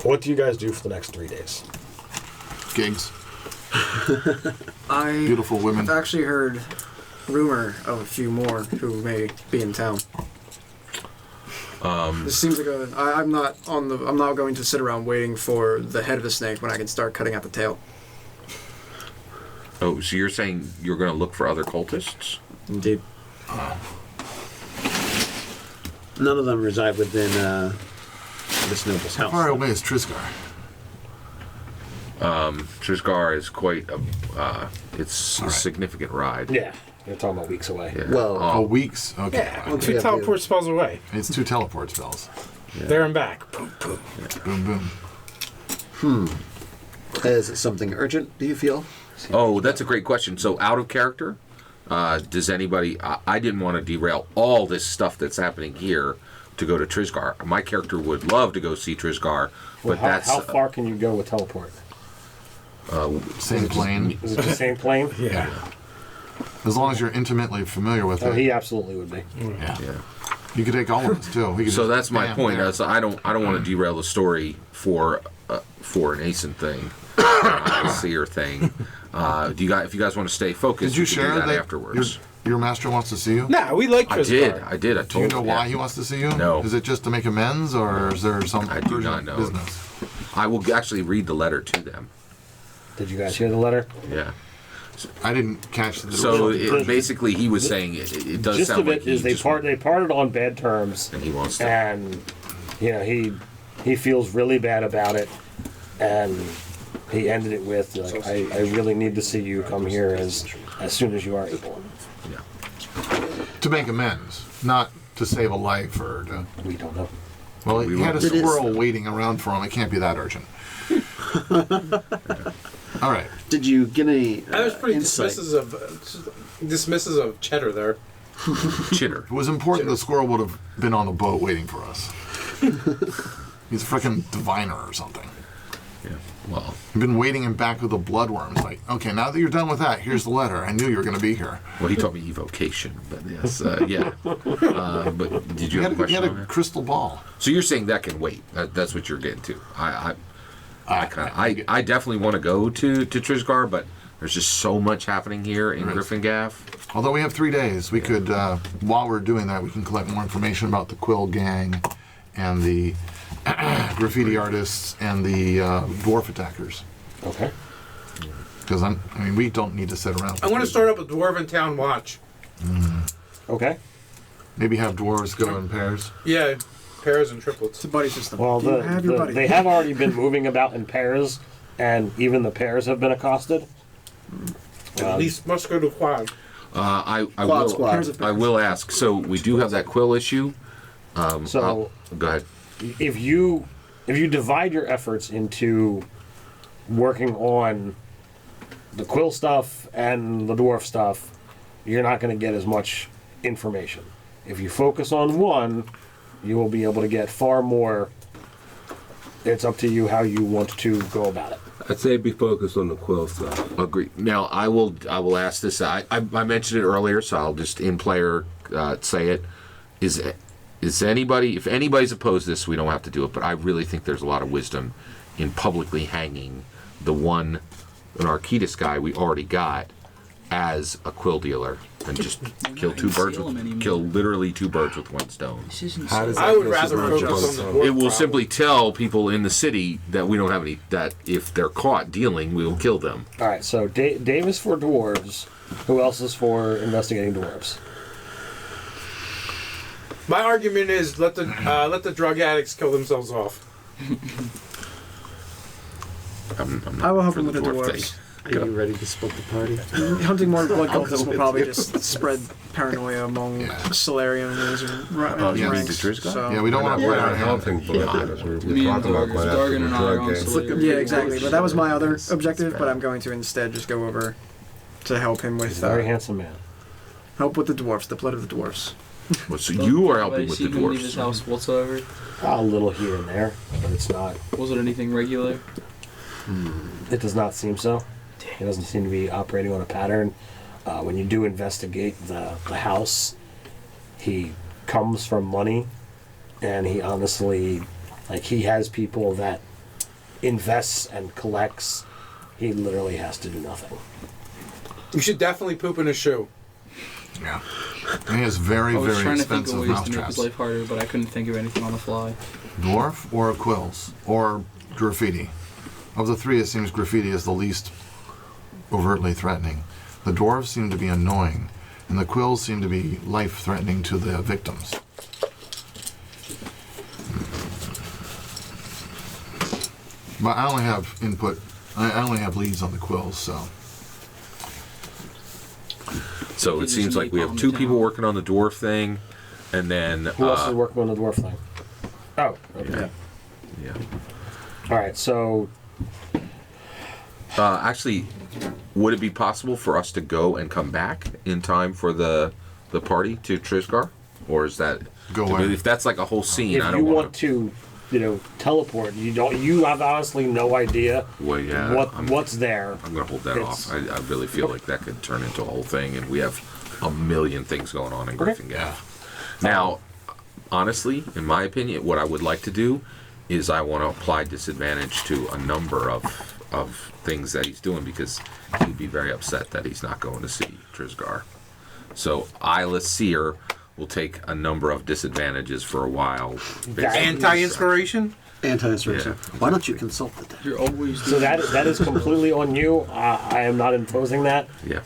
What do you guys do for the next 3 days? Gigs. Beautiful women. I've actually heard rumor of a few more who may be in town. This seems like I'm not going to sit around waiting for the head of the snake when I can start cutting out the tail. Oh, so you're saying you're going to look for other cultists? Indeed. None of them reside within this noble's house. How far away is Trisgar? Trisgar is quite a significant ride. Yeah, you're talking about weeks away. Yeah. Well, Weeks? Okay. Yeah, well, 2 teleport spells away. It's 2 teleport spells. Yeah. There and back. Boom, boom. Boom, boom. Is it something urgent, do you feel? Oh, that's a great question. So, out of character, does anybody... I didn't want to derail all this stuff that's happening here to go to Trisgar. My character would love to go see Trisgar, but How far can you go with teleport? Same plane. Is it the same plane? Yeah. As long as you're intimately familiar with it. Oh, he absolutely would be. Yeah. You could take all of us too. So that's my point. I don't want to derail the story for an Asen thing, a seer thing. If you guys want to stay focused, did you share that that afterwards? Your master wants to see you? Nah, we like Trisgar. I did. I told Do you know why he wants to see you? No. Is it just to make amends, or is there some I do not know. business? I will actually read the letter to them. Did you guys hear the letter? Yeah. I didn't catch the. So basically, he was saying it does gist sound of it like is they parted on bad terms, and he wants to. And he feels really bad about it, and he ended it with like, I really need to see you come here as soon as you are able. Yeah. To make amends, not to save a life or to. We don't know. Well, he had a squirrel waiting around for him. It can't be that urgent. All right. Did you get any I was pretty insight? dismissive of Cheddar there. Chitter. It was important the squirrel would have been on the boat waiting for us. He's a freaking diviner or something. Yeah. Well, He's been waiting in back with the bloodworms. Like, okay, now that you're done with that, here's the letter. I knew you were going to be here. he taught me evocation, but yes, yeah. But did you have a He question? had on a that? crystal ball. So you're saying that can wait? That's what you're getting to. I definitely want to go to Trisgar, but there's just so much happening here in Gryphongaffe. Although we have 3 days, we could, while we're doing that, we can collect more information about the Quill Gang and the graffiti artists and the dwarf attackers. Okay. Because we don't need to sit around. I want to start up a Dwarven Town Watch. Okay. Maybe have dwarves go in pairs. Yeah, pairs and triplets. It's a buddy system. Well, Do you have your buddy? they have already been moving about in pairs, and even the pairs have been accosted. At least must go to quad. I Squad. will ask. So we do have that quill issue. So Go ahead. if you divide your efforts into working on the quill stuff and the dwarf stuff, you're not going to get as much information. If you focus on one, you will be able to get far more. It's up to you how you want to go about it. I'd say be focused on the quill stuff. Agree. Now I will ask this. I mentioned it earlier, so I'll just in player say it. Is anybody? If anybody's opposed to this, we don't have to do it. But I really think there's a lot of wisdom in publicly hanging the an Archdis guy we already got as a quill dealer and just kill literally two birds with one stone. I would rather focus on the dwarf It will problem. simply tell people in the city that we don't have any. That if they're caught dealing, we will kill them. All right. So Dave is for dwarves. Who else is for investigating dwarves? My argument is let the drug addicts kill themselves off. I'm not I will help for him with the dwarf dwarves. thing. Are you ready to split the party? Hunting more blood cultists will probably just spread paranoia among Solarians and you mean the ranks. Drizzt guy? So. Yeah, we don't want to play our hand. Hunting blood. We're Me and talking about going after Dargan the and I are drug on gang. Solarian. Yeah, exactly. But that was my other objective. But I'm going to instead just go over to help him with He's a very handsome man. help with the dwarfs, the blood of the dwarfs. Well, so you are helping with the Have I seen him leave his dwarves. house whatsoever? A little here and there, but it's not. Was it anything regular? It does not seem so. He doesn't seem to be operating on a pattern. When you do investigate the house, he comes from money, and he honestly, he has people that invests and collects, he literally has to do nothing. You should definitely poop in a shoe. Yeah. And he has very, I was very trying to think of expensive ways to make his mousetraps. life harder, but I couldn't think of anything on the fly. Dwarf or quills or graffiti. Of the three, it seems graffiti is the least overtly threatening. The dwarves seem to be annoying, and the quills seem to be life-threatening to the victims. But I only have input. I only have leads on the quills, so. So it Just seems like we have napalm 2 down. people working on the dwarf thing, and then Who else is working on the dwarf thing? Oh, okay. yeah. All right, so Actually, would it be possible for us to go and come back in time for the party to Trisgar, or is that Go I mean, where? if that's like a whole scene? if I you don't want to, teleport, you have honestly no idea Well, yeah, what's there. I'm gonna hold that It's- off. I really feel like that could turn into a whole thing, and we have a million things going on in Okay. Gryphongaffe. Now, honestly, in my opinion, what I would like to do is I want to apply disadvantage to a number of things that he's doing, because he'd be very upset that he's not going to see Trisgar. So Isla Seer will take a number of disadvantages for a while. based on- Anti-inspiration? Anti-insurrection. Yeah. Why don't you consult the deck? You're always So that is completely on you. I am not imposing that. Yeah.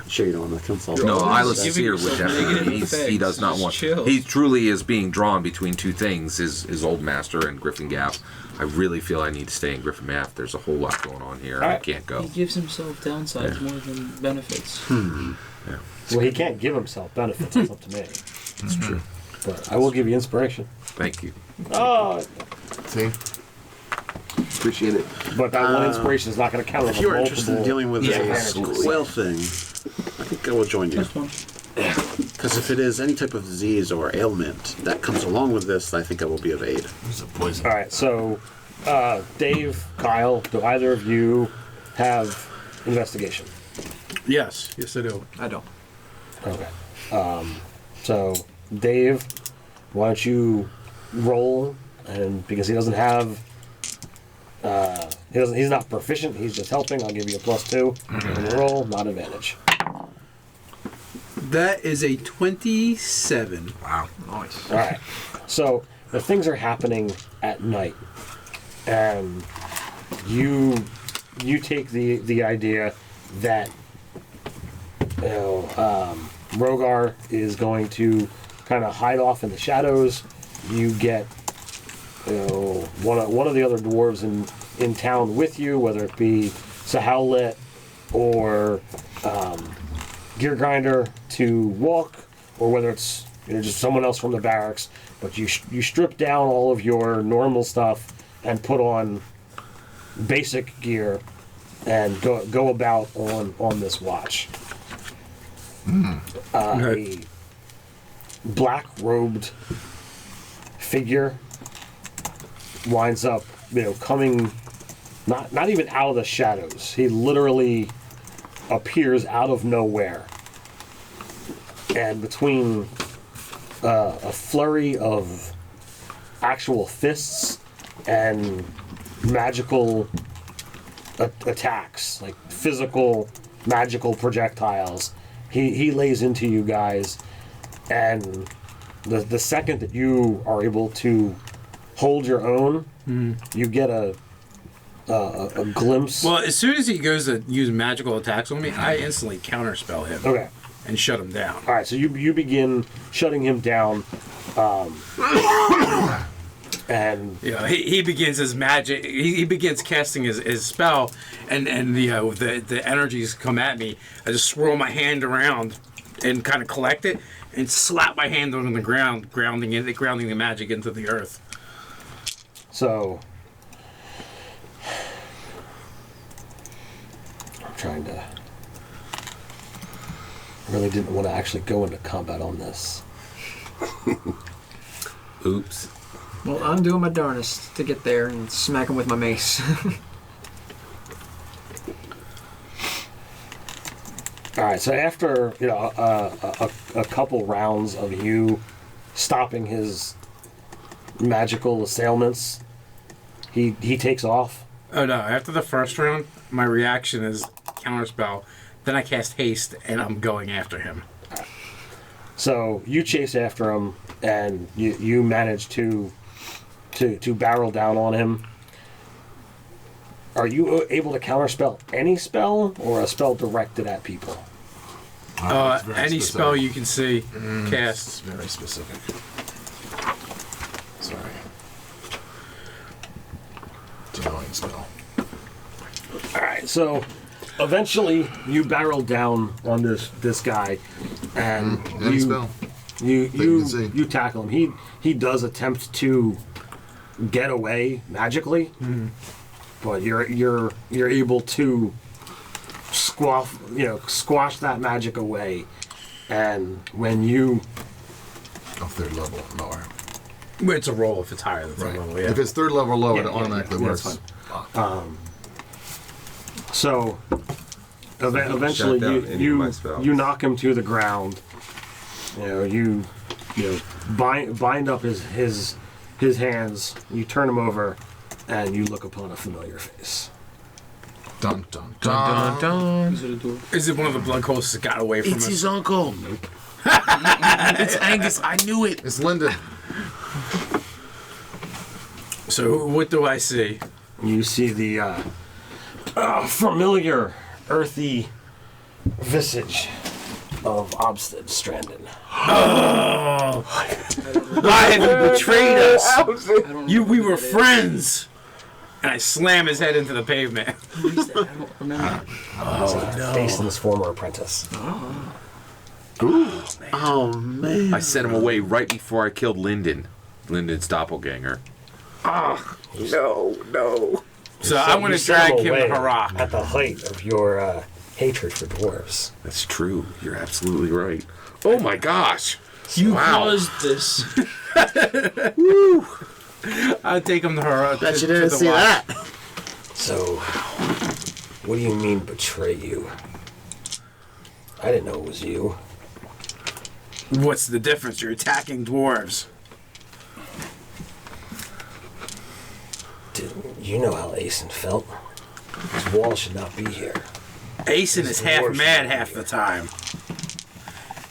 Sure, you don't want to consult. You're No, always Isla giving Seer would yourself definitely. negative He effects. does not Just want. chill. He truly is being drawn between 2 things: his old master and Gryphongaffe. I really feel I need to stay in Gryphongaffe. There's a whole lot going on here. I Alright. can't go. He gives himself downsides more than benefits. Well, he can't give himself benefits. It's up to me. That's true. But I will give you inspiration. Thank you. Oh, See? Appreciate it. but that one inspiration is not going to count. If on you're multiple interested in dealing with disadvantages. this whale thing, I think I will join you. That's fun. Because if it is any type of disease or ailment that comes along with this, I think I will be of aid. It's a poison. All right, so Dave, Kyle, do either of you have investigation? Yes. Yes, I do. I don't. Okay. So Dave, why don't you roll? And because he doesn't have, he's not proficient. He's just helping. I'll give you a +2 on the roll, not advantage. That is a 27. Wow. Nice. All right. So the things are happening at night, and you take the idea that Rogar is going to kind of hide off in the shadows. You get one of the other dwarves in town with you, whether it be Sahowlet or Gear Grinder to walk, or whether it's just someone else from the barracks. But you strip down all of your normal stuff and put on basic gear and go about on this watch. A black robed figure winds up, coming not even out of the shadows. He literally appears out of nowhere, and between a flurry of actual fists and magical attacks, like physical magical projectiles, he lays into you guys, and the second that you are able to hold your own, you get a glimpse. Well, as soon as he goes to use magical attacks on me, I instantly counterspell him Okay. and shut him down. All right, so you begin shutting him down, and Yeah, he begins his magic. He begins casting his spell, and the energies come at me. I just swirl my hand around and kind of collect it, and slap my hand on the ground, grounding the magic into the earth. so I'm trying to. I really didn't want to actually go into combat on this. Oops. Well, I'm doing my darnest to get there and smack him with my mace. All right, so after a couple rounds of you stopping his magical assailments, He takes off. Oh no! After the first round, my reaction is counterspell. Then I cast haste, and I'm going after him. So you chase after him, and you manage to barrel down on him. Are you able to counterspell any spell, or a spell directed at people? It's very Any specific. spell you can see, cast. It's very specific. Sorry. It's an annoying spell. All right. So eventually, you barrel down on this guy, and Any spell. you can see. you tackle him. He does attempt to get away magically, but you're able to squash that magic away. And when you Oh, third level, lower. It's a roll if it's higher than third level. Yeah. If it's third level lower, Yeah, it yeah, automatically yeah, works. that's so eventually Shut down any of my spells. you knock him to the ground. You bind up his hands. You turn him over, and you look upon a familiar face. Dun dun Dun, dun. dun, dun. Is it a dwarf? Is it one of the blood cultists that got away from It's us? his uncle. It's Angus. I knew it. It's Lyndon. So what do I see? You see the familiar, earthy visage of Obstead Strandon. Why have you betrayed us? We were friends. And I slam his head into the pavement. Who is that? I don't remember. Mason's former apprentice. Oh man. I sent him away right before I killed Lyndon's doppelganger. No. So I want to drag him to Harak. at the height of your hatred for dwarves. That's true. You're absolutely right. Oh my gosh. You Wow. caused this. I'll take him to Harak. Bet you didn't see that. So, what do you mean betray you? I didn't know it was you. What's the difference? You're attacking dwarves. You know how Asen felt. This wall should not be here. Asen is half dwarves mad should half be the time.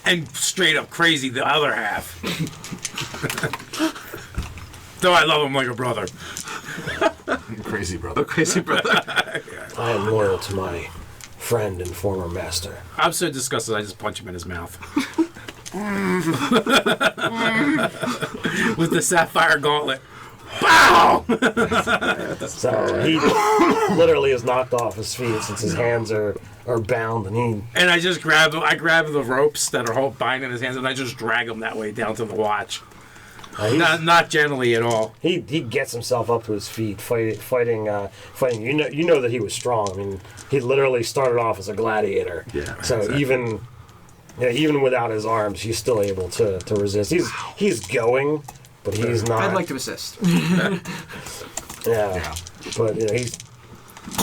And straight up crazy the other half. Though I love him like a brother. Crazy brother. Crazy brother. I am loyal to my friend and former master. I'm so disgusted I just punch him in his mouth. With the sapphire gauntlet. Bow! So he literally is knocked off his feet since his hands are bound, and And I just grab the ropes that are binding his hands, and I just drag him that way down to the watch. Not gently at all. he gets himself up to his feet, fighting. You know that he was strong. I mean, he literally started off as a gladiator. Yeah, So exactly. even without his arms, he's still able to resist. He's going, but he's not. I'd like to assist. Yeah. But he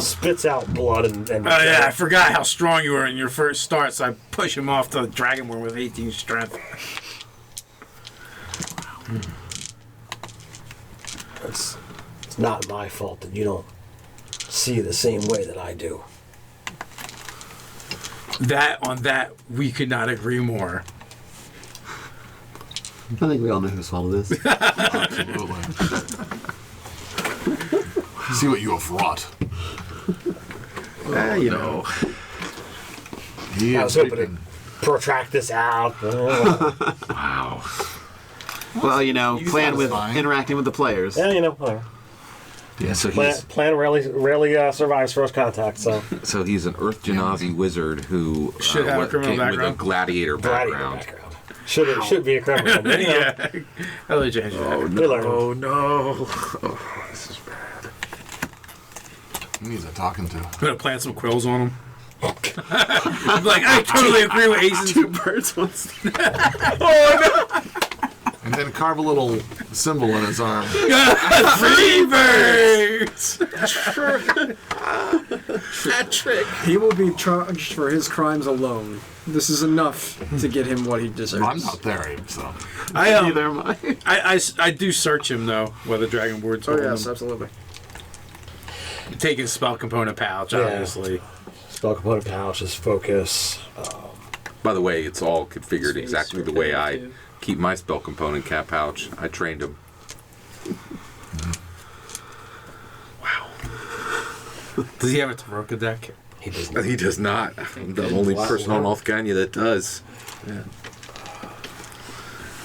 spits out blood and Oh yeah, I forgot how strong you were in your first start, so I push him off to the Dragonborn with 18 strength. It's not my fault that you don't see the same way that I do. That we could not agree more. I think we all know whose fault it is. Absolutely. See what you have wrought. You know. He I is was hoping to speaking. protract this out. Wow. Well, plan with satisfying. interacting with the players. Yeah, whatever. Yeah, so Plan rarely survives first contact, so he's an Earth Janavi wizard who Should have a criminal came with a background. gladiator gladiator background. background. Should be a criminal. But, Yeah. I'll let you change that. we learn. Oh no. Oh, this is bad. He needs a talking to. I'm gonna plant some quills on him. I'm like, I totally agree with Ace. Two birds, one stone. And then carve a little symbol in his arm. Free birds! That trick. He will be charged for his crimes alone. This is enough to get him what he deserves. I'm not there, so. I Neither am I. I do search him though, whether Dragonborn's Oh holding yes, him. absolutely. Take his spell component pouch, Yeah. obviously. Spell component pouch is focus. By the way, it's all configured Space exactly the for way pivot, I too. keep my spell component cat pouch. I trained him. Does he have a Taroka deck? He does not. He does not. I'm the only person on Othganya that does. Yeah.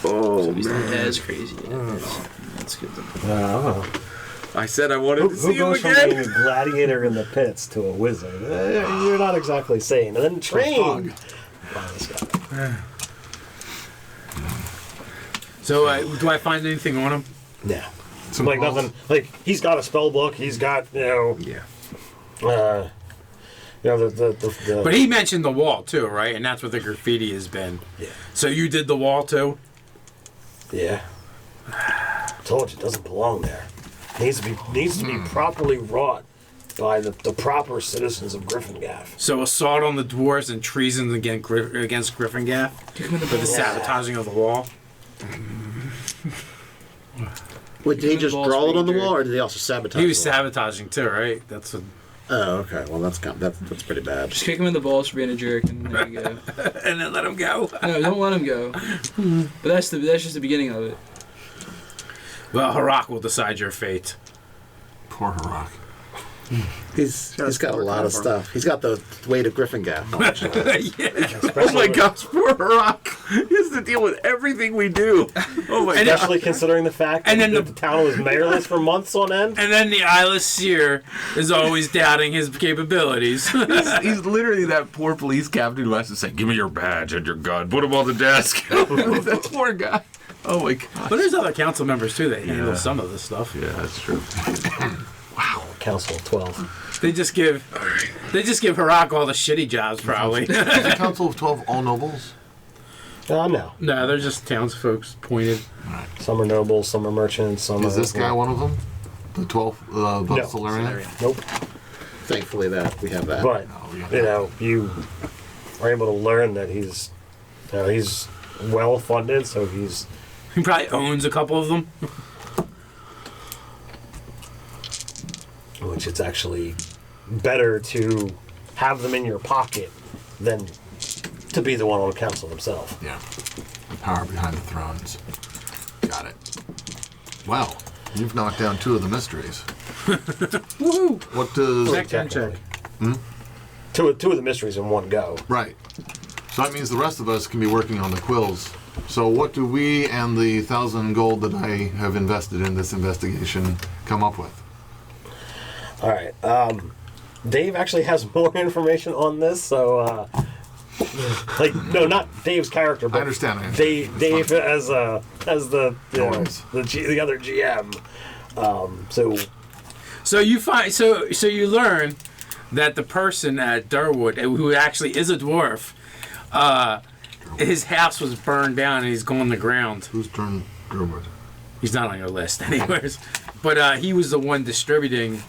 Oh, So he's not man. as crazy. That's good. I said I wanted to Who see him goes from being again. a gladiator in the pits to a wizard? You're not exactly sane. And then trained. Wow, this guy. So, do I find anything on him? Yeah. Some Like quills. nothing. Like he's got a spell book. He's got Yeah. the But he mentioned the wall, too, right? And that's what the graffiti has been. Yeah. So you did the wall, too? yeah. Told you, it doesn't belong there. Needs to be properly wrought by the proper citizens of Gryphongaffe. So assault on the dwarves and treason against Gryphongaffe for the sabotaging of the wall? Wait, did he just Balls draw it on the major. wall, or did he also sabotage? He was the wall? sabotaging, too, right? That's what... Oh, okay. Well, that's pretty bad. Just kick him in the balls for being a jerk, and there you go. And then let him go. No, don't let him go. But that's just the beginning of it. Well, Harak will decide your fate. Poor Harak. He's Got a got a sport lot of platform. stuff. He's got the weight of Gryphongaffe. Oh my gosh, poor Harak. He has to deal with everything we do. Oh my And gosh. Especially considering the fact And that then the town was mayorless for months on end. And then the eyeless seer is always doubting his capabilities. He's literally that poor police captain who has to say, "Give me your badge and your gun. Put them on the desk." That poor guy. Oh my god. But there's other council members, too, that handle some of this stuff. Yeah, that's true. Council of 12. They just give Harak all the shitty jobs, probably. Is the Council of 12 all nobles? No. No, they're just townsfolk appointed. Some are nobles, some are merchants, some Is are... this guy one of them? The 12th, No. Solarian? Nope. Thankfully, that we have that. But, you are able to learn that he's well funded, so he's... He probably owns a couple of them. Which it's actually better to have them in your pocket than to be the one on the council himself. Yeah. The power behind the thrones. Got it. Well, you've knocked down 2 of the mysteries. Woohoo! What does... Check, check, check. Two of the mysteries in one go. Right. So that means the rest of us can be working on the quills. So what do we and the 1,000 gold that I have invested in this investigation come up with? All right. Dave actually has more information on this, so no, not Dave's character, but I understand. Dave as the worries. the other GM. So you find so you learn that the person at Durwood, who actually is a dwarf, his house was burned down and he's gone to ground. Who's turned Durwood? He's not on your list, anyways. But he was the one distributing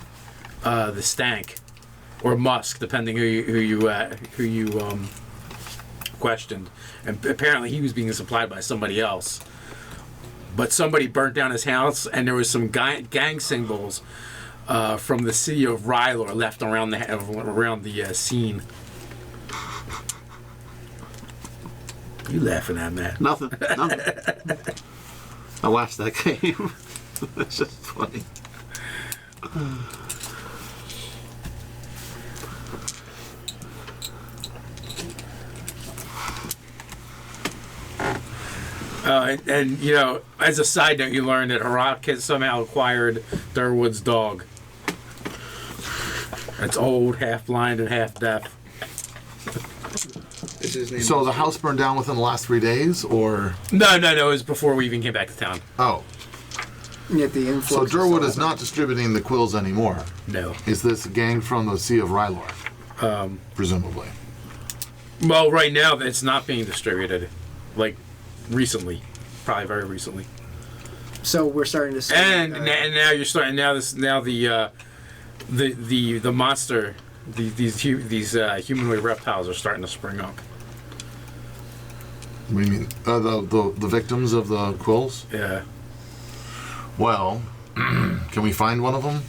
the stank or musk, depending who you questioned. And apparently, he was being supplied by somebody else. But somebody burnt down his house, and there was some gang symbols from the city of Rylor left around the scene. You laughing at Matt? Nothing. I watched that game. It's just funny. And you know, as a side note, you learn that Harak has somehow acquired Durwood's dog. It's old, half blind, and half deaf. Is his name? So the house burned down within the last 3 days, or... No, it was before we even came back to town. Oh. Yet the influx. So of Durwood stuff. is not distributing the quills anymore. No. Is this a gang from the Sea of Rylor? Presumably. Well, right now it's not being distributed, like recently, probably very recently. So we're starting to see. And now you're starting. Now the monster, these humanoid reptiles are starting to spring up. What do you mean? The victims of the quills? Yeah. Well, can we find one of them?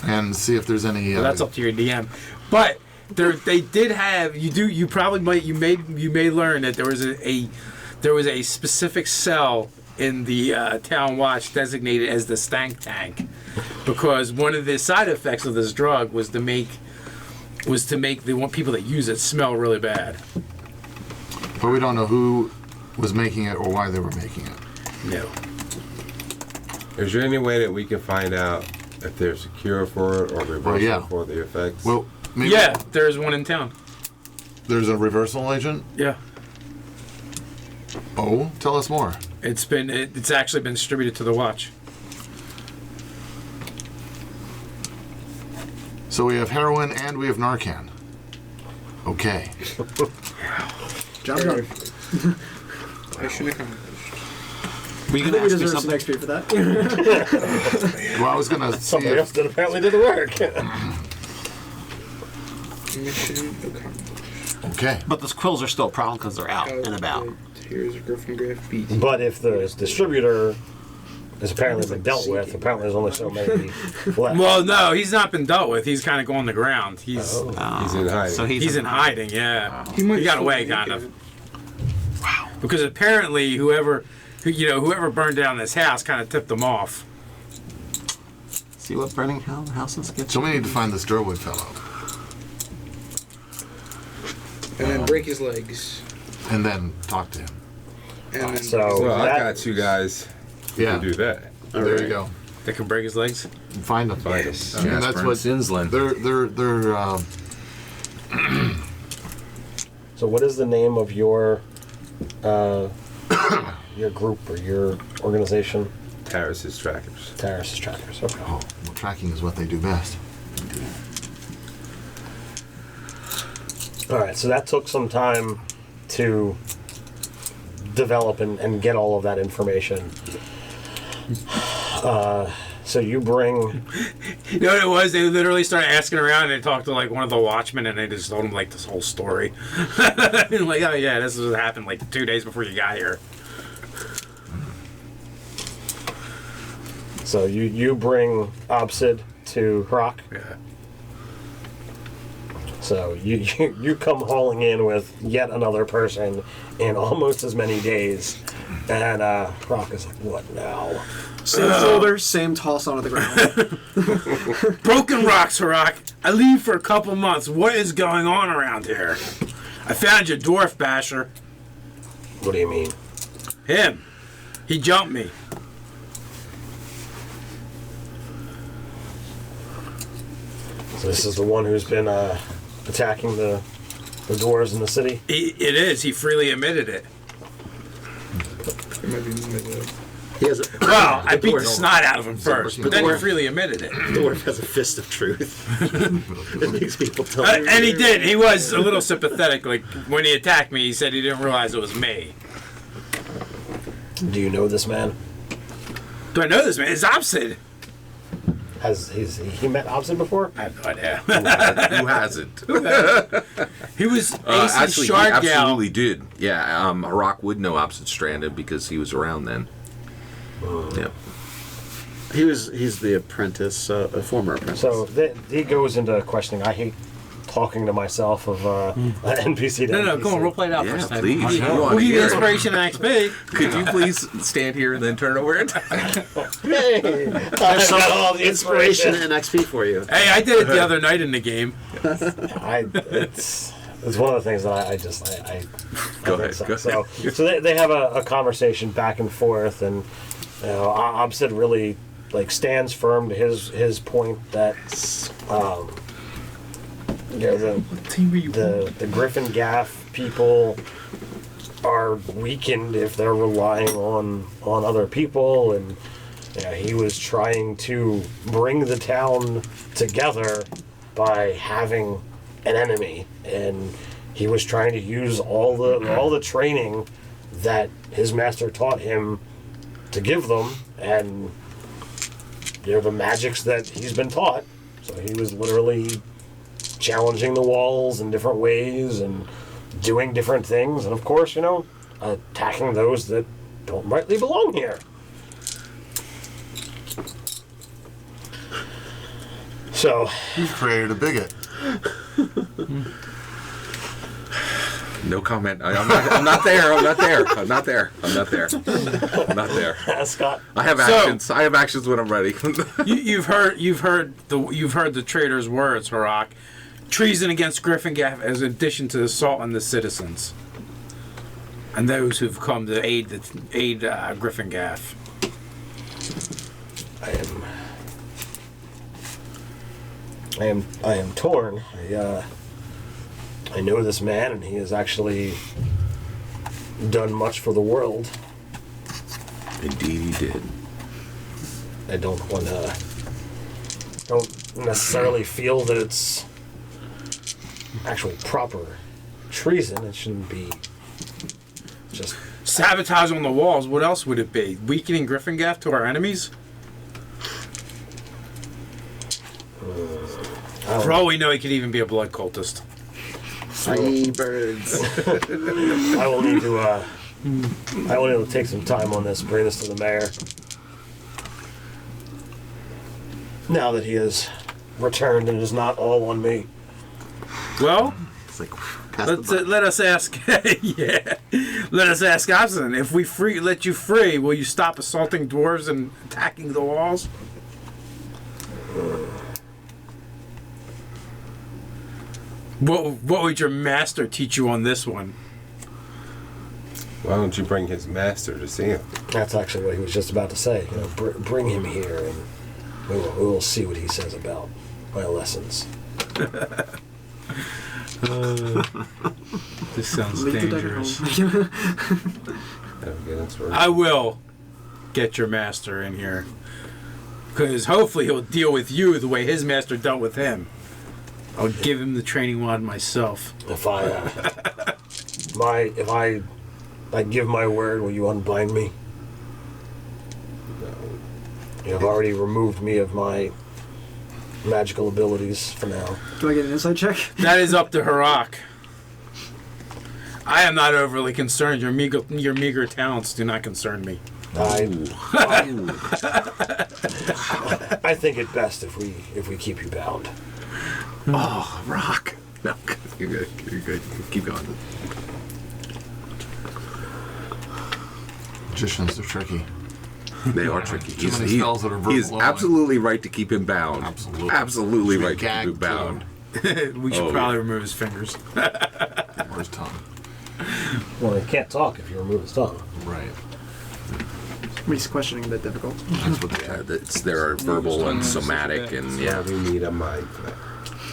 and see if there's any. Well, that's up to your DM. But they did have you may learn that there was a specific cell in the town watch designated as the stank tank, because one of the side effects of this drug was to make the people that use it smell really bad. But we don't know who was making it or why they were making it. No. Is there any way that we can find out if there's a cure for it or reversal yeah. for the effects? Well, maybe Yeah, there's one in town. there's a reversal agent. Yeah. Oh, tell us more. It's actually been distributed to the watch. So we have heroin and we have Narcan. Okay. Job done. Mission accomplished. Were you I going think to we ask me deserve some something? XP for that. Well, I was gonna see Somebody else if that apparently did the work. Mission accomplished. okay. But those quills are still a problem because they're out and about. Here's a Gryphongaffe beat. But if the distributor has apparently been dealt with, apparently there's only so many left. Well, no, he's not been dealt with. He's kind of going to ground. He's He's in hiding. So he's in hiding. Yeah, He might he got still away make kind it. of. Wow. Because apparently whoever burned down this house kind of tipped him off. See what burning houses get So you? we need to find this Durwood fellow And then break his legs. and then talk to him. And then So Well, I that- got you guys. Yeah. To do that. There you go. That can break his legs. Find him. Find him. And that's what Zinsland. they're So what is the name of your group or your organization? Terrace's trackers. Terrace Trackers. Okay. well, tracking is what they do best. All right. So that took some time to develop and get all of that information. So you bring. You know what it was? They literally started asking around and they talked to like one of the watchmen and they just told him like this whole story. Like, oh yeah, this was happened like 2 days before you got here. So you bring Obsid to Rock. Yeah. So you come hauling in with yet another person in almost as many days, and Rock is like, "What now?" Same shoulder, same toss onto the ground. Broken rocks, Rock. I leave for a couple months. What is going on around here? I found your dwarf basher. What do you mean? Him. He jumped me. So this is the one who's been attacking the dwarves in the city. It is. He freely admitted it. it might be middle. He has a, Well, I beat the dwarf. snot out of him first, but then he dwarf. freely admitted it. dwarf has a fist of truth. It makes people tell And he did. He was a little sympathetic. Like when he attacked me, he said he didn't realize it was me. Do you know this man? Do I know this man? It's Obsid. Has he met Obsid before? I have no idea. Who hasn't? He was Ace Actually, he Shardgal. absolutely did. Yeah, Rock would know Opposite Stranded because he was around then. Yeah. He's the apprentice, a former apprentice. So he goes into questioning. I hate talking to myself of NPC to No, NPC. go on, roleplay it out Yeah, first time. please. We'll You wanna give you hear it. inspiration and XP. Could you please stand here and then turn over it? Hey, There's I've some got all the inspiration and XP for you. Hey, I did it the other night in the game. It's one of the things that I Go think ahead, so. go So they have a conversation back and forth, and Obsid really like stands firm to his point that the Gryphongaffe people are weakened if they're relying on other people, and he was trying to bring the town together by having an enemy, and he was trying to use all the training that his master taught him to give them, and the magics that he's been taught. So he was literally challenging the walls in different ways and doing different things, and of course, attacking those that don't rightly belong here. So, You've created a bigot. No comment. I'm not there. I'm not there. I'm not there. I'm not there. I'm not there. Scott. I have actions. I have actions when I'm ready. You've heard the traitor's words, Harak. Treason against Gryphongaffe as addition to assault on the citizens and those who've come to aid Gryphongaffe. I am torn. I know this man, and he has actually done much for the world. Indeed, he did. I don't necessarily feel that it's actual proper treason. It shouldn't be just Sabotage on the walls. What else would it be? Weakening Gryphongaffe to our enemies? For all we know, he could even be a blood cultist. Free birds. I will need to take some time on this, bring this to the mayor. Now that he has returned and it is not all on me. Well, It's like, let us ask. Yeah, let us ask Absalom. If we let you free, will you stop assaulting dwarves and attacking the walls? What would your master teach you on this one? Why don't you bring his master to see him? That's actually what he was just about to say. You know, bring him here, and we will see what he says about my lessons. This sounds Leave the deck at dangerous. home. Okay, that's right. I will get your master in here, because hopefully he'll deal with you the way his master dealt with him. I'll give him the training wand myself. If I give my word, will you unbind me? You have already removed me of my magical abilities for now. Do I get an insight check? That is up to Harak. I am not overly concerned. Your meager talents do not concern me. I think it best if we keep you bound. Oh, rock. No, you're good. You're good. Keep going. Magicians are tricky. They are tricky. Too many spells that are He is verbal absolutely right to keep him bound. Absolutely. Absolutely Should be right to keep him gagged, bound. We should Oh, probably remove his fingers. Or his tongue. Well, he can't talk if you remove his tongue. Right. Makes questioning a bit difficult. That's what they Yeah, there are verbal and somatic, and Yeah, yeah. we need a mind flare.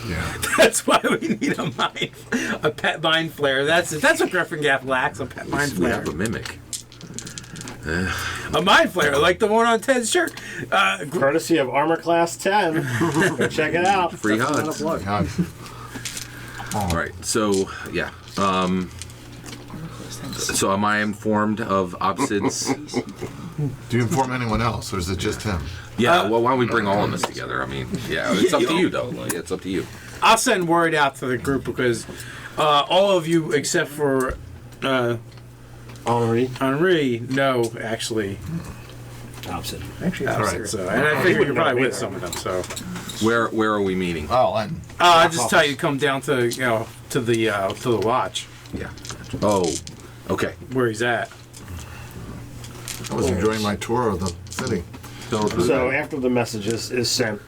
Yeah. That's why we need a pet mind flare. That's what Gryphongaffe lacks. A pet mind We flare. have a mimic. A mind flare, like the one on Ted's shirt. Courtesy of Armor Class 10. Go check it out. Free Not a hugs. plug. God. All right. So yeah. So am I informed of Obsid's? Do you inform anyone else, or is it just him? Yeah. Well, why don't we bring all of us together? I mean, yeah. It's up to you, though. Yeah, it's up to you. I'll send word out to the group because all of you except for Henri, no, actually. Opposite. Right. So, and I figure you're probably with some of them. So, Where are we meeting? Oh, and I just tell you to come down to to the watch Yeah. Oh. Okay. where he's at. I was enjoying my tour of the city. So after the message is sent,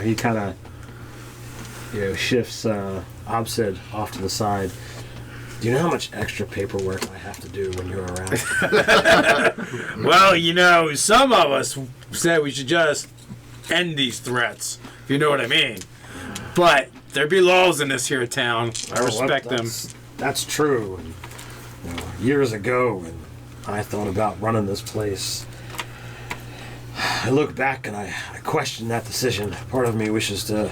he kind of shifts Obsid off to the side. Do you know how much extra paperwork I have to do when you're around? Well, some of us said we should just end these threats, if you know what I mean. But there be laws in this here town. I respect them. That's true. And, years ago, when I thought about running this place, I look back and I question that decision. Part of me wishes to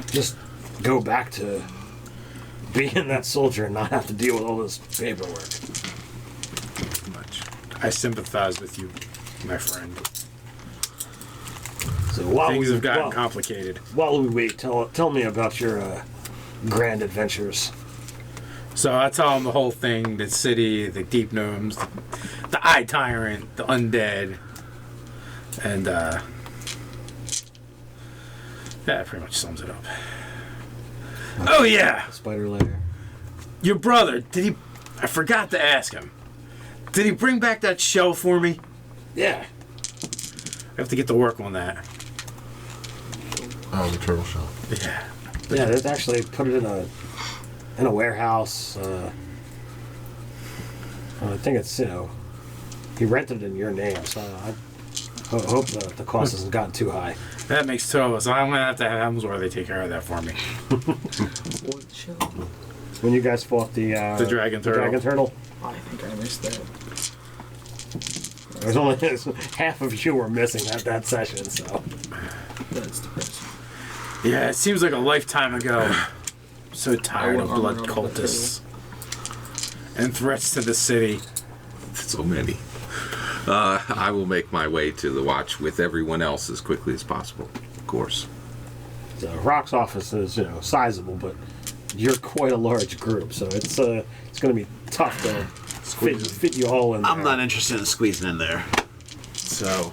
just go back to being that soldier and not have to deal with all this paperwork. I sympathize with you, my friend. So while Things we, have gotten while, complicated. while we wait, tell me about your grand adventures. So I tell him the whole thing, the city, the deep gnomes, the eye tyrant, the undead, and That pretty much sums it up. Oh yeah, Spider lair. your brother. Did he? I forgot to ask him. Did he bring back that shell for me? Yeah. I have to get to work on that. Oh, the turtle shell. Yeah. Yeah, they actually put it in a warehouse. I think it's, he rented it in your name, so I hope the cost hasn't gotten too high. That makes two of us. I'm gonna have to have Hemsworth take care of that for me. What show? When you guys fought the dragon turtle. Dragon turtle, I think I missed that. there's only half of you were missing at that session, so. That's depressing. Yeah, it seems like a lifetime ago. I'm so tired of blood armor on the cultists and threats to the city. So many. I will make my way to the watch with everyone else as quickly as possible, of course. The Rock's office is, sizable, but you're quite a large group, so it's going to be tough to fit you all in there. I'm not interested in squeezing in there. So,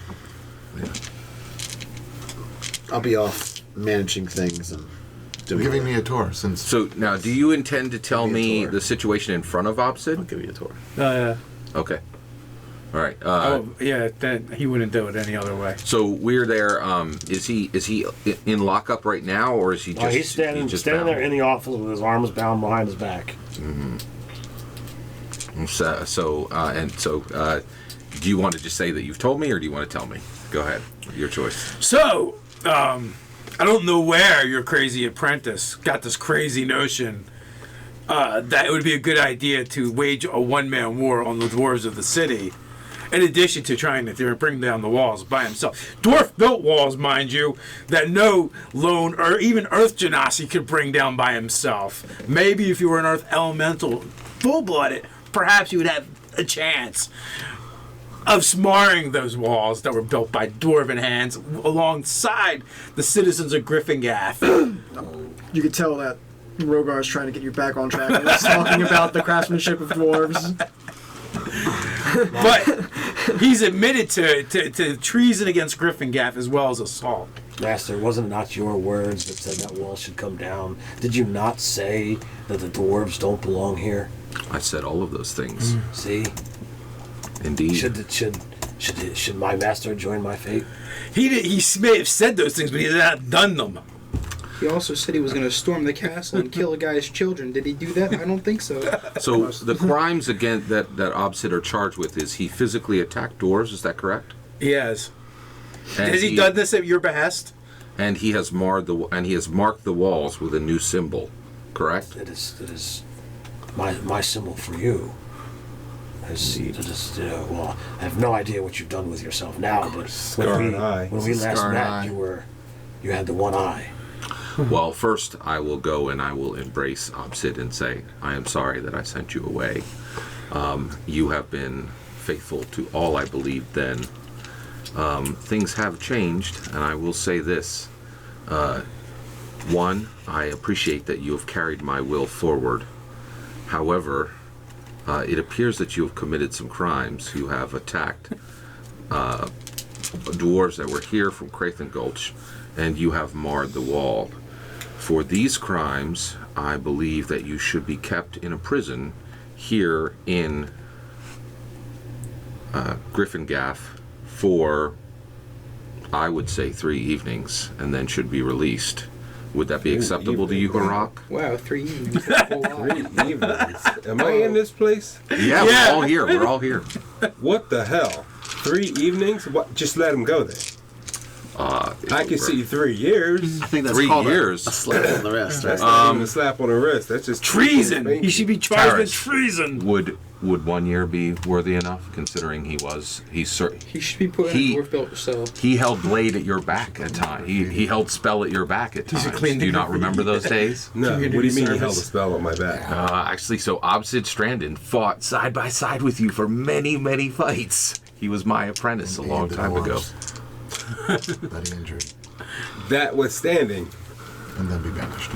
I'll be off managing things and You're giving me a tour since. So now, do you intend to tell Give me a me tour. the situation in front of I'll Obsid? give you a tour. Yeah. Okay. All right. Oh, yeah. Then he wouldn't do it any other way. So we're there. Is he in lockup right now, or is he just? He's standing bound? there in the office with his arms bound behind his back. So, do you want to just say that you've told me, or do you want to tell me? Go ahead. Your choice. So, I don't know where your crazy apprentice got this crazy notion that it would be a good idea to wage a one-man war on the dwarves of the city, in addition to trying to bring down the walls by himself. Dwarf built walls, mind you, that no lone or even Earth Genasi could bring down by himself. Maybe if you were an Earth Elemental, full-blooded, perhaps you would have a chance of smarring those walls that were built by dwarven hands alongside the citizens of Gryphongaffe. You could tell that Rogar's trying to get you back on track. He's talking about the craftsmanship of dwarves. But he's admitted to treason against Gryphongaffe as well as assault. Master, wasn't it not your words that said that wall should come down? Did you not say that the dwarves don't belong here? I said all of those things. See? Indeed. Should my master join my fate? He may have said those things, but he has not done them. He also said he was going to storm the castle and kill a guy's children. Did he do that? I don't think so. So the crimes again that Obsid are charged with is he physically attacked dwarves. Is that correct? He has. And Has he done this at your behest? And he has marked the walls with a new symbol. Correct. It is my symbol for you. Well, I have no idea what you've done with yourself now, but when we last Scarred met, eye. you had the one eye. Well, first I will go and I will embrace Obsid and say, I am sorry that I sent you away. You have been faithful to all I believed then. Things have changed, and I will say this. One, I appreciate that you have carried my will forward. However, it appears that you have committed some crimes. You have attacked dwarves that were here from Crathen Gulch, and you have marred the wall. For these crimes, I believe that you should be kept in a prison here in Gryphongaffe for, I would say, 3 evenings, and then should be released. Would that be acceptable to you, Harak? Wow, 3 evenings. That's a whole lot. 3 evenings. Am I in this place? Yeah, we're all here. We're all here. What the hell? 3 evenings? What? Just let him go then. I can see 3 years. I think that's 3 called years. a slap on the wrist, right? That's not even a slap on the wrist. That's just Treason! He should be charged with Taras. treason! Would 1 year be worthy enough, considering he He should be put in a dwarf belt cell. he held blade at your back at times. He held spell at your back at He's a times. clean Do you not remember those days? No, what do you Community mean he held a service. spell on my back? Actually, so Obsid Strandon fought side by side with you for many, many fights. He was my apprentice a long time ago. That he injured. That witstanding, And then be banished.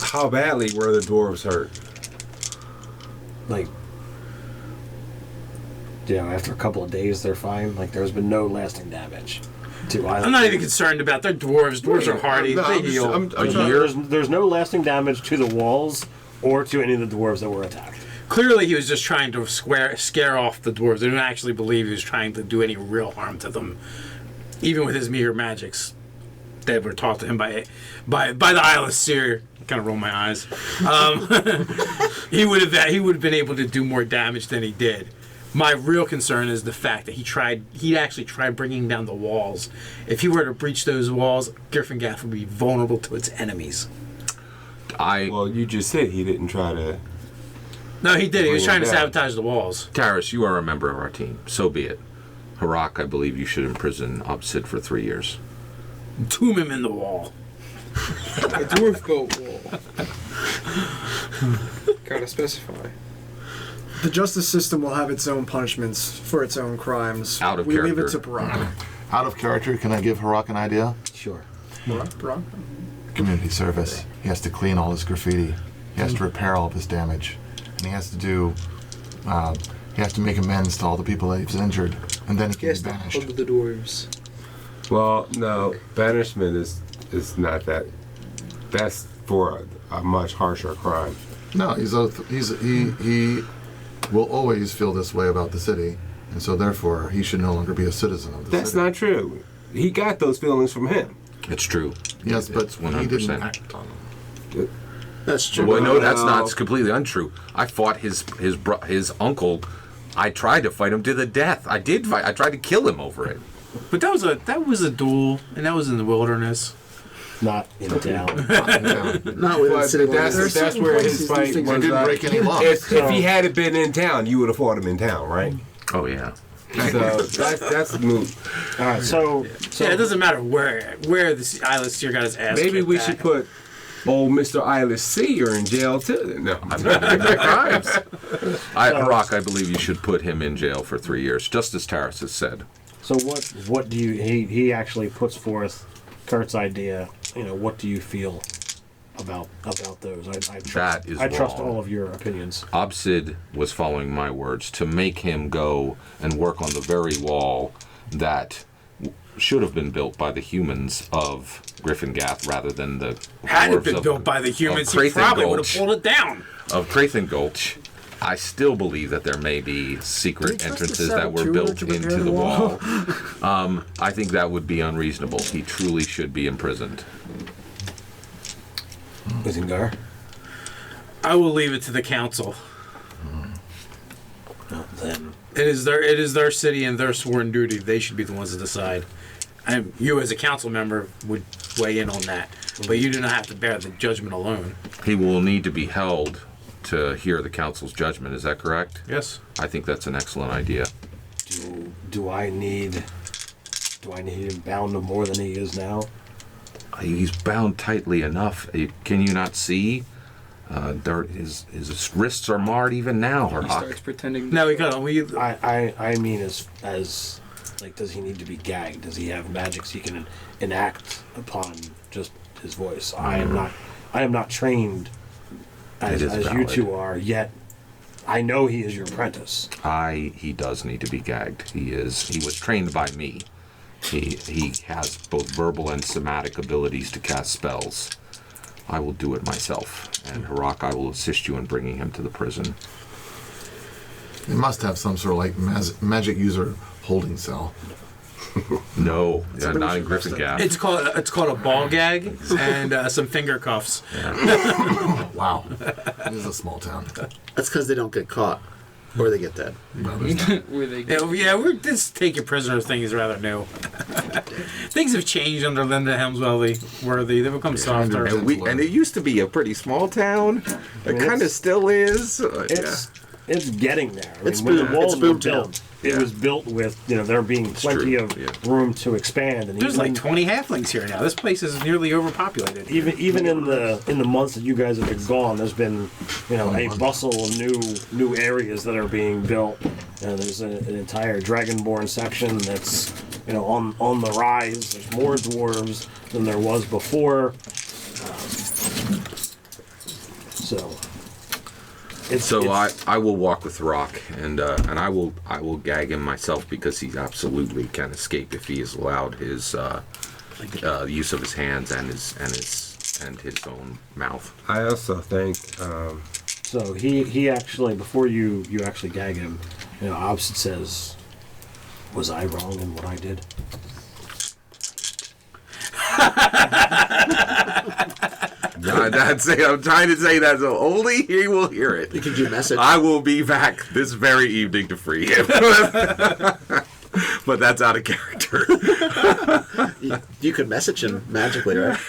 how badly were the dwarves hurt? Like, after a couple of days, they're fine. Like, there's been no lasting damage. I'm not even concerned about their dwarves. Dwarves are hardy. They heal. There's no lasting damage to the walls or to any of the dwarves that were attacked. Clearly, he was just trying to scare off the dwarves. I didn't actually believe he was trying to do any real harm to them, even with his meager magics that were taught to him by the eyeless seer. Kind of roll my eyes. He would have been able to do more damage than he did. My real concern is the fact that he actually tried bringing down the walls. If he were to breach those walls, Gryphongaffe would be vulnerable to its enemies. Well, you just said he didn't try to. No, he did. He was trying to sabotage the walls. Taris, you are a member of our team. So be it. Harak, I believe you should imprison Obsid for 3 years. Tomb him in the wall. A dwarf built wall. Gotta specify. The justice system will have its own punishments for its own crimes. Out of we character. leave it to Barak. Out of character, can I give Harak an idea? Sure. Barak? Community service. He has to clean all his graffiti. He has to repair all of his damage. And he has to do... he has to make amends to all the people that he's injured. And then he can be Yes, banished. hug the dwarves. Well, no, banishment is not that. That's for a much harsher crime. No, he will always feel this way about the city. And so therefore, he should no longer be a citizen of the That's city. not true. He got those feelings from him. It's true. Yes, but It's he 100%. didn't act on them. That's true. Well, no, that's not. It's completely untrue. I fought his uncle. I tried to fight him to the death. I did fight. I tried to kill him over it. But that was a duel, and that was in the wilderness. Not in town. Not with the But city. that's where his places fight these things was. He didn't break any laws. If he had been in town, you would have fought him in town, right? Oh yeah. So that's the move. All right, so Yeah, it doesn't matter where the eyeless seer got his ass. Maybe kicked we back. should put old Mr. Eyeless Seer in jail too. No, I'm not doing their crimes. Harak, I believe you should put him in jail for 3 years, just as Taris has said. So what do you? He actually puts forth Kurt's idea. What do you feel about those? I trust, That is I trust wrong. all of your opinions. Obsid was following my words to make him go and work on the very wall that should have been built by the humans of Gryphongaffe rather than the Had it dwarves been of- built by the humans, of he probably would have Gulch. pulled it down. Of Crathan Gulch. I still believe that there may be secret trust the entrances that were saboteur built to repair into the the wall? wall. I think that would be unreasonable. He truly should be imprisoned. Isengard? I will leave it to the council. Well, then It is their city and their sworn duty. They should be the ones to decide. And you, as a council member, would weigh in on that. But you do not have to bear the judgment alone. He will need to be held to hear the council's judgment. Is that correct? Yes. I think that's an excellent idea. do I need him bound no more than he is now? He's bound tightly enough. Can you not see? His wrists are marred even now, He Harak. starts pretending. No, we got. I mean as like, does he need to be gagged? Does he have magics he can enact upon just his voice? I am not trained as It is you valid. two are, yet I know he is your apprentice. He does need to be gagged. He was trained by me. He has both verbal and somatic abilities to cast spells. I will do it myself, and Harak, I will assist you in bringing him to the prison. They must have some sort of like magic user holding cell. No, not in Gryphongaffe. It's called a ball gag and some finger cuffs. Wow. This is a small town. That's because they don't get caught, or they get dead. Where they This take your prisoners thing is rather new. Things have changed under Linda Helmsworthy. They've become softer. And it used to be a pretty small town. It mean, kind of still is. It's getting there. I It's mean, when the boom- walls it's were boomtown. built, it was built with there being plenty true, of yeah. room to expand, and There's even, like 20 halflings here now. This place is nearly overpopulated. even in the months that you guys have been gone, there's been a bustle of new areas that are being built. There's an entire Dragonborn section that's on the rise. There's more dwarves than there was before. So I will walk with Rock, and I will gag him myself because he absolutely can escape if he is allowed his use of his hands and his own mouth. I also think So he actually, before you actually gag him, Obsid says, "Was I wrong in what I did?" I'm trying to say that so only he will hear it. Could you message? I will be back this very evening to free him. But that's out of character. You could message him magically, right?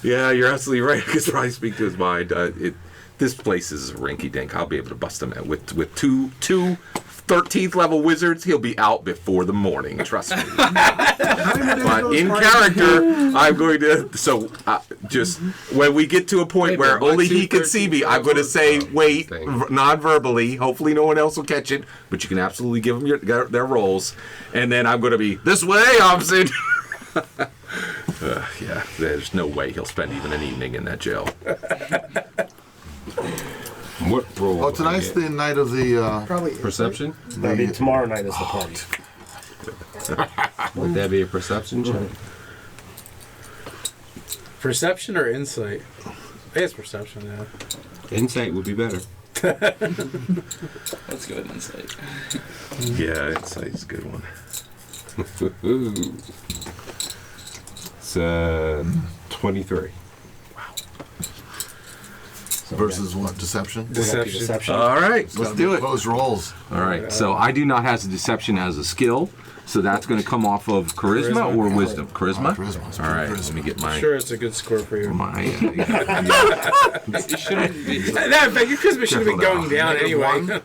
Yeah, you're absolutely right. I could probably speak to his mind. This place is a rinky-dink. I'll be able to bust him out. With two 13th level wizards, he'll be out before the morning. Trust me. But in character, I'm going to. So just when we get to a point where only he can see me, I'm going to say, wait, non-verbally. Hopefully, no one else will catch it. But you can absolutely give them their rolls, and then I'm going to be this way, Obsid. Yeah, there's no way he'll spend even an evening in that jail. what role? Oh, tonight's the night of the Probably perception. Tomorrow night is the party. Would that be a perception check? Perception or insight? I guess perception, yeah. Insight would be better. Let's go with insight. Yeah, insight's a good one. Ooh. It's 23. versus what? Deception? Deception. All right, It's let's gotta do be it. Close rolls. All right, so I do not have deception as a skill, so that's going to come off of charisma or wisdom? Charisma? Charisma. All right, let me get my... Sure, it's a good score for you. my That, but your charisma should have been going down anyway.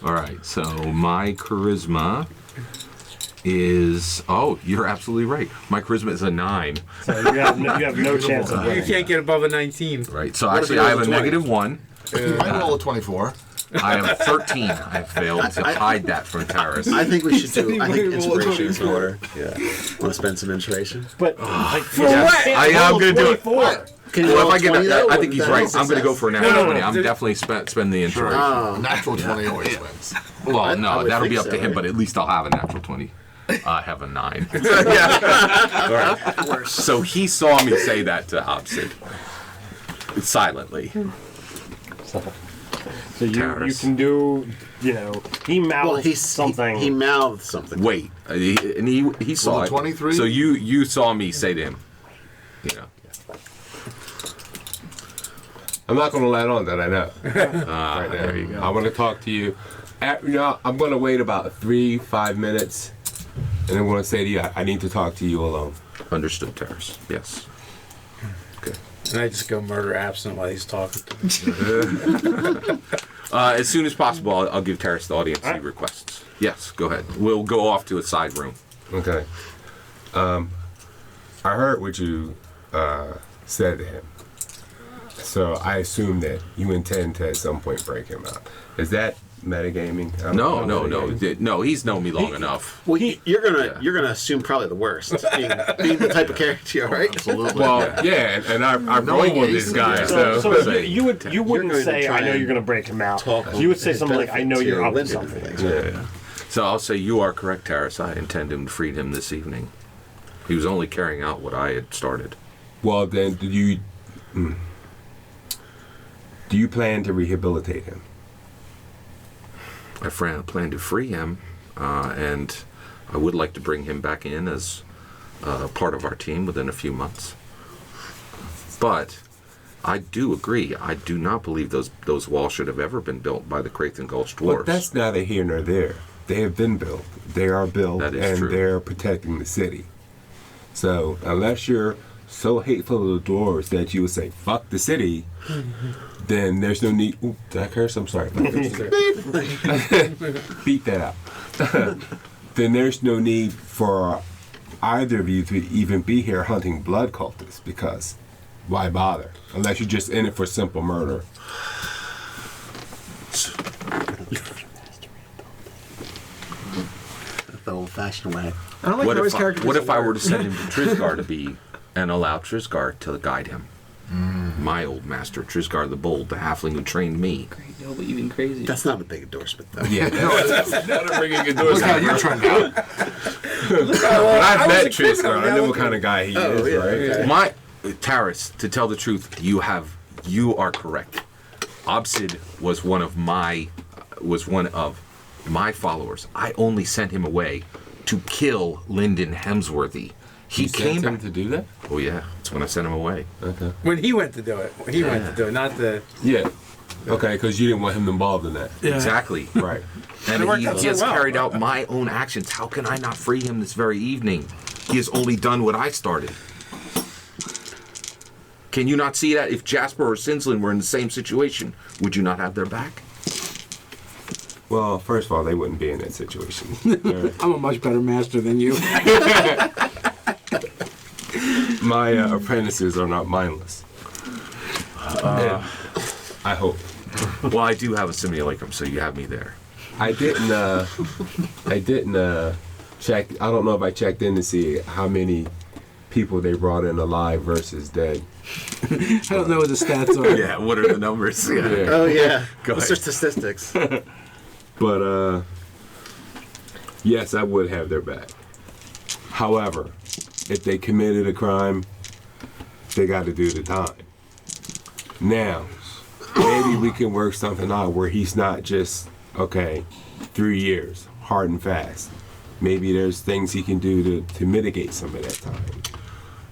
All right, so my charisma is... Oh, you're absolutely right. My charisma is a 9. So you have no chance of You winning. can't get above a 19. Right, so What if actually it I was have a a 20? -1. You might roll a 24. I have 13. I failed to hide that from Taris. I think we should do. I think Anybody roll a inspiration is in 24? order. Yeah. Want to spend some inspiration? But like, for what? I'm going to do it. Can you Well, roll if I get 20 that, though? I think he's Wouldn't right. that I'm going to go success? for a natural No, 20. I'm Did- definitely spend the inspiration. Oh. Natural 20 always wins. Well, I no, would that'll be think up to so, him, right? but at least I'll have a natural 20. I have a 9. Yeah. All right. So he saw me say that to Obsid. Silently. So you Taris. can do, he mouthed Well, something. He mouthed something. Wait. He saw Was it. it 23? So you saw me say to him, I'm not going to let on that I know. Right now. there you go. I want to talk to you. I'm going to wait about 3-5 minutes, and I'm going to say to you, I need to talk to you alone. Understood, Taris. Yes. Okay. And I just go murder Absent while he's talking to me. As soon as possible, I'll give Taris the audience he requests. Yes, go ahead. We'll go off to a side room. Okay. I heard what you said to him. So I assume that you intend to at some point break him out. Is that metagaming? No. No, he's known me long enough. Well, you're gonna assume probably the worst, being the type of character you are, right? Absolutely. Well, yeah, and I've rolled with this guy, so so you wouldn't going to say, try "I know and you're going to break him out." talk You would say his something like, "I know benefit you're to up to limit something." things. yeah. So I'll say you are correct, Taris. I intend him to free him this evening. He was only carrying out what I had started. Well, then, do you plan to rehabilitate him? I plan to free him, and I would like to bring him back in as part of our team within a few months. But I do agree. I do not believe those walls should have ever been built by the Crathon Gulch dwarves. But that's neither here nor there. They have been built. They are built, That is and true. they're protecting the city. So unless you're so hateful of the dwarves that you would say "fuck the city," then there's no need. Ooh, did I curse? I'm sorry. Beat that out. Then there's no need for either of you to even be here hunting blood cultists, because why bother? Unless you're just in it for simple murder. The old-fashioned way. I don't like how his character What doesn't if I were work. to send him to Trisgar to be and allow Trisgar to guide him? my old master, Trisgar the Bold, the halfling who trained me. Great, no, but even crazy. That's not a big endorsement, though. Yeah, that's not a bringing Look endorsement. how you turned out. But I've met Tristan. I know what kind of guy he is, yeah, right? okay. My Taris, to tell the truth, you are correct. Obsid was one of my followers. I only sent him away to kill Lyndon Hemsworthy. He You came sent him back. to do that? Oh yeah, that's when I sent him away. Okay. When he went to do it. When he went to do it, not the. Yeah. Okay, because you didn't want him involved in that. Yeah. Exactly. Right. And It worked he out so has well. carried out my own actions. How can I not free him this very evening? He has only done what I started. Can you not see that? If Jasper or Sinslin were in the same situation, would you not have their back? Well, first of all, they wouldn't be in that situation. Alright. I'm a much better master than you. My apprentices are not mindless. And I hope. Well, I do have a simulacrum, so you have me there. I didn't check. I don't know if I checked in to see how many people they brought in alive versus dead. I don't know what the stats are. Yeah, what are the numbers? Yeah. Oh, yeah. Go What's ahead. their statistics? But yes, I would have their back. However, if they committed a crime, they got to do the time. Now, maybe we can work something out where he's not just, okay, 3 years, hard and fast. Maybe there's things he can do to mitigate some of that time.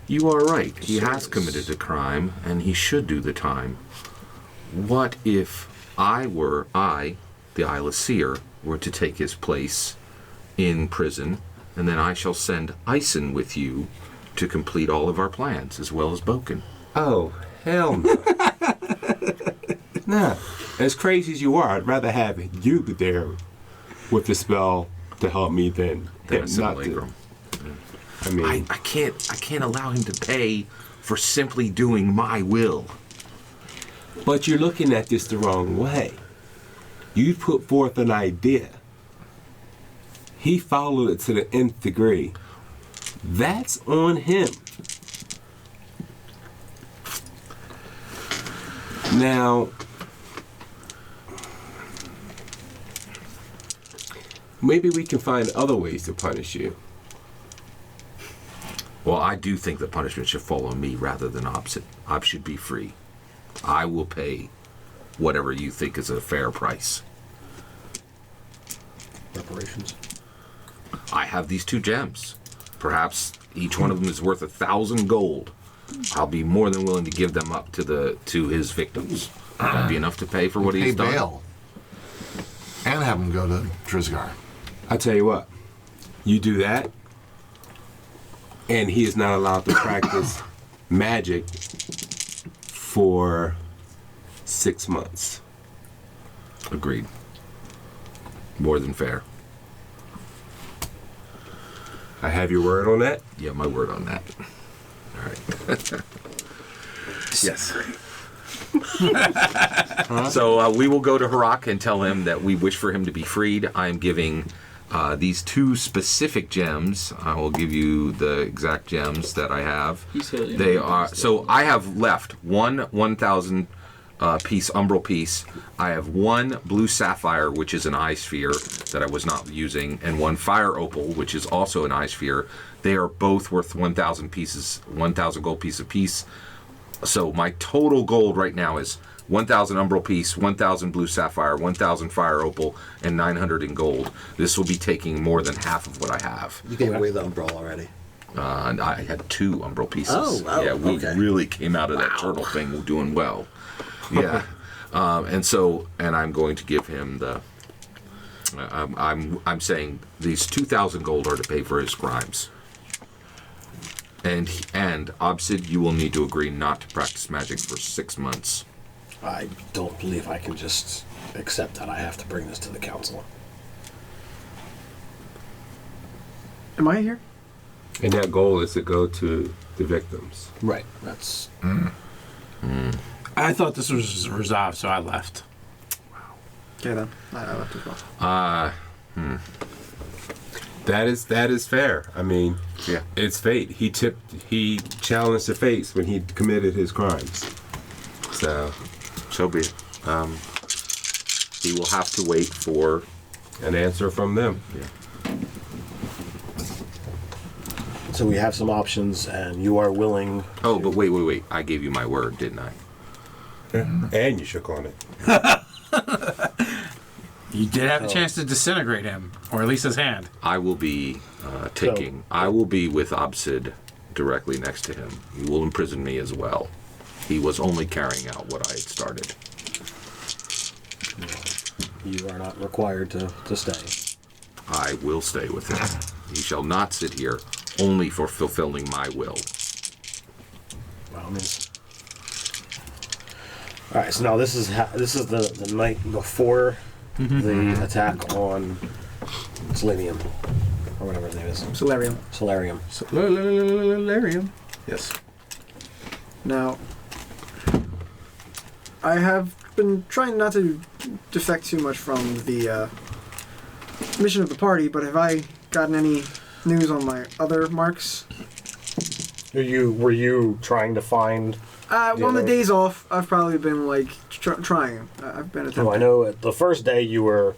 You are right. He has committed a crime, and he should do the time. What if the eyeless seer, were to take his place in prison, and then I shall send Ison with you to complete all of our plans, as well as Boken? Oh, hell no. Nah. As crazy as you are, I'd rather have you there with the spell to help me than Then a him not to. simulacrum. I mean, I can't allow him to pay for simply doing my will. but you're looking at this the wrong way. You put forth an idea. He followed it to the nth degree. That's on him. Now, maybe we can find other ways to punish you. Well, I do think the punishment should fall on me rather than Ob. Ob should be free. I will pay whatever you think is a fair price. Reparations. I have these 2 gems. Perhaps each one of them is worth 1,000 gold. I'll be more than willing to give them up to his victims. That'd be enough to pay for what Pay he's done. bail. And have him go to Trisgar. I tell you what, you do that, and he is not allowed to practice magic for 6 months. Agreed. More than fair. I have your word on that? Yeah, my word on that. All right. Yes. So we will go to Harak and tell him that we wish for him to be freed. I am giving these 2 specific gems. I will give you the exact gems that I have. They are so I have left 1,000 piece umbral piece. I have 1 blue sapphire, which is an eye sphere that I was not using, and 1 fire opal, which is also an eye sphere. They are both worth 1,000 pieces, 1,000 gold piece apiece. So my total gold right now is 1,000 umbral piece, 1,000 blue sapphire, 1,000 fire opal, and 900 in gold. This will be taking more than half of what I have. You gave away the umbrella already. And I had 2 umbral pieces. Oh, wow. Yeah, we Okay. really came out of that turtle thing doing well. Yeah. And I'm going to give him the. I'm saying these 2,000 gold are to pay for his crimes. And Obsid, you will need to agree not to practice magic for 6 months. I don't believe I can just accept that. I have to bring this to the council. Am I here? And that goal is to go to the victims. Right. That's. I thought this was resolved, so I left. Okay then. I left as well. That is fair. I mean, Yeah. it's fate. He challenged the fates when he committed his crimes. So be it. He will have to wait for An answer from them. So we have some options, and you are willing. Oh, but wait. I gave you my word, didn't I? And you shook on it. You did have a chance to disintegrate him, or at least his hand. I will be I will be with Obsid directly next to him. He will imprison me as well. He was only carrying out what I had started. You are not required to stay. I will stay with him. He shall not sit here only for fulfilling my will. By all means. All right. So now this is the night before the attack on Selenium, or whatever his name is. Solarium. Solarium. Solarium. Yes. Now, I have been trying not to defect too much from the mission of the party, but have I gotten any news on my other marks? Were you trying to find? On the days off, I've probably been like trying. I've been attempting. Oh, I know. The first day you were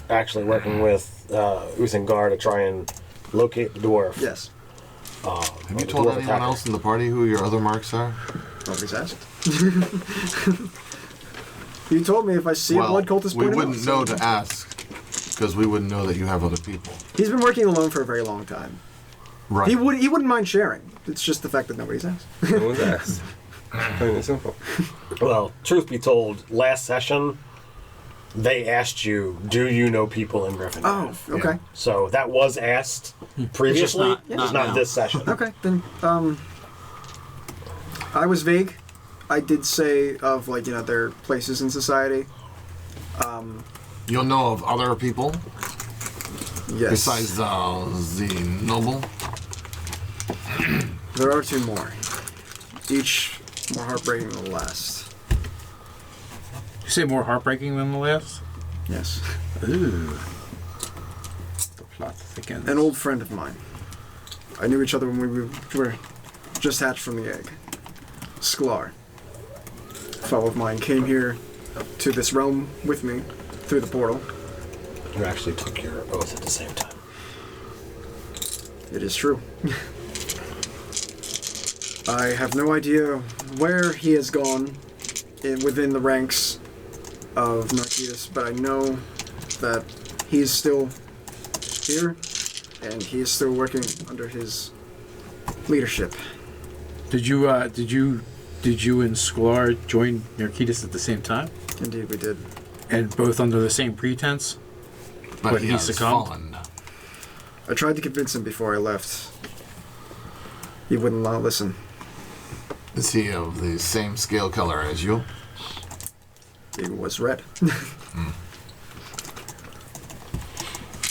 actually working with Uthengar to try and locate the dwarf. Yes. Have you told anyone else in the party who your other marks are? Nobody's asked. You told me if I see a blood cultist, we point him wouldn't out, know so- to ask because we wouldn't know that you have other people. He's been working alone for a very long time. Right. He wouldn't mind sharing. It's just the fact that nobody's asked. No one's asked. Plain and simple. Well, truth be told, last session they asked you, "Do you know people in Gryphongaffe?" Oh, okay. So that was asked previously. not- It's not not now. this session. Okay, then, I was vague. I did say of, like, their places in society. You'll know of other people Yes. besides the noble. There are two more. Each more heartbreaking than the last. You say more heartbreaking than the last? Yes. Ooh. The plot thickens. An old friend of mine. I knew each other when we were just hatched from the egg. Sklar. A fellow of mine came here to this realm with me through the portal. You actually took your oath at the same time. It is true. I have no idea where he has gone within the ranks of Narcisus, but I know that he's still here, and he is still working under his leadership. Did you and Sklar join Narcisus at the same time? Indeed, we did. And both under the same pretense? But he he has succumbed? fallen. I tried to convince him before I left. He wouldn't listen. Is he of the same scale color as you? He was red.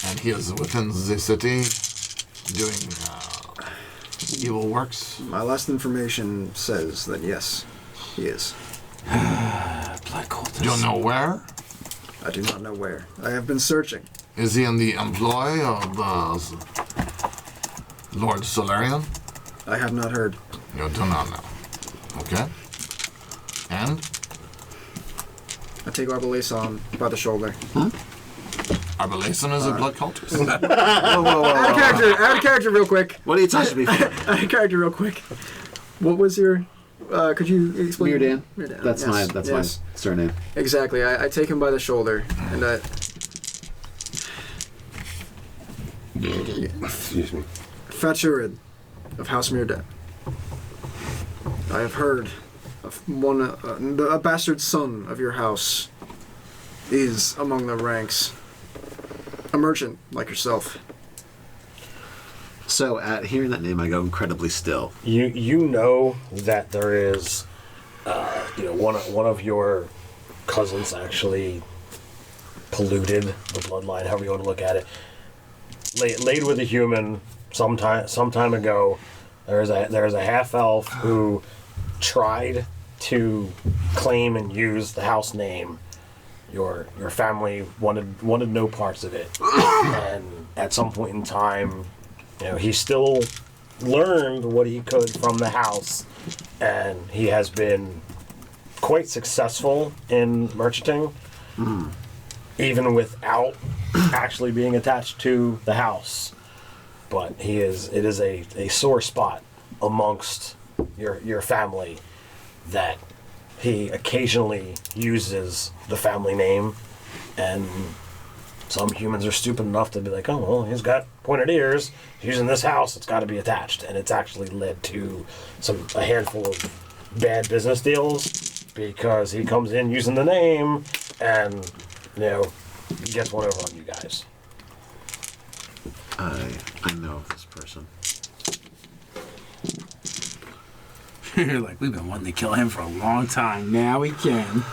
And he is within the city doing evil works? My last information says that yes, he is. Blood cultist. You don't know where? I do not know where. I have been searching. Is he in the employ of Lord Solarium? I have not heard. You do not know. Okay. And? I take Arbalason by the shoulder. Arbalason is a blood cultist? Whoa, whoa, whoa, Out of character real quick. What are you touching me for? Out of character real quick. What was your... could you explain? Mirdan. Mirdan. That's Yes, my yes. surname. Exactly. I take him by the shoulder and I... Excuse me. Faturid of House Mirdan. I have heard of one... a bastard son of your house is among the ranks. A merchant like yourself. So, at hearing that name, I go incredibly still. You know that there is, one of your cousins actually polluted the bloodline, however you want to look at it. Laid with a human some time ago. There is a half elf who tried to claim and use the house name. Your family wanted no parts of it, and at some point in time, he still learned what he could from the house, and he has been quite successful in merchanting, even without actually being attached to the house. But it is a sore spot amongst your family that he occasionally uses the family name, and some humans are stupid enough to be like, oh, well, he's got pointed ears, he's using this house, it's got to be attached. And it's actually led to a handful of bad business deals because he comes in using the name and, gets one over on you guys. I know of this person. You're like, we've been wanting to kill him for a long time. Now we can.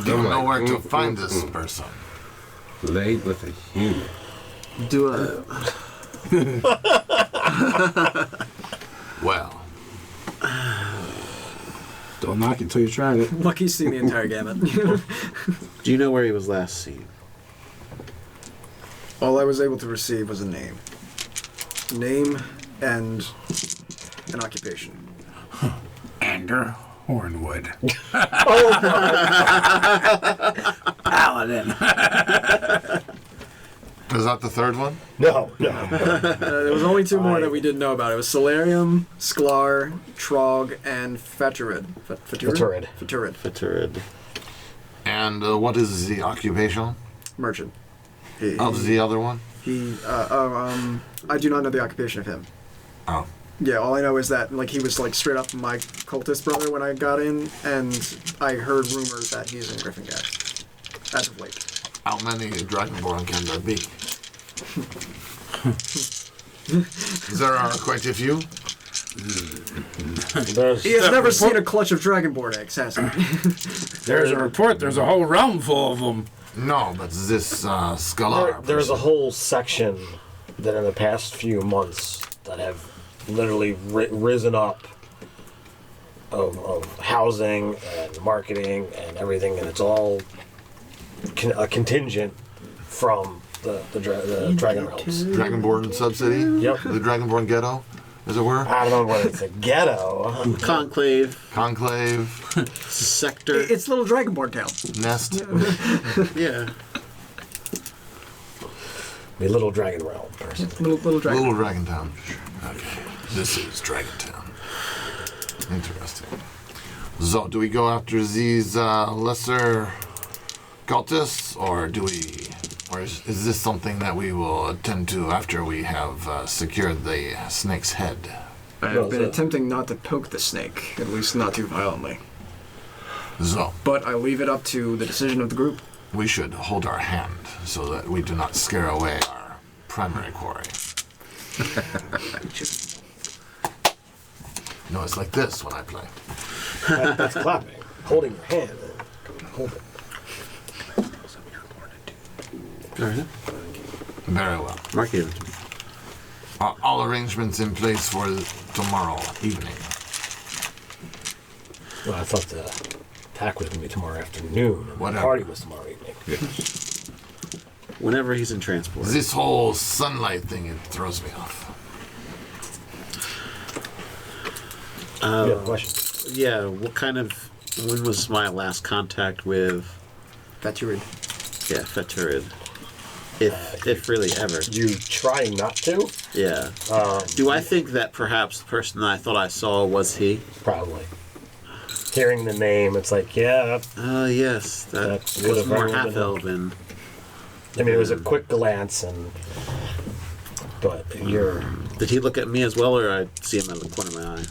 Don't know where to find this person. Laid with a human. Do a Well, Don't knock until you tried it. Lucky's seen the entire gamut. Do you know where he was last seen? All I was able to receive was a name. Name and an occupation. Ander Hornwood. Oh, Paladin. is that the third one? no. There was only two more that we didn't know about. It was Solarium, Sklar, Trog, and Feturid. Feturid. Feturid. And what is the occupation Merchant. of the other one? I do not know the occupation of him. Oh. Yeah, all I know is that he was straight up my cultist brother when I got in, and I heard rumors that he's in Gryphongaffe as of late. How many Dragonborn can there be? There are quite a few. He has never seen a clutch of Dragonborn eggs, has he? There's a report. There's a whole realm full of them. No, but this Skalar. There's a whole section that in the past few months that have literally risen up of housing and marketing and everything, and it's all a contingent from the Dragon Realms. Dragonborn subsidy? Yep. The Dragonborn ghetto, as it were? I don't know whether it's a ghetto. Conclave, Conclave, sector. It's little Dragonborn town. Nest. Yeah. The Little Dragon Realm, personally. Little Dragon. Little Dragon Town. Okay. This is Dragon Town. Interesting. So, do we go after these lesser cultists, or is this something that we will attend to after we have secured the snake's head? I have been attempting not to poke the snake, at least not too violently. So, But I leave it up to the decision of the group. we should hold our hand so that we do not scare away our primary quarry. No, it's like this when I play. That's clapping. Holding your hand. Hold it. Very well. Mark it. Are all arrangements in place for tomorrow evening? Well, I thought the attack was going to be tomorrow afternoon. And Whatever. the party was tomorrow evening. Whenever he's in transport. This whole sunlight thing, it throws me off. You have a question? Yeah, when was my last contact with Feturid. Feturid? If really ever. You try not to? Yeah. Do I think that perhaps the person that I thought I saw was he? Probably. Hearing the name, it's like, yeah. Yes. That That was would've more been- half-elven. I mean, it was a quick glance, but you're Did he look at me as well, or I see him out of the corner of my eye?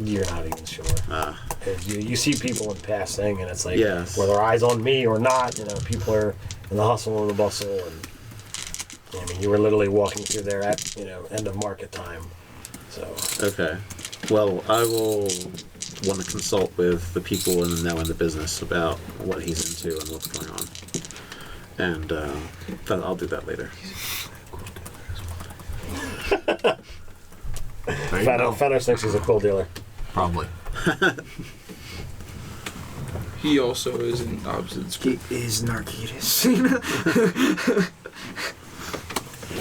you're not even sure. Ah. You see people in passing, and it's like, Yes. whether eyes on me or not, people are in the hustle and the bustle, and I mean, you were literally walking through there at end of market time. So Okay. Well, I will want to consult with the people in the business about what he's into and what's going on. And I'll do that later. There you go. Feathers thinks he's a quill dealer. Probably. He also is an opposite He is Narcitus.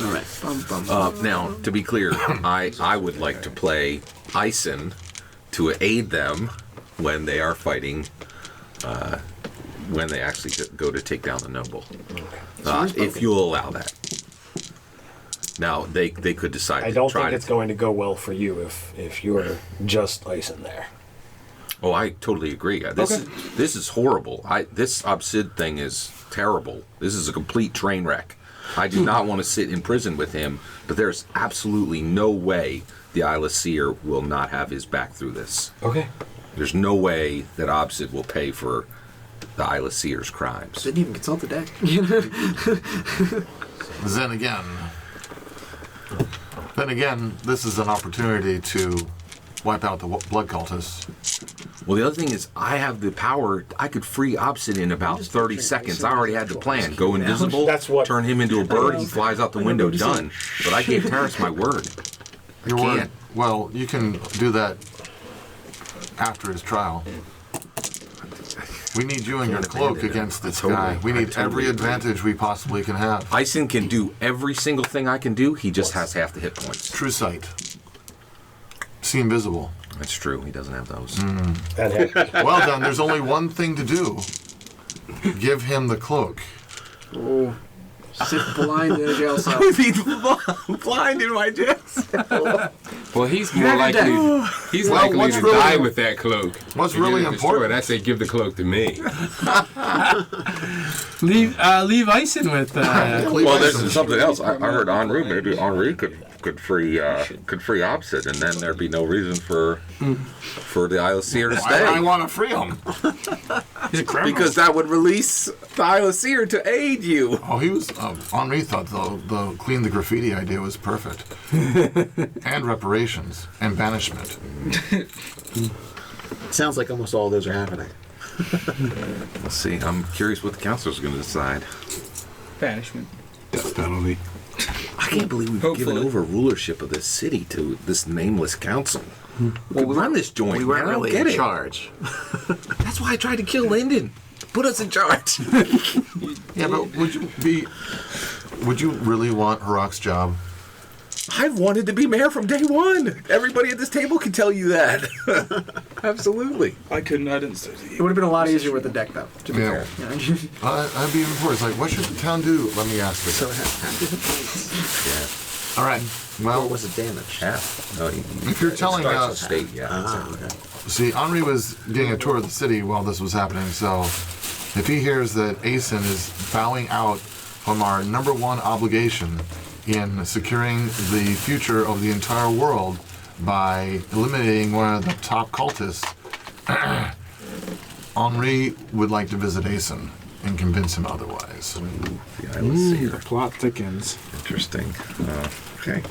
All right. Now, to be clear, I would like to play Ison to aid them when they are fighting when they actually go to take down the noble. If you'll allow that. Now, they could decide I to don't try think it's going to go well for you if you're just ice in there. Oh, I totally agree. This is horrible. This Obsid thing is terrible. This is a complete train wreck. I do not want to sit in prison with him, but there's absolutely no way the Isle of Seer will not have his back through this. Okay. There's no way that Obsid will pay for the Isle of Seer's crimes. Didn't even consult the deck. Then again, this is an opportunity to wipe out the blood cultists. Well, the other thing is, I have the power. I could free Obsid in about 30 seconds. I already had the plan. Go invisible, turn him into a bird, he flies out the window, done. But I gave Terrace my word. Your word. Well, you can do that after his trial. We need you in your cloak against this guy. We need every advantage we possibly can have. Ison can do every single thing I can do. He just has half the hit points. True sight. See invisible. That's true. He doesn't have those. Well done. There's only one thing to do. Give him the cloak. Oh, sit blind in a jail cell. Blind in my jail cell. Well, he's more likely. He's likely to die with that cloak. What's really important? I say, give the cloak to me. Leave Ison with. Well, there's something else. I heard Henri. Maybe Henri could free Obsid, and then there'd be no reason for the Isle of Seer to stay. I want to free him. He's a criminal. Because that would release the Isle of Seer to aid you. Oh, he was. Henri thought the clean the graffiti idea was perfect, and reparations and banishment. Sounds like almost all those are happening. Let's see. I'm curious what the council's going to decide. Banishment. Death penalty. I can't believe we've given over rulership of this city to this nameless council. Well, we run this joint. We weren't man. I don't really get in it. charge. That's why I tried to kill Lyndon. Put us in charge. Yeah, but would you really want Harok's job? I've wanted to be mayor from day one. Everybody at this table can tell you that. Absolutely. I couldn't. I didn't. It would have been a lot easier with the deck, though. To be Yeah. fair. I'd be even more. It's like, what should the town do? Let me ask this. So it has half different points. All right. What Well, was the damage? Half. No, if you're telling us, state, yeah. Okay. see, Henri was getting a tour of the city while this was happening. So, if he hears that Asen is bowing out from our number one obligation in securing the future of the entire world by eliminating one of the top cultists, Henri would like to visit Asen and convince him otherwise. The Isle of Seer. The plot thickens. Interesting. Okay.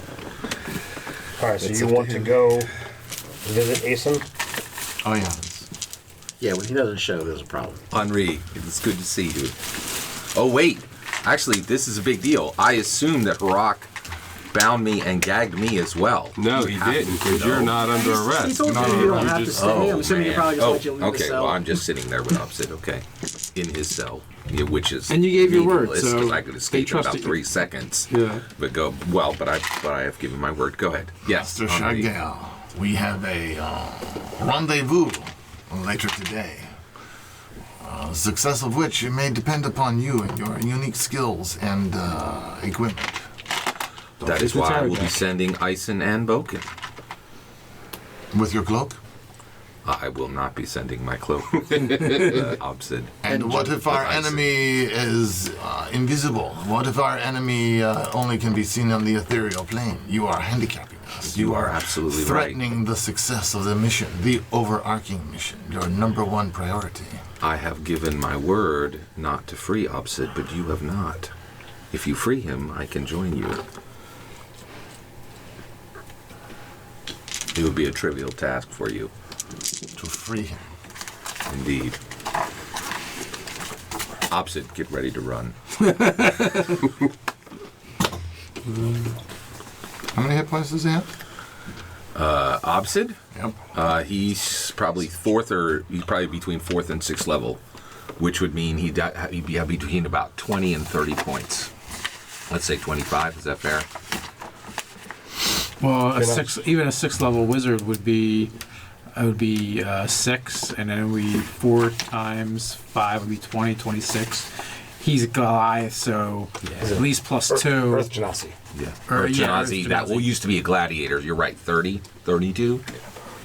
All right, so you want to go visit Asen? Oh yeah. Yeah, when he doesn't show, there's a problem. Henri, it's good to see you. Oh, wait. Actually, this is a big deal. I assume that Harok bound me and gagged me as well. No, he didn't, because you're not under arrest. He told you you don't have to stay. I'm assuming he probably just let you leave the okay. cell. Well, I'm just sitting there with Obsid. Okay, in his cell, yeah, which is And you gave your word, meaningless, so 'cause I could escape in about trusted you. 3 seconds. Yeah. But I have given my word. Go ahead. Yes, Mr. Henri. Chagall, we have a rendezvous later today. Success of which may depend upon you and your unique skills and equipment. That is why I will be sending Ison and Boken. With your cloak? I will not be sending my cloak. Obsid. And what if our enemy is invisible? What if our enemy only can be seen on the ethereal plane? You are handicapping us. You are absolutely right. threatening the success of the mission, the overarching mission, your number one priority. I have given my word not to free Obsid, but you have not. If you free him, I can join you. It would be a trivial task for you. To free him. Indeed. Obsid, get ready to run. How many hit points does he have? Obsid? Yep. He's probably between 4th and 6th level, which would mean he'd be between about 20 and 30 points. Let's say 25. Is that fair? Well, even a 6th level wizard would be It would be 6, and then it would be 4 times 5 would be 20, 26. He's a Goliath, so at least plus 2. Earth Genasi. Yeah. Or, yeah, Genasi, that Genasi. used to be a gladiator. You're right. 30, 32.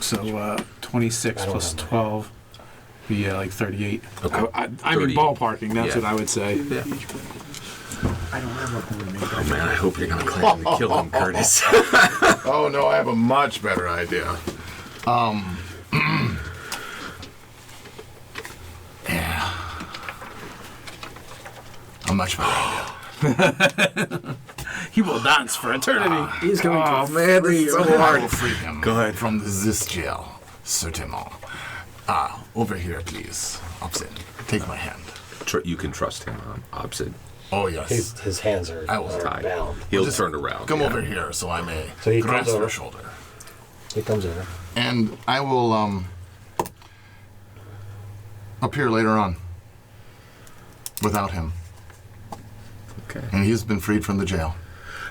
So 26 plus 12 would be like 38. Okay. I'm in 38. ballparking, that's Yeah. what I would say. Yeah. I don't have a Oh man, I hope you're gonna claim to kill him, Curtis. Oh no, I have a much better idea. Yeah. A much better idea. He will dance for eternity. He's going to Man, free this is so you. hard to free him. Go ahead. From this jail. Certainement. Over here, please. Opsin, take my hand. You can trust him, Obsid. Oh, yes. His hands are, I will are bound. He'll Just turn around. Come yeah. over here so I may So he grasp comes over. your shoulder. He comes over. And I will appear later on without him. Okay. And he's been freed from the jail.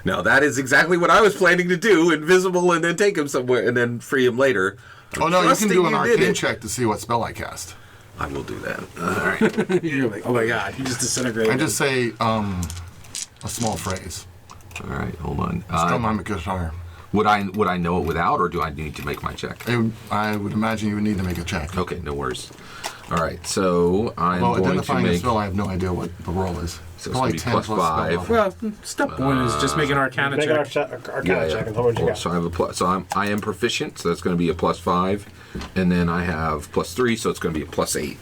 Now that is exactly what I was planning to do: invisible, and then take him somewhere, and then free him later. Oh no, you can Trusting do an you did arcane it. check to see what spell I cast. I will do that. All right. You're like, oh my god, he just disintegrated. I just say a small phrase. All right. Hold on. Strum on the guitar. Would I know it without, or do I need to make my check? I would imagine you would need to make a check. Okay, no worries. All right. So I'm Well, going to identifying a make. spell, I have no idea what the roll is. So it's gonna be plus spell 5. level. Well, step 1 is just make an Arcana Make an check. Arcana check and tell me what you got. So I have a plus. So I am proficient. So that's going to be a plus 5, and then I have plus 3. So it's going to be a plus 8.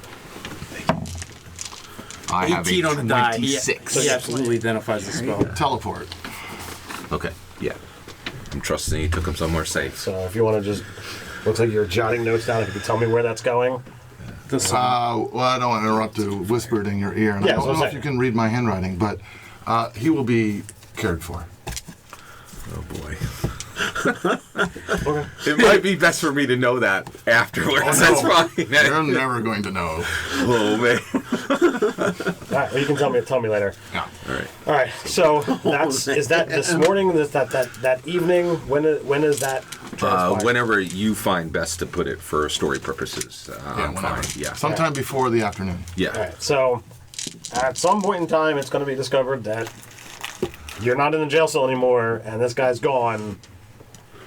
I have 18 a on the die. He 26. absolutely identifies the spell. Teleport. Okay. Yeah. I'm trusting you took him somewhere safe. So if you want to just, looks like you're jotting notes down. If you could tell me where that's going. Well, I don't want to interrupt to whisper it in your ear, and Yeah, I don't that's what know I'm if you saying. can read my handwriting, but he will be cared for. Oh boy. Okay. It might be best for me to know that afterwards. Oh, That's no. fine. You're never going to know. Oh man. All right. Well, you can tell me later. Yeah. All right. All right. So is that this morning? Is that evening? When is that? transpire? Whenever you find best to put it for story purposes. I'm whenever. fine. Yeah. Sometime before the afternoon. Yeah. All right. So at some point in time, it's going to be discovered that you're not in the jail cell anymore, and this guy's gone.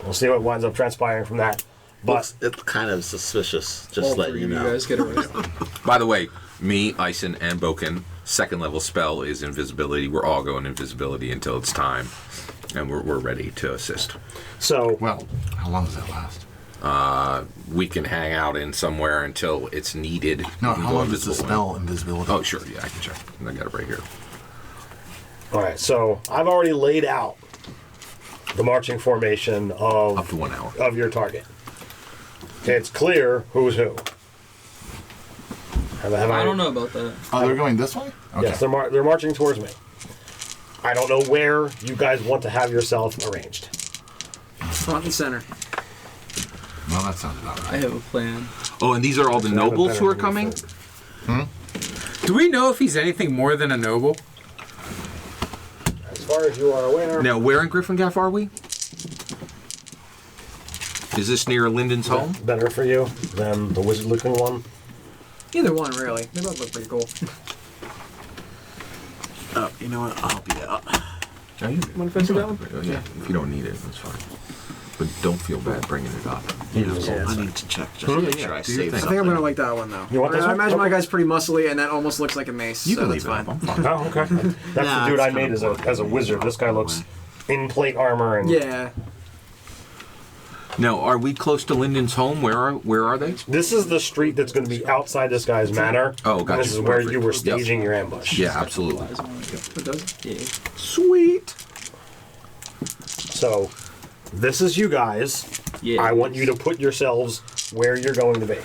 We'll see what winds up transpiring from that. But It's kind of suspicious, just All letting three you of know. you guys get away. By the way, me, Ison, and Boken, second level spell is invisibility. We're all going invisibility until it's time, and we're ready to assist. so Well, how long does that last? We can hang out in somewhere until it's needed. No, We can how go long does the invisible. spell invisibility? Oh, sure. Yeah, I can check. I got it right here. all right. So I've already laid out the marching formation Up to 1 hour. of your target. It's clear who's who. I don't know about that. Oh, they're going this way? Okay. Yes, they're marching towards me. I don't know where you guys want to have yourself arranged. Front and center. Well, that sounds about I right. have a plan. Oh, and these are all the I have a nobles better who are move coming? for it. Do we know if he's anything more than a noble? As far as you are aware, Now, where in Gryphongaffe are we? Is this near Lyndon's home? better for you than the wizard-looking one. Either one, really. They both look pretty cool. Oh, you know what? I'll be out. Oh, you Want to finish that one? yeah, if you don't need it, that's fine. But don't feel bad bringing it up. I need to check just to make sure I Do your save thing. I something. think I'm gonna like that one though. You want this I one? imagine my Okay. guy's pretty muscly, and that almost looks like a mace. You so can that's leave it fine. up. I'm fine. Oh, okay. That's Nah, the dude it's I made as a wizard. This guy looks in plate armor and Yeah. Now, are we close to Lyndon's home? Where are they? This is the street that's going to be outside this guy's manor. Oh, and gotcha. This is where Perfect. you were Yep. staging your ambush. Yeah, absolutely. It does. Yeah. Sweet. So, this is you guys. Yeah. I want you to put yourselves where you're going to be.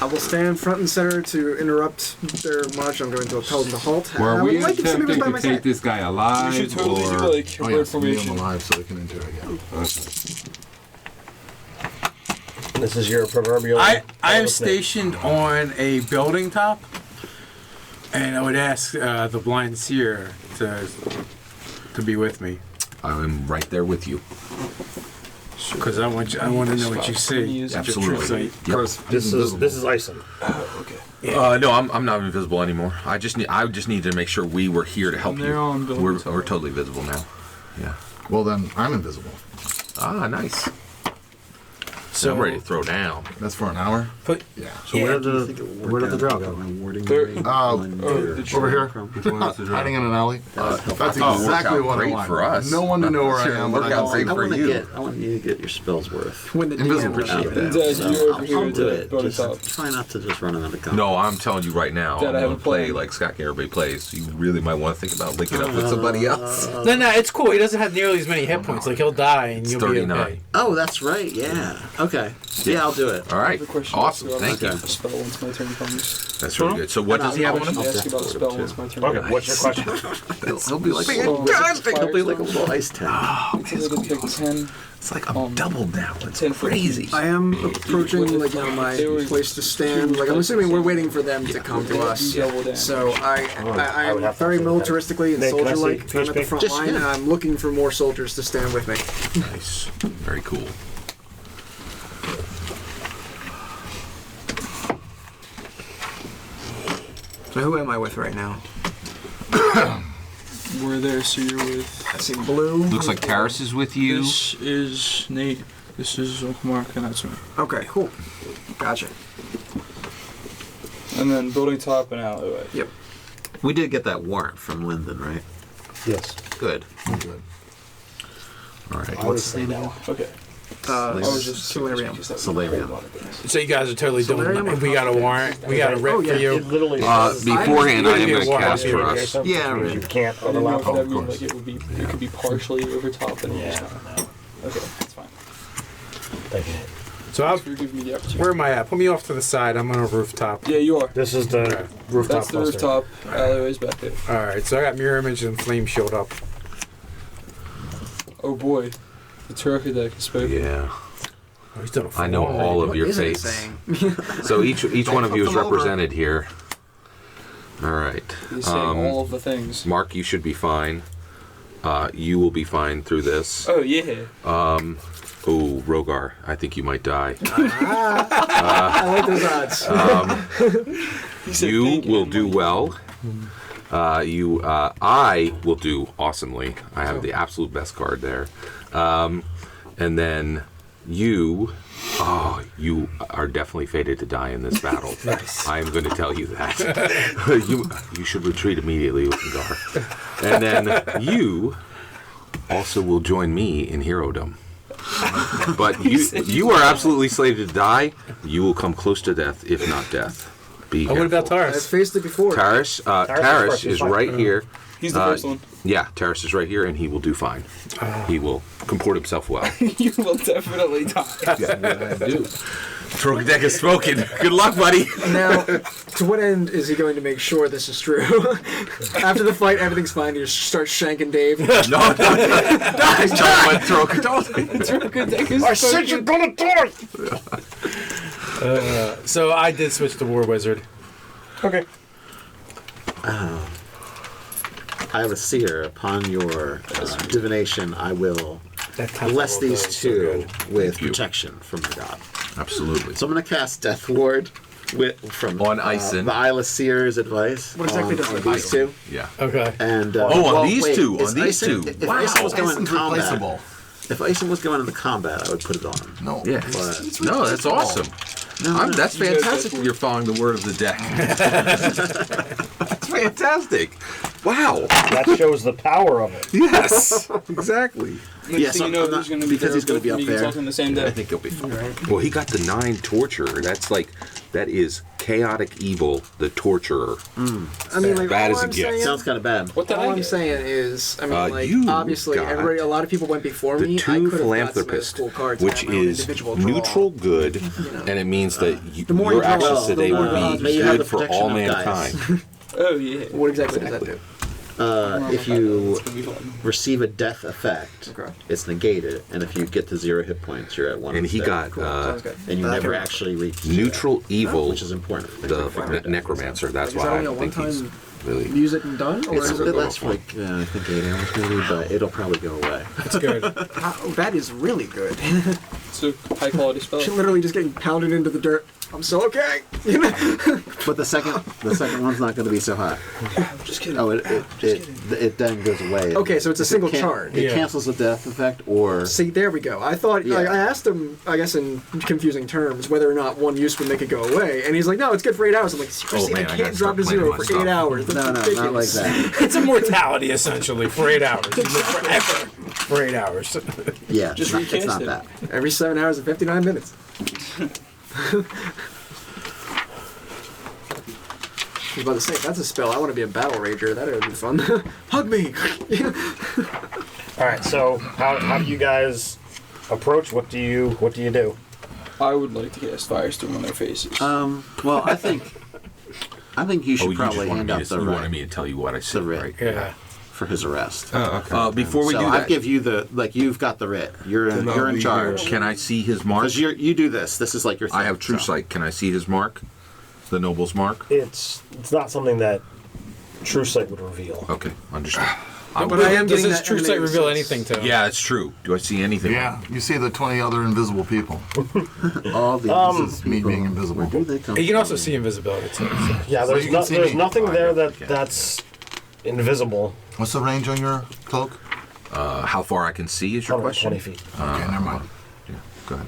I will stand front and center to interrupt their march. I'm going to tell them to halt. Were I would we like it to be attempting by to my take side. this guy alive? You should totally or... do like Oh, bird yes, leave them formation. alive so they can interrogate. This is your proverbial. I am rattlesnake. stationed on a building top, and I would ask the blind seer to be with me. I'm right there with you. So Because I want to know what you see. Absolutely. This is Ison. No, I'm not invisible anymore. I just need to make sure we were here to help They're you. on building We're somewhere. totally visible now. Yeah. Well, then I'm invisible. Ah, nice. So I'm ready to throw down. That's for an hour. But So where did the drow go? Over here. Hiding in an alley. That's exactly what I great want. for us. No one to know where I am, but I Work out know. great for you. I want you to get your spells worth. When the Invisible. DM Appreciate that. Dad, So you're over here I'll at do the it. building Just top. try not to just run around the combat. No, I'm telling you right now, Dad, I I'm have going a to play plan. like Scott Garibay plays. You really might want to think about linking up with somebody else. no, it's cool. He doesn't have nearly as many hit points. Like he'll die and It's you'll be 39. okay. Oh, that's right. Yeah. Okay. Yeah, I'll do it. All right. I have a question. Awesome. I'll Thank you. ask about the spell once my turn comes. That's really good. So what does he have on him? I'll ask about the spell once my turn Okay, comes. what's your question? He'll be like, Fantastic! It'll be like a little ice town. It says I can take 10. it's like I'm doubled now. It's 10 foot crazy. cubes. I am approaching like my place to stand. Like I'm assuming we're waiting for them to come to us. Double damage. So I I would am have to very say that. militaristically and Nate, can I see soldier-like. I'm at the PHP? front Just- line, and I'm looking for more soldiers to stand with me. Nice. Very cool. So who am I with right now? We're there, so you're with. I see blue. Looks like Taris is with you. This is Nate. This is Uncle Mark, and that's me. Okay, cool. Gotcha. And then building top and alleyway. Yep. We did get that warrant from Lyndon, right? Yes. Good. Good. All right. What's the name? Okay. I was just Solarium. Solarium. So you guys are totally doing Solarium it. We got a warrant. We got a rip Oh, yeah, for you. It literally says Beforehand, I am You're going to gonna cast be for okay. us. Yeah, which means you right. can't I didn't know overlap. if that Of means course. like it could be partially over top and Yeah. Okay, that's fine. Thank you. So Thanks for giving me the opportunity. where am I at? Put me off to the side. I'm on a rooftop. Yeah, you are. This is the rooftop That's the cluster. rooftop. Alleyway's back there. All right. So I got mirror image and flame shield up. Oh boy, the turkey deck is spoken. Yeah. Oh, he's done a full I know already. all of What your is it fates. saying? So each one of you is flip them over. represented here. All right. He's saying all of the things. Mark, you should be fine. You will be fine through this. Oh yeah. Oh, Rogar, I think you might die. I like those odds. You will do well. I will do awesomely. I have the absolute best card there. And then you are definitely fated to die in this battle. I am going to tell you that. you should retreat immediately, Gar. And then you also will join me in herodom. But you are absolutely slated to die. You will come close to death, if not death. Be Oh, what about careful. I've Taurus? faced it before. Taris, Taris is right here. He's the first one. Yeah, Taris is right here, and he will do fine. He will comport himself well. You will definitely die. Trogadek has spoken. Good luck, buddy. Now, to what end is he going to make sure this is true? After the fight, everything's fine. You just start shanking Dave. No, he's trying to throw Turkey deck is I said you're gonna die! So I did switch to War Wizard. Okay. I have a seer. Upon your divination, I will That time bless level these is so two good. with you. protection from the god. Absolutely. So I'm going to cast Death Ward from On Ison. the Isle of Seer's advice. What exactly does on that these two? Yeah. Okay. And on these wait, two, is on these Ison- two. If Wow. Ison was going Ison's in combat, replaceable. if Ison was going into combat, I would put it on him. No. Yeah. But No, that's awesome. That's fantastic that you're following the word of the deck. That's fantastic. Wow. That shows the power of it. Yes. Exactly. Next Yes, thing you I'm know, not- there's going to be because he's gonna be up you can there. talk on the same I day. think he'll be fine. Well, he got the 9 torturer. That is chaotic evil, the torturer. I mean, like, Bad all as a I'm gift. saying, sounds kind of bad. What did all I I'm get? saying is, I mean, like, you obviously, got a lot of people went before The me. I two could have got some of those philanthropist, cool cards, which and have my own is individual draw. neutral good, and it means that more your you draw, actions the today more will odds be you have good the for protection all of guys. mankind. Oh yeah. What exactly does that do? If you receive a death effect, it's negated, and if you get to 0 hit points, you're at 1. And he got Sounds good. and you never actually reach neutral evil, which is important. For the necromancer. That's Is that why only I a think he's one-time really. use it and done, or It's, is it? that's for like I think 8 hours maybe, but it'll probably go away. That's good. Oh, that is really good. It's a high quality spell. She literally just getting pounded into the dirt. I'm so okay. But the second one's not going to be so high. I'm just kidding. Oh, it then goes away. Okay, so it's a single charge. It Yeah. cancels the death effect, or See, there we go. I thought Yeah. I asked him, I guess in confusing terms, whether or not one use would make it go away, and he's like, "No, it's good for 8 hours." I'm like, "Seriously, man, I I can't gotta drop to start playing 0 my for stuff. 8 hours." That's no, not like ridiculous. that. It's immortality, essentially, for 8 hours. You live forever for 8 hours. Yeah, Just it's recast not it. that. Every 7 hours and 59 minutes. I was about to say, if that's a spell, I want to be a battle rager. That would be fun. Hug me! All right. So how do you guys approach? What do you do? I would like to cast Firestorm on their faces. Well, I think you should Oh, you just probably wanted hand me out to, the you wanted right me to tell you what I said, writ. right? Yeah. for his arrest. Oh, okay. Before we so do I that, give you you've got the writ. You're Then I'll you're in be charge. here. can I see his mark? Because you do this. This is like your thing. I have true so. sight. Can I see his mark? The noble's mark? It's not something that True Sight would reveal. Okay, understood. But I am Does getting his that true sight emanating reveal sense. anything to him? Yeah, it's true. Do I see anything? Yeah, you see the 20 other invisible people. All these. This is me being invisible. Where do they come You can from? also see invisibility too. So. Yeah, So there's you can see there's me. nothing there yeah. that's invisible. What's the range on your cloak? How far I can see is your question? 120 feet. Okay, never mind. Yeah, go ahead.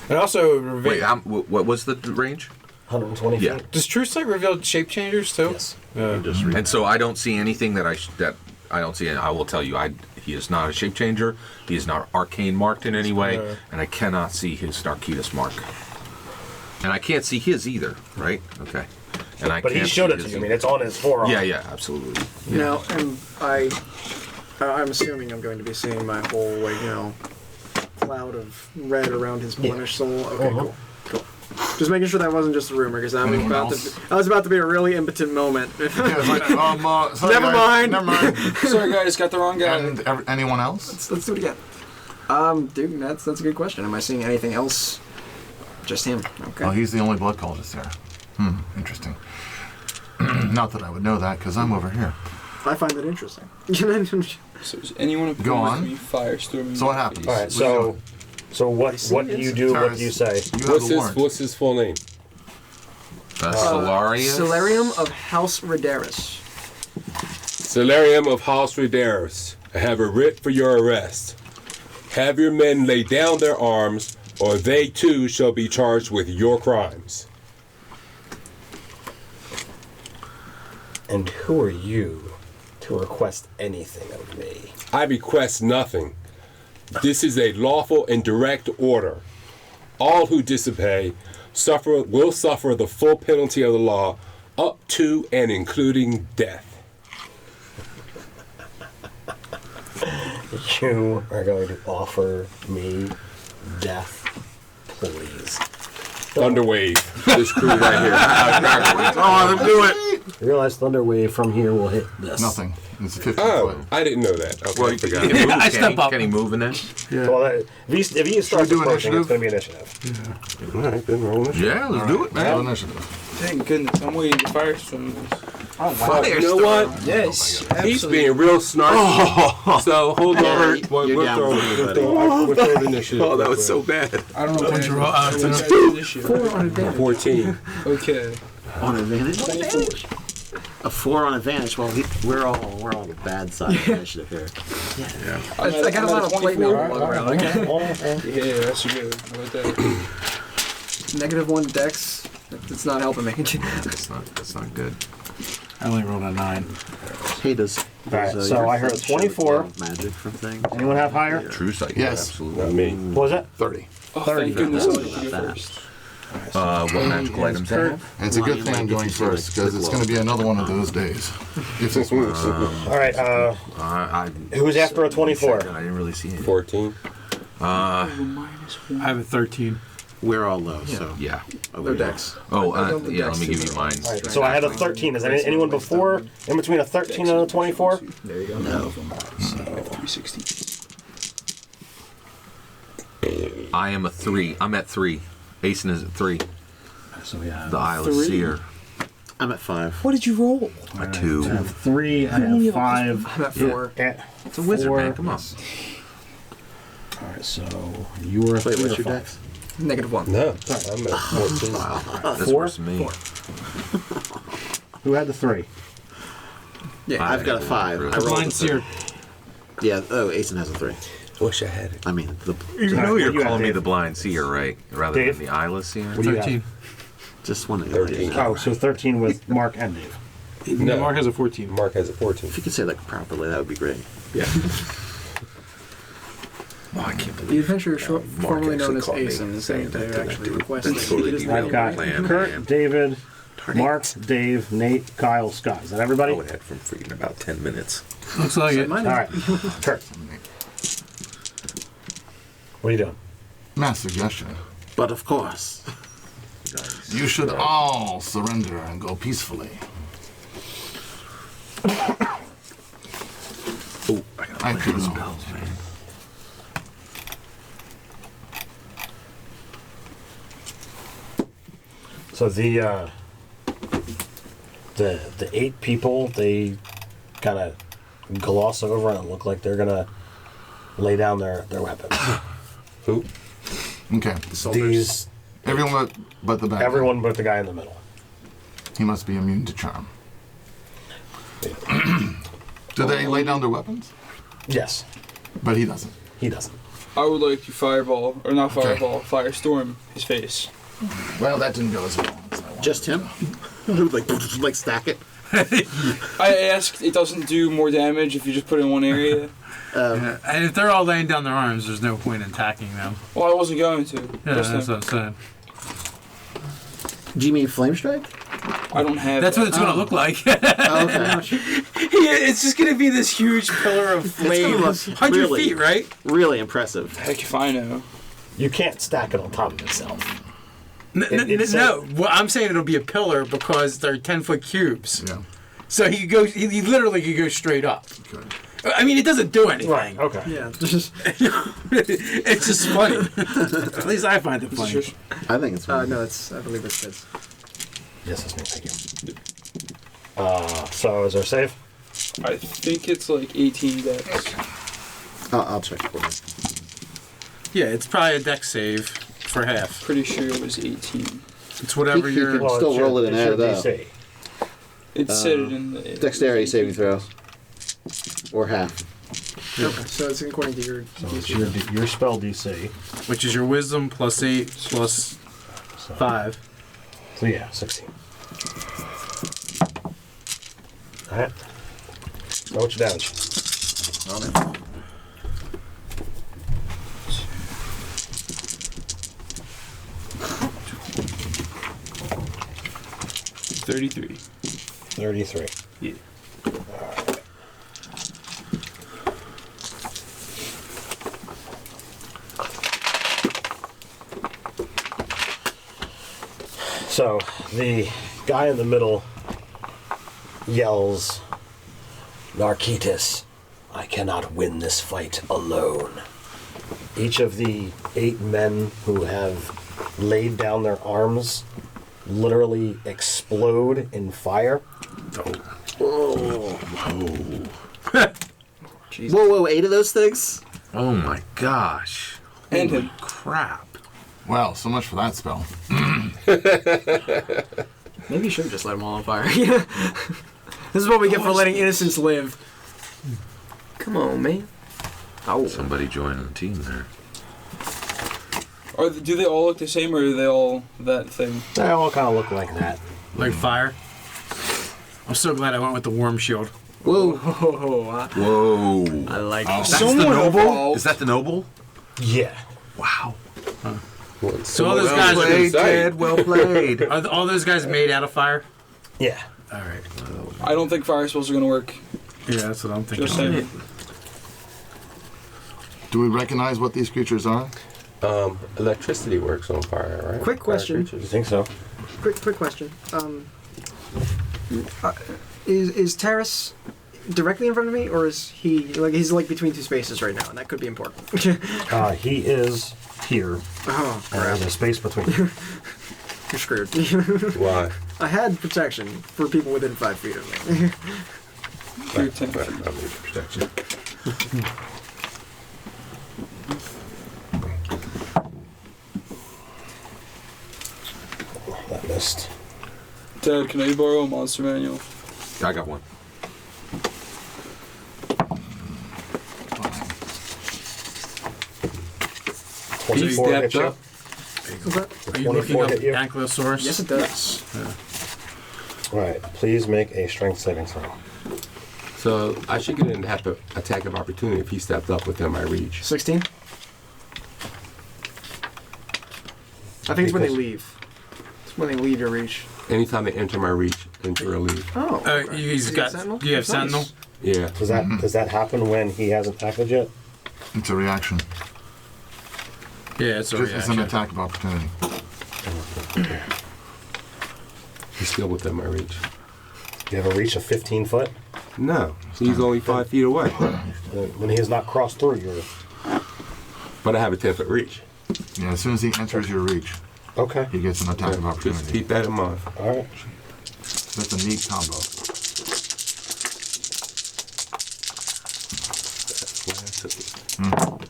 And also, reveal, Wait, what was the range? 120 Yeah. feet. does true sight reveal shape changers too? Yes. And so I don't see anything that I don't see. I will tell you, he is not a shape changer. He is not arcane marked in any way, and I cannot see his Narcitus mark. And I can't see his either, right? Okay. And I But can't he showed see it to his you. I mean, either. it's on his forearm. Yeah, absolutely. Now, and I'm assuming I'm going to be seeing my whole, cloud of red around his blemished soul. Okay, cool. Just making sure that wasn't just a rumor, because I was about to be a really impotent moment. Yeah, it's like, sorry, Never guys, mind. Never mind. Sorry, guys, got the wrong guy. And anyone else? Let's do it again. Dude, that's a good question. Am I seeing anything else? Just him. Okay. Oh, he's the only blood cultist there. Interesting. Not that I would know that, because I'm over here. I find that interesting. So is anyone Go on. me Firestorm? So what happens? All right. So what do you do? What do you say? You have the warrant. What's his full name? Solarius? Solarium of House Radaris. Solarium of House Radaris. I have a writ for your arrest. Have your men lay down their arms, or they too shall be charged with your crimes. And who are you to request anything of me? I request nothing. This is a lawful and direct order. All who disobey will suffer the full penalty of the law, up to and including death. You are going to offer me death, please. Thunderwave. This crew right here. Oh, let him do it! You realize Thunderwave from here will hit this. Nothing. It's 15 Oh, foot. I didn't know that. Okay, Well, I forgot. can he move? I step up. Can he move in that? Well, if he starts do approaching, it's initiative? going to be initiative. All right, then roll it. Yeah, let's do it, Roll man. initiative. Thank goodness, I'm waiting to Firestorm. Fuck, you know what? Yes, He's absolutely. being real snarky. So hold on. Yeah, We'll you're throw down for it, we'll throw the initiative. Oh, that was so bad. I don't know what you roll. 4 on advantage. 14. Okay. on advantage. A 4 on advantage. Well, we're all the bad side of initiative here. I got a lot of plate mail going around. Okay. Yeah, that's good. How about that? -1 dex. It's not helping me. That's not good. I only rolled a 9. Hey, does Alright, so your I heard thing show 24. magic from things? Anyone have higher? True sight. Yes. Absolutely. Not me. What was that? 30. Oh, 30. thank goodness I Ooh, get to go that. first. What magical items do you have? And it's a good thing I'm going first, because it's going to be another one of those days. If this works. All right. Who's after a 24? I didn't really see it. 14. I have a 13. We're all low, so. Yeah. Their decks. Oh, I don't think yeah. Let dex me is give you low. mine. All right, so I had a 13. Is anyone before in between a 13 and a 24? There you go. No. 360. I am a 3. I'm at 3. Asen is at 3. So we have The Isle of Seer. I'm at 5. What did you roll? A 2. I have 3. I have 5. I'm at 4. It's a wizard, man. Come on. All right, so you were a 3 Wait, or what's your 5? dex? -1. No, I'm at 14. That's 4? worse than me. Who had the 3? Yeah, I've got a 5. I rolled a Blind seer. 3. Yeah, Asen has a 3. Wish I had it. I mean, the You know what you're do you calling have, me Dave? the blind seer, right? Rather Dave? than the Isle of Seer? What do you 13. have? just one of the 13. Oh, so 13 with Mark and Dave. No. Mark has a 14. Mark has a 14. If you could say that properly, that would be great. Yeah. Oh, I can't The believe adventurer formerly known as actually called me Ace and is saying saying to that actually I request That's that totally he does derailed I've not got plan, Kurt, man. David, Mark, Dave, Nate, Kyle, Scott. Is that everybody? I would have from free in about 10 minutes. Looks like it. All right, Kurt. What are you doing? Mass suggestion. But of course. You should all surrender and go peacefully. Oh, I got I could spells, man. So the 8 people, they kind of gloss over and look like they're gonna lay down their weapons. Who? Okay. These Everyone but the bad guy. everyone but the guy in the middle. He must be immune to charm. Do they lay down their weapons? Yes, But he doesn't. he doesn't. I would like to fireball, or not Okay. fireball, firestorm his face. Well, that didn't go as well as I wanted. Just him? like stack it? I asked, it doesn't do more damage if you just put it in one area. And if they're all laying down their arms, there's no point in attacking them. Well, I wasn't going to. Yeah, Just that's then. what I'm saying. Do you mean flame strike? I don't have That's that. what it's gonna look like. Oh, okay. It's just gonna be this huge pillar of flame, look 100 really- feet, right? Really impressive. Heck if I know. You can't stack it on top of itself. No, well, I'm saying it'll be a pillar because they're 10-foot cubes. Yeah. So he goes. He literally could go straight up. Good. I mean, it doesn't do anything. Right. Okay. Yeah, just It's just funny. At least I find it funny. I think it's no, it's I believe it's this. Yes, that's me. Thank you. So is there a save? I think it's like 18 dex. I'll check for you. Yeah, it's probably a dex save for half. Pretty sure it was 18. It's whatever He your. can still roll it and add it up. DC. It said it in the... Dexterity saving throw. Or half. Okay, so it's according to your. So it's your spell DC. Which is your wisdom plus 8 plus So, 5. So yeah, 16. All right. Now what's your damage? 33. 33. Yeah. So the guy in the middle yells, "Narcitus, I cannot win this fight alone." Each of the 8 men who have laid down their arms literally explode in fire. Whoa, 8 of those things? Oh my gosh. And Holy him. crap. Well, so much for that spell. Maybe you should have just let them all on fire. This is what we get for letting innocents live. Come on, man. Oh. Somebody joining the team there. Do they all look the same, or are they all that thing? They all kind of look like that. Like fire. I'm so glad I went with the worm shield. Whoa. Whoa. I like That's that. the noble? evolved. Is that the noble? Yeah. Wow. So all those guys Well played, Ted. Well played. are all those guys made out of fire? Yeah. All right. I don't think fire spells are going to work. Yeah, that's what I'm thinking. Just saying. Do we recognize what these creatures are? Electricity works on fire, right? Quick question. You think so? Quick question. Is Terrace directly in front of me, or is he he's like between two spaces right now, and that could be important. He is here. Oh, And there's a space between you. you're screwed. Why? I had protection for people within 5 feet of me. You're 10 But feet. I need protection. That missed. Dad, can I borrow a monster manual? I got one. So you 24 hit stepped you. up. What's that? Are you looking 24 up hit you. Ankylosaurus? Yes, it does. Right. Please make a strength saving throw. So I should get an attack of opportunity if he stepped up within my reach. 16. I think it's when they Because- leave. It's when they leave your reach. Anytime they enter my reach, enter or leave. Oh. He's Is he got. Sentinel? Do you have Nice. Sentinel? Yeah. Does that happen when he hasn't acted yet? It's a reaction. Yeah, it's a It's an reaction. attack of opportunity. He's still within my reach. You have a reach of 15 foot? No, he's only 5 feet away. When he has not crossed through your... But I have a 10-foot reach. Yeah, as soon as he enters your reach, Okay. he gets an attack of Just opportunity. keep that in mind. All right. That's a neat combo. That's why I took it.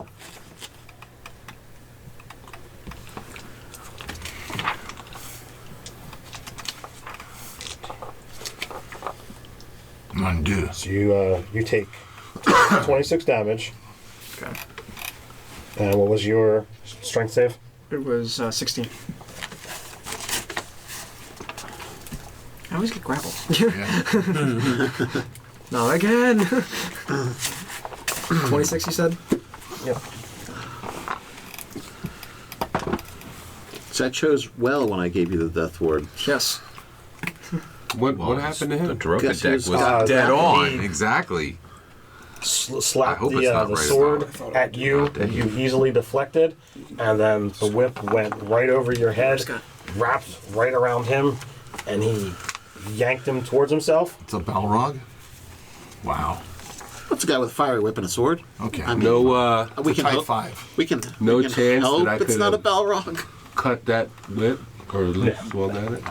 Undo. So you take 26 damage. Okay. And what was your strength save? It was 16. I always get grappled. Yeah. Not again. 26, you said? Yep. So I chose well when I gave you the death ward. Yes. What Well, happened to The him? Droka Guess deck who's was got dead that? on. Exactly. Slap I hope the, it's not the right sword about at you. You easily deflected, and then the whip went right over your head, wrapped right around him, and he yanked him towards himself. It's a Balrog? Wow. What's a guy with a fiery whip and a sword? Okay. I mean, No, we It's a can type hope. 5. We can. No we can chance hope that I it's could not a have- Balrog. cut that whip or at least swung at it.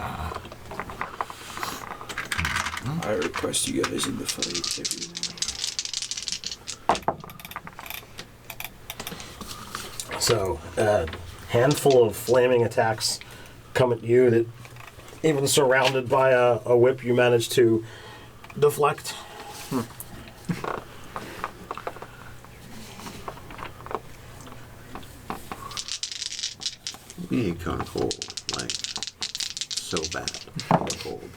I request you guys in the fight, everyone. So, a handful of flaming attacks come at you that, even surrounded by a whip, you manage to deflect. Being kind of cold, like so bad. Cold.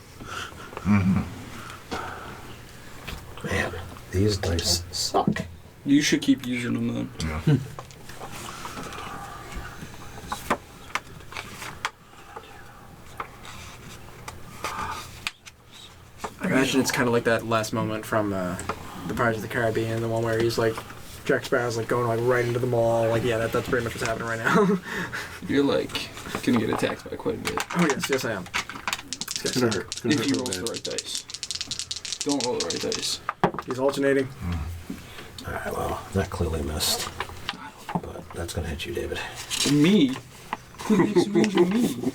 Man, these dice suck. You should keep using them then. Yeah. I imagine it's kind of like that last moment from the Pirates of the Caribbean, the one where he's like, Jack Sparrow's like going like right into the mall. Like, yeah, that's pretty much what's happening right now. You're like gonna get attacked by quite a bit. Oh yes, I am. It's gonna hurt. It's gonna If hurt you real roll bad. the right dice. Don't roll the right dice. He's alternating. Alright, well, that clearly missed. But that's gonna hit you, David. Me? Who makes range of me?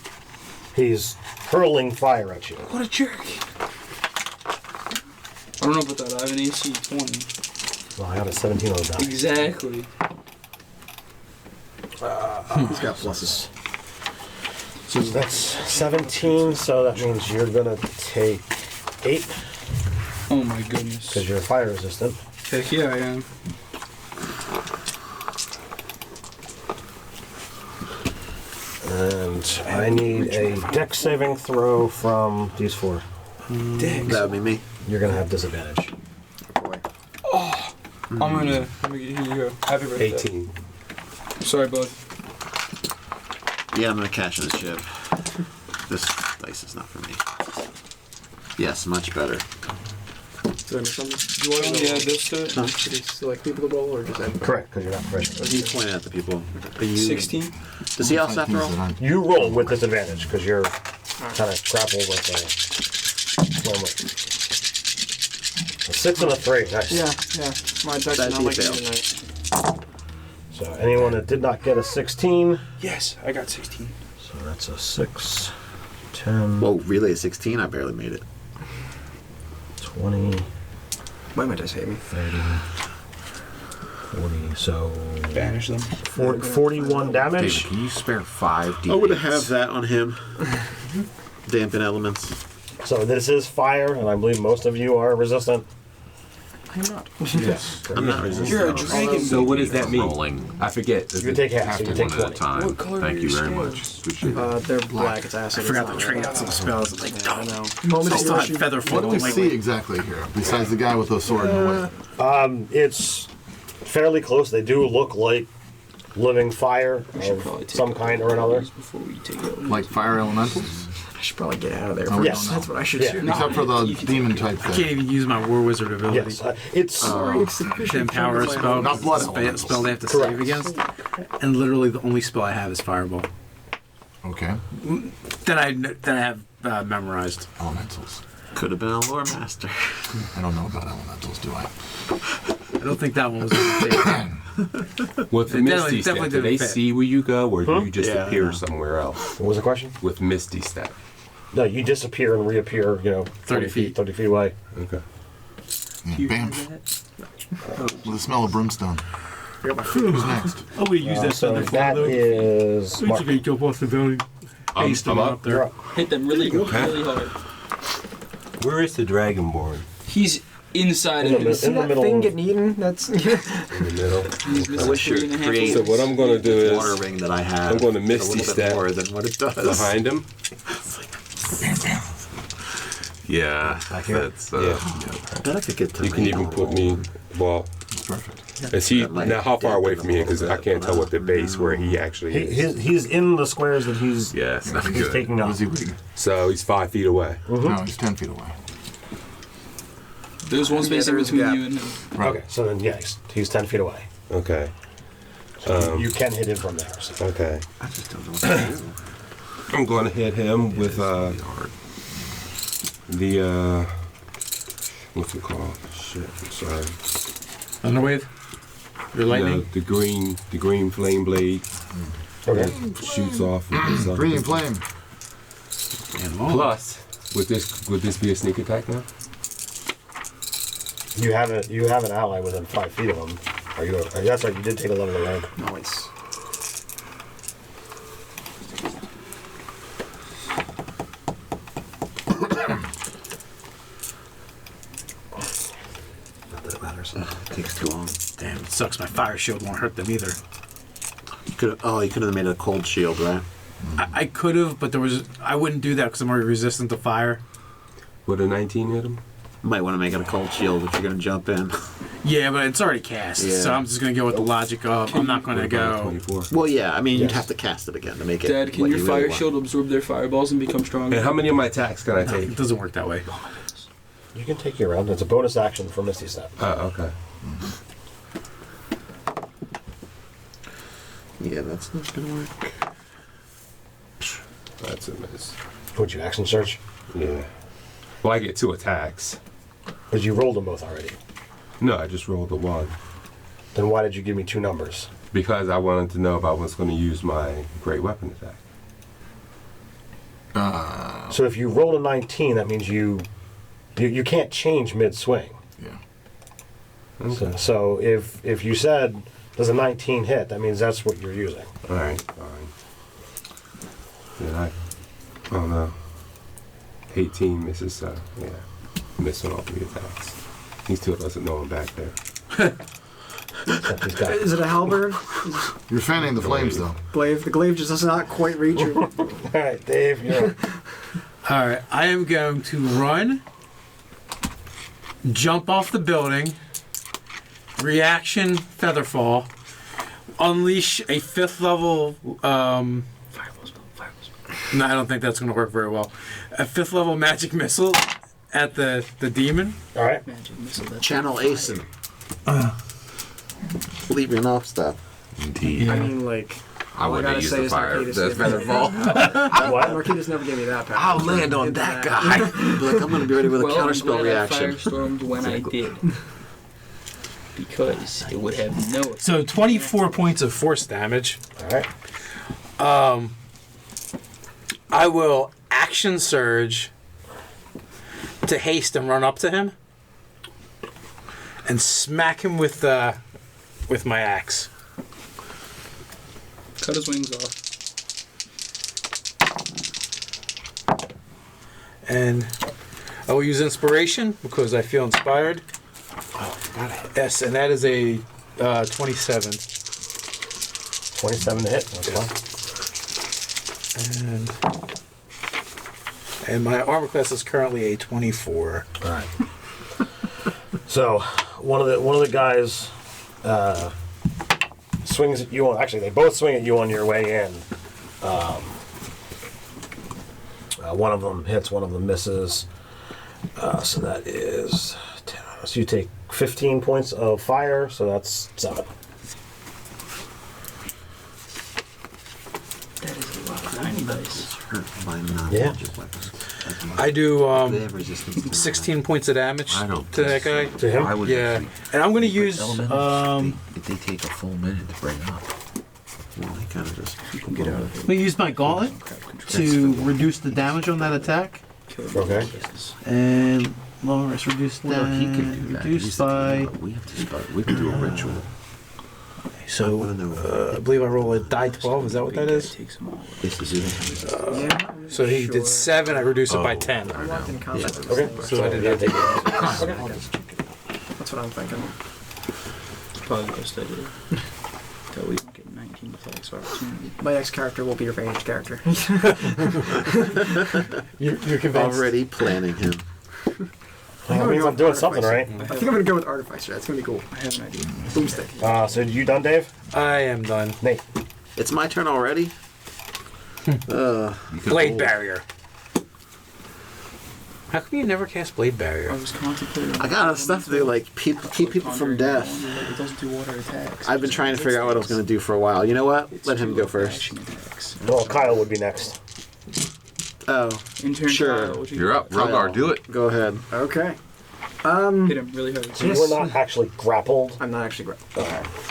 He's hurling fire at you. What a jerk. I don't know about that. I have an AC 20. Well, I got a 17 on the die. Exactly. He's got pluses. So that's 17, so that means you're gonna take 8, Oh my goodness. because you're fire resistant. Heck yeah, I am. And I need a dex saving throw from these 4. That would be me. You're gonna have disadvantage. Oh boy. I'm gonna. Here you go. Happy birthday. 18. Sorry, bud. Yeah, I'm gonna cash in the chip. This dice is not for me. Yes, much better. Did I miss something? Do you want to add this to it? Should he select people to roll or just add? Correct, because you're not proficient. He's pointing at the people. Are you, 16. Does he also have to roll? You roll with disadvantage because you're kind of grappled with a moment. A 6 and a 3. Nice. Yeah. My dice That'd not be a like it fail. tonight. So anyone that did not get a 16, Yes, I got 16. so that's a 6, 10, Whoa, really? A 16? I barely made it. 20, Why my dice hate me? 30, 40, so Banish them. 41 David, damage. can you spare 5 d8s? I would have that on him. Dampen elements. So this is fire, and I believe most of you are resistant. I'm not. Yes. I'm not resistant. You're a dragon. So what does that mean? Rolling I forget. You can take half, so you can take one at a 20. time. What color Thank are you your very scales? much. Appreciate it. They're black. It's acid. I forgot to It's trade not out some spells. Like, red. I know. I Moment still had of feather What fall do we lately. see exactly here, besides the guy with the sword in the way? It's fairly close. They do look like living fire probably of take some kind or another. Before we take it. Like fire elementals? I should probably get out of there. Oh, Yes. no. That's what I should Yeah. do. Except for the demon type I can't thing. even use my War Wizard ability. Yes, it's To empower a spell. Not blood Spell elementals. they have to Correct. save against. And literally the only spell I have is Fireball. Okay. That I have memorized. Elementals. Could have been a lore master. I don't know about elementals, do I? I don't think that one was on the table. With It Misty Step, definitely do they didn't fit. see where you go, or do you just Yeah, appear yeah. somewhere else? what was the question? With Misty Step. No, you disappear and reappear. 30 feet. 30 feet away. Okay. Yeah, bam. With the smell of brimstone. Who's next? Oh, we use that So feather that fall though. is Mark. You jump off the building. Paste them I'm up there. You're up. Hit them really, really hard. Where is the Dragonborn? He's inside In of the it. See In the that middle thing of- getting eaten? That's In the middle. He's I missing wish you 3.5 create So what I'm gonna do is water ring that I have. I'm gonna a Misty little bit Step more than what it does. behind him. Yeah, that's Yeah. Then I could get to You can even put me. Well, Perfect. is he now? How far away from me? Because I can't tell what the base where he actually is. He's in the squares that he's yeah, it's not he's good. taking up. Was he weak? So he's 5 feet away. No, he's 10 feet away. There's one space in there's a between gap. you and him. Okay, so then yeah, he's 10 feet away. Okay. You can hit him from there. So. Okay. I just don't know what to do. I'm going to hit him with the what's it called? Shit. I'm sorry. Thunderwave? Your lightning? No, the green flame blade Okay. shoots off. and stuff. Green flame. And long. Plus, would this be a sneak attack now? You have an ally within 5 feet of him. Are you? That's right. You did take a level away. nice. Not that it matters. It takes too long. Damn, it sucks. My fire shield won't hurt them either. You could have made it a cold shield, right? I could have, but I wouldn't do that because I'm already resistant to fire. Would a 19 hit him? Might want to make it a cold shield if you're going to jump in. Yeah, but it's already cast, Yeah. so I'm just gonna go with the logic of I'm not gonna What about a go. 24. Well, yeah, I mean, Yes. you'd have to cast it again to make it. Dad, can what your you fire really want. shield absorb their fireballs and become stronger? And how many of my attacks can I It take? doesn't work that way. You can take your round. It's a bonus action for Misty Step. Okay. Yeah, that's not going to work. That's a miss. Would you action search? Yeah. Well, I get 2 attacks. But you rolled them both already. No, I just rolled a 1. Then why did you give me 2 numbers? Because I wanted to know if I was going to use my great weapon attack. So if you roll a 19, that means you can't change mid swing. Yeah. Okay. So if you said does a 19 hit, that means that's what you're using. All right. Fine. Then oh no. 18 misses. Yeah. Missing all 3 attacks. He still doesn't know I'm back there. Except he's got Is it a halberd? You're fanning the flames, though. Glaive. The glaive just does not quite reach you. All right, Dave, you're up. All right, I am going to run, jump off the building, reaction featherfall, unleash a 5th level. No, I don't think that's going to work very well. A 5th level magic missile, at the demon. All right. Magic missile. That's Channel Asen. Leaving off stuff. Indeed. I mean, like, I all I wouldn't gotta use say the is fire. Narcitus That's never- better ball. What? Narcitus never gave me that power. I'll land on Into that guy. Look, I'm gonna be ready with a Well, I'm counterspell glad reaction. I firestormed when I did. Because it would have no effect. So 24 points of force damage. All right. I will action surge to haste and run up to him and smack him with my axe. Cut his wings off. And I will use inspiration because I feel inspired. Oh, got it. Yes, and that is a 27. 27 to hit. That's fine. And my armor class is currently a 24. All right. So one of the guys swings at you on. Actually, they both swing at you on your way in. One of them hits, one of them misses. So that is 10. So you take 15 points of fire. So that's 7. That is a lot of 90 dice. Yeah. I do They have resistance to 16 points of damage I don't to that guy. To him? I would Yeah, and I'm going to use if they take a full minute to bring up. Well, they kind of just Get out of I'm gonna use my gauntlet to reduce the damage on that attack, Okay. and lower it's reduced Well, no, he can do that. reduced by. We have to start. We can do a ritual. So I believe I roll a die 12. Is that what that is? Take some more. This is it. Yeah. So he did 7. I reduced it by 10. I walked in combat with this Okay. thing, but So I did not take it. that's what I'm thinking. Probably the best idea. That way you can get 19 attacks of opportunity. My next character will be your ranged character. You're convinced. already planning him. That means I'm doing something right. I think I'm gonna go with Artificer. That's gonna be cool. I have an idea. Boomstick. So you done, Dave? I am done. Nate. It's my turn already. Blade barrier. How come you never cast blade I barrier? was contemplating. I got stuff to do, like keep people from death. It doesn't do water attacks. I've been trying to figure out what I was going to do for a while. You know what? Let him go first. Action attacks. Well, Kyle would be next. Oh, Intern Sure. Kyle, what you You're up, Rogar. Do it. go ahead. Okay. Hit him really hard. So you were not actually grappled. I'm not actually great.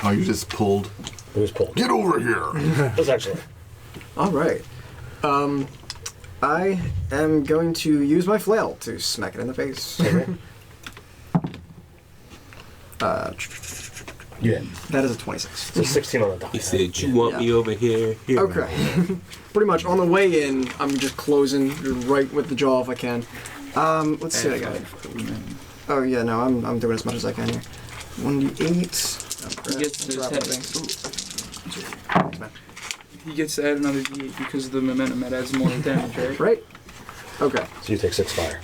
Oh, you just pulled. It was pulled. Get over here! It was actually. All right. I am going to use my flail to smack it in the face. Yeah. That is a 26. So 16 on the die. said, "You want me over here?" Okay. Pretty much on the way in, I'm just closing right with the jaw if I can. Let's see what I got. Oh yeah, no, I'm doing as much as I can here. 1d8. He gets to attack. He gets to add another d8 because of the momentum. That adds more damage, right? Right. Okay. So you take 6 fire.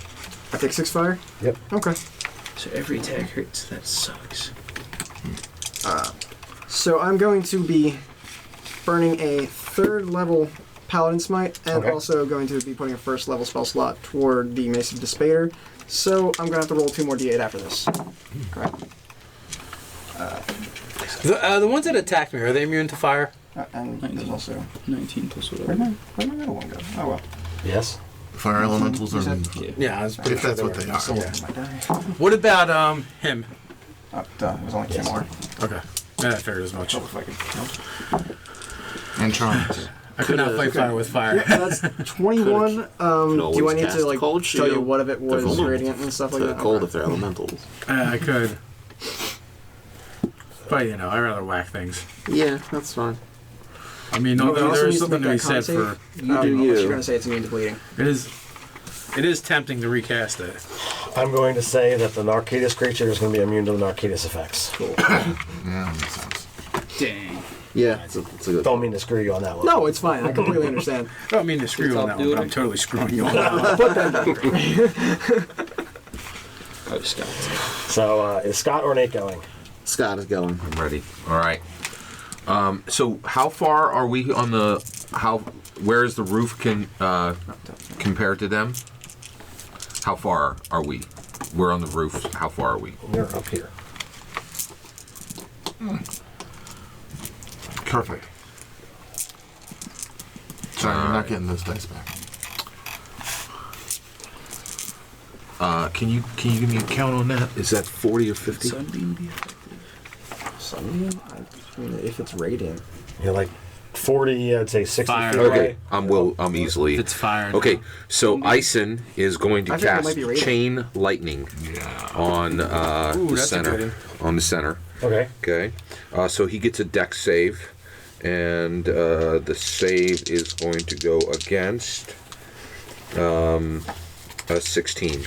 I take 6 fire. Yep. Okay. So every attack hurts. That sucks. So I'm going to be burning a 3rd level Paladin Smite, and Okay. also going to be putting a 1st level spell slot toward the Mace of Despair. So I'm gonna have to roll 2 more d8 after this. Correct. The ones that attacked me, are they immune to fire? And there's 19. also 19 plus where'd whatever. my middle one go? Oh well. Yes. Fire elementals are. Yeah, I was pretty If sure that's what they are. Yeah. My die. What about him? Oh, duh. It was only 2 more. Okay. Yeah, I figured as much. Oh, if I could count. And charms. I could not fight fire with fire. Yeah, that's 21. Do I always need cast to like cold tell you shield. what of it They're was vulnerable radiant and stuff like to that? cold Okay. if they're elementals. I could. But, I'd rather whack things. Yeah, that's fine. I mean, No, it also there's needs to something to make be that said con for... save. You do Unless you. you're gonna say it's immune to bleeding. It is tempting to recast it. I'm going to say that the Narcitus creature is going to be immune to the Narcitus effects. Yeah, that makes sense. Dang. Yeah, it's a good. Don't mean to screw you on that one. No, it's fine. I completely understand. I don't mean to screw you on that one, but I'm totally screwing you on that one. Oh, Scott. So is Scott or Nate going? Scott is going. I'm ready. All right. So how far are we on the? Where is the roof compared to them? How far are we? We're on the roof. How far are we? We're up here. Perfect. Sorry, you're not getting those dice back. Can you give me a count on that? Is that 40 or 50? Sunbeam be effective. Sunbeam? I mean, if it's radiant. You're like 40, I'd say 60 Fire. feet Okay, away. I'm easily. It's fire. Okay, so Ison is going to I think it cast might be radiant. chain lightning on the that's a good center. one. On the center. Okay. Okay, so he gets a dex save, and the save is going to go against a 16.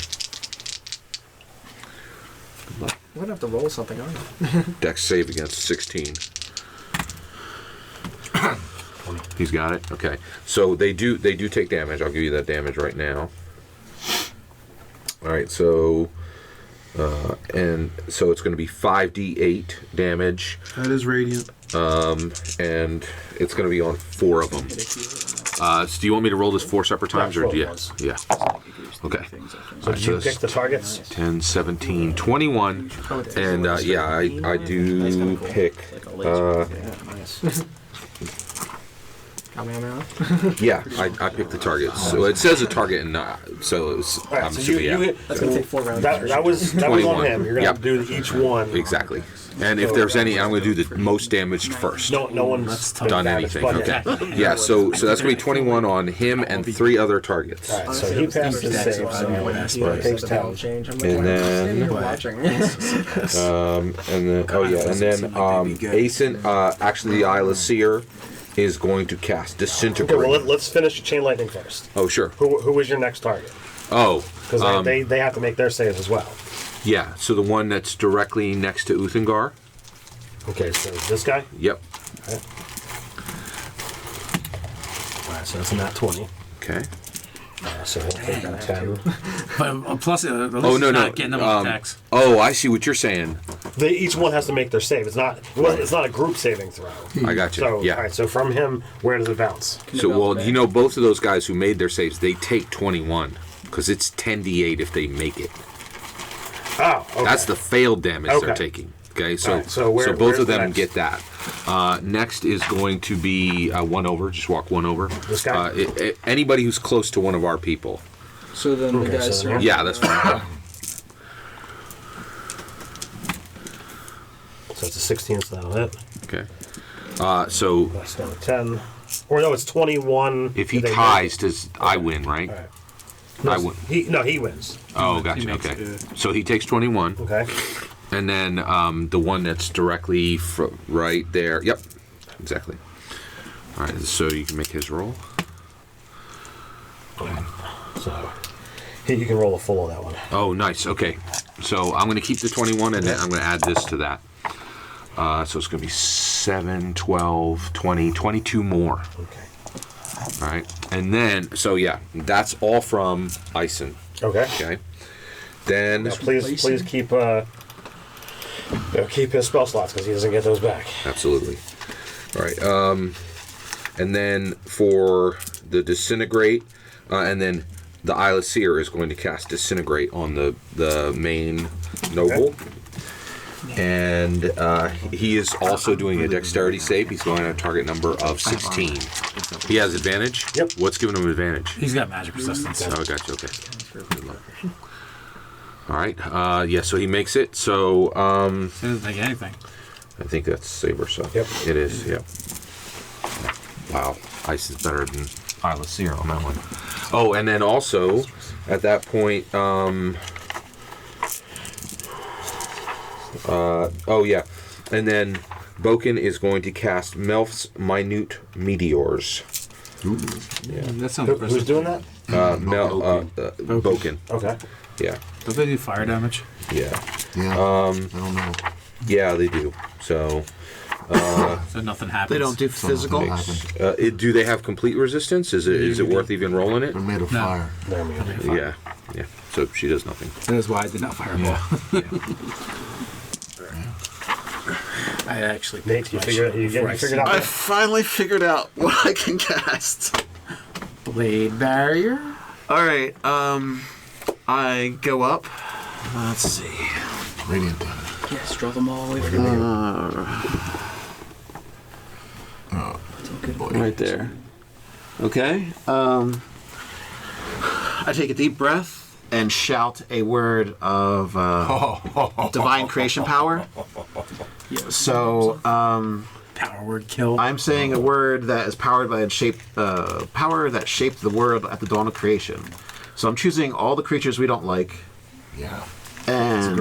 We're gonna have to roll something on it. Dex save against 16. He's got it. Okay, so they do take damage. I'll give you that damage right now. All right, so and so it's going to be 5d8 damage, That is radiant. and it's going to be on 4 of them. So do you want me to roll this 4 separate times, or do you? Yeah. Okay. So did you pick the targets? 10, 17, 21, and yeah, I do pick. Yeah, nice. Yeah, I picked the targets. So it says a target, and so it was, All right, I'm so assuming, yeah. That's gonna take 4 rounds. That was on 21. him. You're gonna have to do each one. Exactly. And if there's any, I'm going to do the most damaged first. No one's Done damaged, anything. but Okay. Yeah, so that's going to be 21 on him and 3 other targets. All right, so he passed his save, so he takes 10. And then, watching. and then, oh yeah, and then, Asen, actually the Isle of Seer is going to cast Okay, Disintegrate. well, let's finish chain lightning first. Oh, sure. Who is your next target? Oh, Because they have to make their saves as well. yeah, so the one that's directly next to Uthengar. Okay, so this guy? Yep. Alright, so that's a nat 20. Okay. So he'll take 10. But plus, at least Oh, no, it's no. not getting them with attacks. Oh, I see what you're saying. Each one has to make their save. It's not a group saving throw. I got you. So, Yeah. alright, so from him, where does it bounce? So, well, you know, both of those guys who made their saves, they take 21 because it's 10d8 if they make it. Oh, okay. That's the failed damage they're Okay. taking. Okay, so Alright, so where- both where's of the them next? get that. Next is going to be one over. Just walk one over. This guy? Anybody who's close to one of our people. So then the Okay, guys so- surround. Yeah, that's fine. So it's a 16, so that'll hit. Okay. So That's down to 10. Or no, it's 21. if he They ties, does I win, right? Alright. I make- win. He wins. Oh, gotcha. makes Okay. it. So he takes 21. Okay. And then the one that's directly right there. Yep, exactly. All right, so you can make his roll. So you can roll a full of that one. Oh, nice. Okay. So I'm going to keep the 21, and then I'm going to add this to that. So it's going to be 7, 12, 20, 22 more. Okay. All right. And then, so yeah, that's all from Ison. Okay. Okay. Then, Now, please keep keep his spell slots because he doesn't get those back. absolutely. All right. And then for the Disintegrate, and then the Isle of Seer is going to cast Disintegrate on the main noble. And he is also doing a dexterity save. He's going on a target number of 16. He has advantage? Yep. What's giving him advantage? He's got magic resistance. Oh, gotcha. Okay. Good luck. All right. Yeah, so he makes it. So He doesn't take anything. I think that's Saber, so. Yep. It is, yep. Wow. Ice is better than Isle of Seer on that one. Oh, and then also, at that point, oh yeah, and then Boken is going to cast Melf's Minute Meteors. Yeah, that sounds Who's doing that? Boken. Okay. Yeah. Don't they do fire damage? Yeah. Yeah. I don't know. Yeah, they do. So, So nothing happens. They don't do physical. do they have complete resistance? Is it worth even rolling it? They're made of No. fire. There we go. Yeah. Yeah. So she does nothing. That is why I did not fireball. I actually. Nate, you my figured shit you before I figured see out. I finally figured out what I can cast. Blade barrier. All right. I go up. Let's see. Radiant damage. Yes, draw them all away from you. Right there. Okay. I take a deep breath and shout a word of divine creation power. So, Power word kill. I'm saying a word that is powered by power that shaped the world at the dawn of creation. So I'm choosing all the creatures we don't like. Yeah. And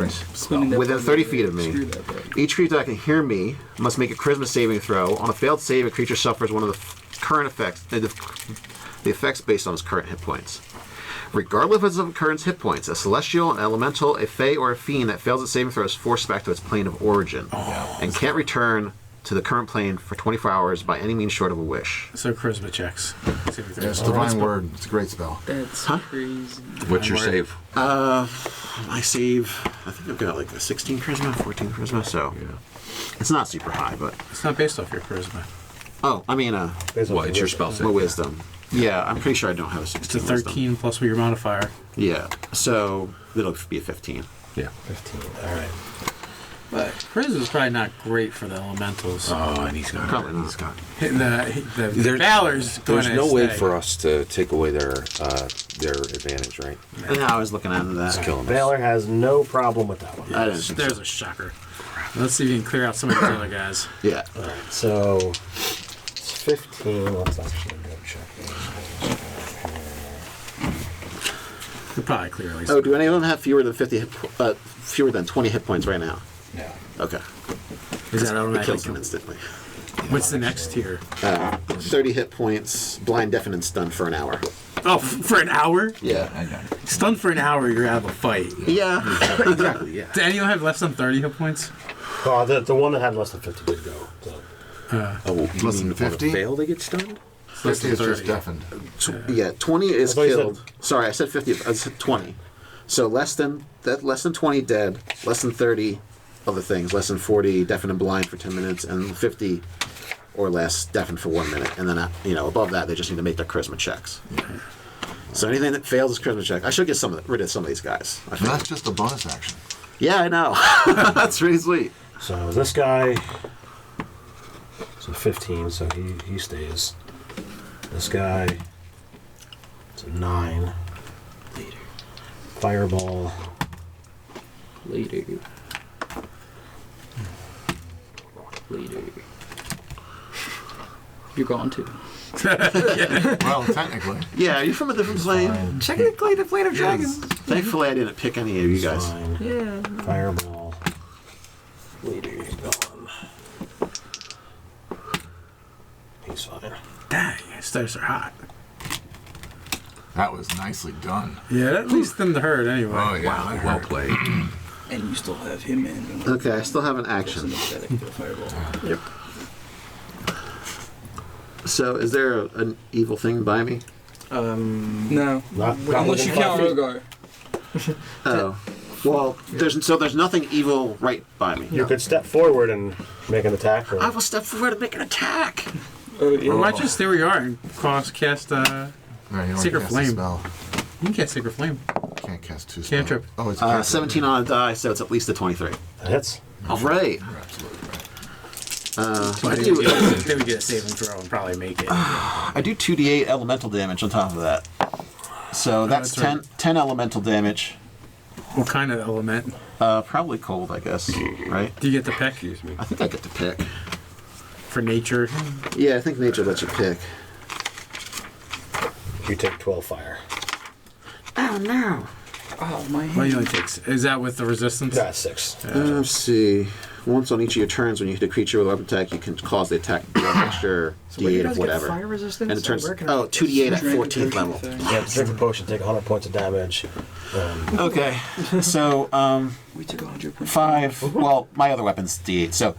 within 30 feet of me, each creature that can hear me must make a charisma saving throw. On a failed save, a creature suffers one of the current effects, the effects based on its current hit points. Regardless of its current hit points, a celestial, an elemental, a fae, or a fiend that fails its saving throw is forced back to its plane of origin and can't return to the current plane for 24 hours by any means short of a wish. So charisma checks. It's divine word. It's a great spell. That's crazy. What's your save? My save, I think I've got like a 16 charisma, 14 charisma, so it's not super high, but... It's not based off your charisma. Oh, I mean, What, it's your spell save? my wisdom. Yeah, I'm pretty sure I don't have a 16 It's a 13 plus your modifier. Yeah, so it'll be a 15. Yeah. 15. All right. But charisma's probably not great for the elementals. Oh, and he's got Probably not. Hitting the Valor's going There's to no way stay. for us to take away their advantage, right? Yeah, I was looking into that. Killing us. Valor has no problem with that one. I didn't think There's so. a shocker. Let's see if you can clear out some of these other guys. Yeah. All right, so it's 15. Let's actually go check. Could probably clear at least. Oh, do any of them have fewer than 20 hit points right now? No. Okay. Is that It automatic? kills them instantly. What's the next tier? 30 hit points, blind, deafened, and stunned for an hour. Oh, for an hour? Yeah. Stunned for an hour, you're out of a fight. Yeah. Exactly, yeah. Did anyone have less than 30 hit points? Oh, the one that had less than 50 did go. So. Less than 50? Fail, they get stunned? 50 is just deafened. Yeah, 20 is I thought you killed. said- Sorry, I said 50. I said 20. So less than 20 dead, less than 30 other things, less than 40 deafened and blind for 10 minutes, and 50 or less deafened for 1 minute. And then above that, they just need to make their charisma checks. So anything that fails is charisma check. I should get rid of some of these guys. I And think. that's just a bonus action. Yeah, I know. That's really sweet. So this guy, so 15, so he stays. This guy, it's a 9. Later. Fireball. Later. Later. You're gone too. Well, technically. Yeah, you're from a different plane. Technically, the plane of dragons. Thankfully, I didn't pick any of you guys. Fine. Yeah. Fireball. Later, he's gone. He's fine. Dang, stairs are hot. That was nicely done. Yeah, at least them to hurt anyway. Oh, yeah. that Well hurt. played. And you still have him in. Okay, I still have an action. Fireball. Yep. So, is there an evil thing by me? No. Not Unless you within count 5 feet. Rogar. Oh. Well, there's nothing evil right by me. You could step forward and make an attack. Or I will step forward and make an attack. Oh, yeah. Or why don't you stay where you are and cast Right, you don't Secret cast a Flame. spell. You can cast Sacred Flame. Can't cast two Cantrip. spells. Oh, it's a cantrip. 17 on a die, so it's at least a 23. that hits. All right. You're absolutely right. They would get a saving throw and probably make it. I do 2d8 elemental damage on top of that. So that's that's 10 elemental damage. What kind of element? Probably cold, I guess. Right? Do you get to pick Excuse me. I think I get to pick. for nature? Yeah, I think nature lets you pick. You take 12 fire. Oh, no. Oh, my Well, you hand. only takes. Is that with the resistance? That's 6. Let's see. Once on each of your turns, when you hit a creature with a weapon attack, you can cause the attack to do an extra So where do you d8 guys of get whatever. fire resistance? And it turns. Where can I Oh, get 2d8 at Drink 14th the level. thing. Yeah, drink the potion, take 100 points of damage. Okay. So, We took 100 points. 5. Well, my other weapon's d8. So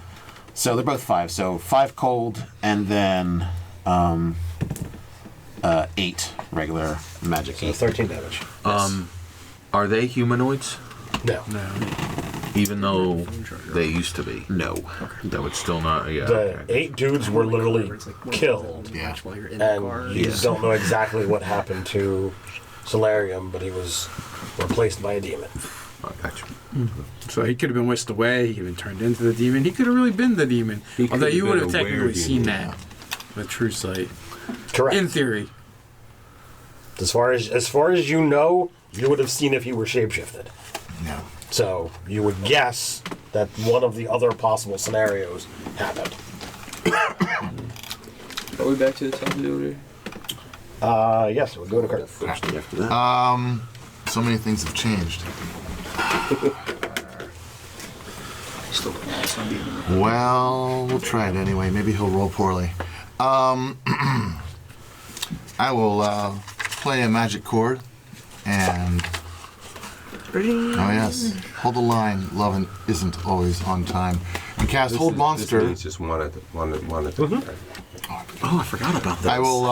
they're both 5. So 5 cold, and then 8 regular magic. So 13 damage. Are they humanoids? No. No. Even though they used to be? No. That would still not. Yeah. The okay. 8 dudes were literally killed, Yeah. and you don't know exactly what happened to solarium, but he was replaced by a demon. Oh, gotcha. So he could have been whisked away. He could have been turned into the demon. He could have really been the demon. He Although could you have would been have a technically seen were-demon. that with true sight. Correct. In theory. As far as you know, you would have seen if he were shapeshifted. Yeah. So you would guess that one of the other possible scenarios happened. Are we back to the top of the order? Yes, we'll go to Kurt. After that. So many things have changed. Still playing Sunday. Well, we'll try it anyway. Maybe he'll roll poorly. I will play a magic chord and. Oh yes, hold the line. Love isn't always on time. And cast Hold Monster. This just one at the time. Oh, I forgot about that. I will,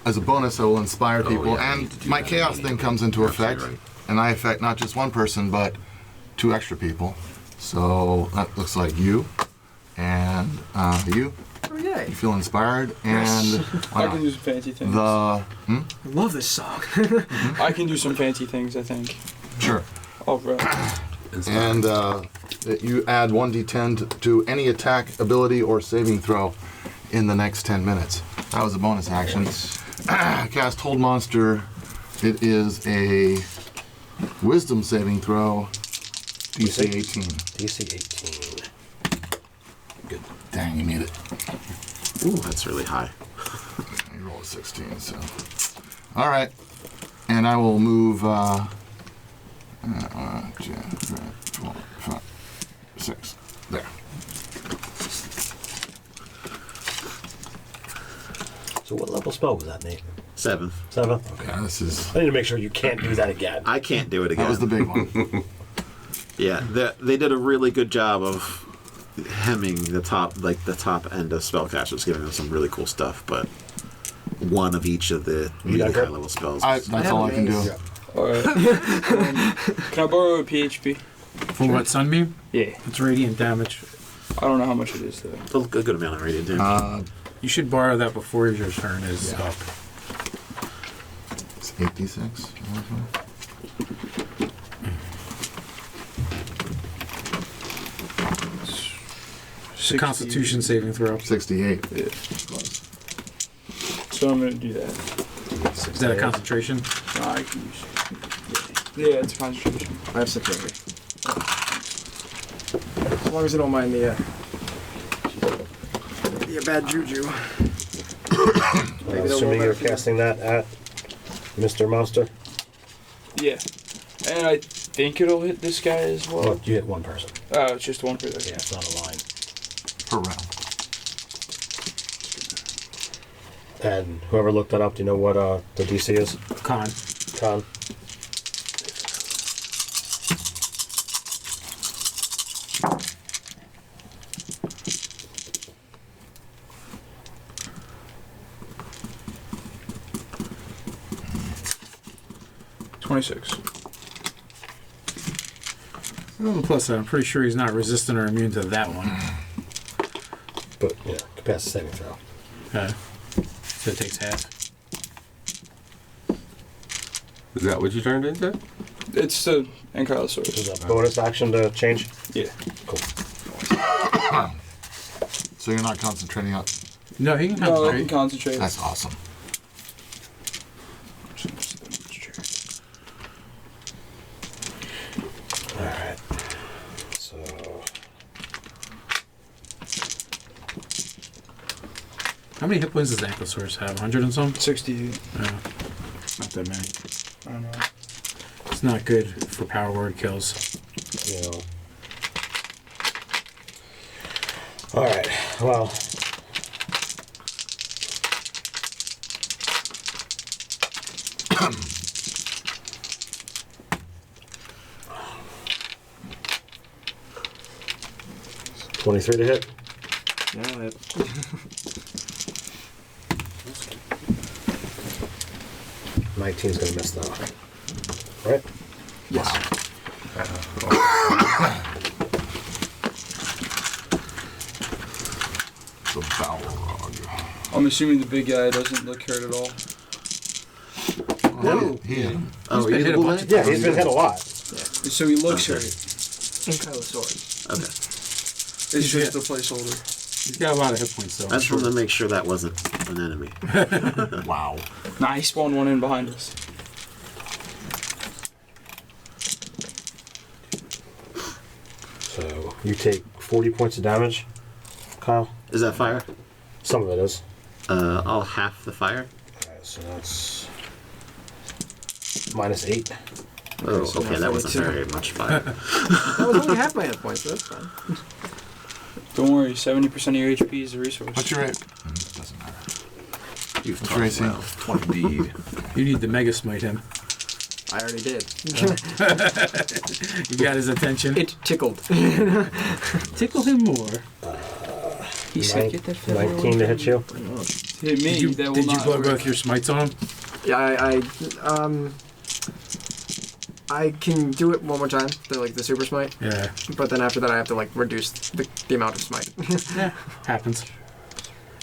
as a bonus, I will inspire people, and my chaos thing comes into effect, and I affect not just one person, but 2 extra people. So that looks like you, and you. Oh, yay. You feel inspired, and I can do some fancy things. I love this song. I can do some fancy things, I think. Sure. All right. And you add 1d10 to any attack, ability, or saving throw in the next 10 minutes. That was a bonus action. Cast Hold Monster. It is a Wisdom saving throw. DC 18. DC 18. Good. Dang, you need it. Ooh, that's really high. You rolled a 16, so. All right. And I will move 2, 3, 4, 5, 6. There. So what level spell was that, Nate? 7. 7? Okay. Yeah, this is. I need to make sure you can't do that again. I can't do it again. That was the big one. Yeah, they did a really good job of hemming the top end of spellcasters, giving them some really cool stuff, but one of each of the really high level spells. That's all I can do. Yeah. Alright. Can I borrow a PHP? For what, Sunbeam? Yeah. It's radiant damage. I don't know how much it is, though. A good amount of radiant damage. You should borrow that before your turn is up. It's 8d6. It's a Constitution saving throw. 68. Yeah. So I'm gonna do that. Is that a concentration? No, I can use. Yeah, it's a concentration. I have 6 already. As long as you don't mind the bad juju. Assuming you're casting that at Mr. Monster? Yeah. And I think it'll hit this guy as well. Well, you hit one person. Oh, it's just one for this. Yeah, it's not a line. Per round. And whoever looked that up, do you know what the DC is? Con. 26. Plus, I'm pretty sure he's not resistant or immune to that one. But, yeah, can pass the saving throw. So it takes half. Is that what you turned into? It's the Ankylosaurus. Is that a bonus action to change? Yeah. Cool. So you're not concentrating on. No, he can No, I concentrate. can concentrate. That's awesome. Alright. So. How many hit points does the Ankylosaurus have? 100 and some? 68. Not that many. I don't know. It's not good for power word kills. You know. Alright, well. $23 to hit. Yeah, 19's gonna miss though. Right? Yes. The Balrog. I'm assuming the big guy doesn't look hurt at all. Whoa. He hit him. Oh, been you hit a bunch bullet? of Yeah, he's been hit a lot. So he looks Okay. hurt. And Kyle's sword. Okay. It's just a placeholder. He's got a lot of hit points, though. I just wanted to make sure that wasn't an enemy. Wow. Nah, he spawned one in behind us. So you take 40 points of damage, Kyle. Is that fire? Some of it is. I'll half the fire. Alright, so that's -8. Oh, so okay, now that wasn't 42. very much fire. That was only half my hit points, so that's fine. Don't worry, 70% of your HP is a resource. What's your rate? Doesn't matter. You've What's talked your AC? well. Indeed. You need to mega smite him. I already did. You got his attention. It tickled. Tickle him more. He said, get that feather 19 to hit you. Hit me, Did you, that will did you not blow work. both your smites on him? Yeah, I can do it one more time, the super smite, Yeah. but then after that I have to reduce the amount of smite. Yeah. Happens.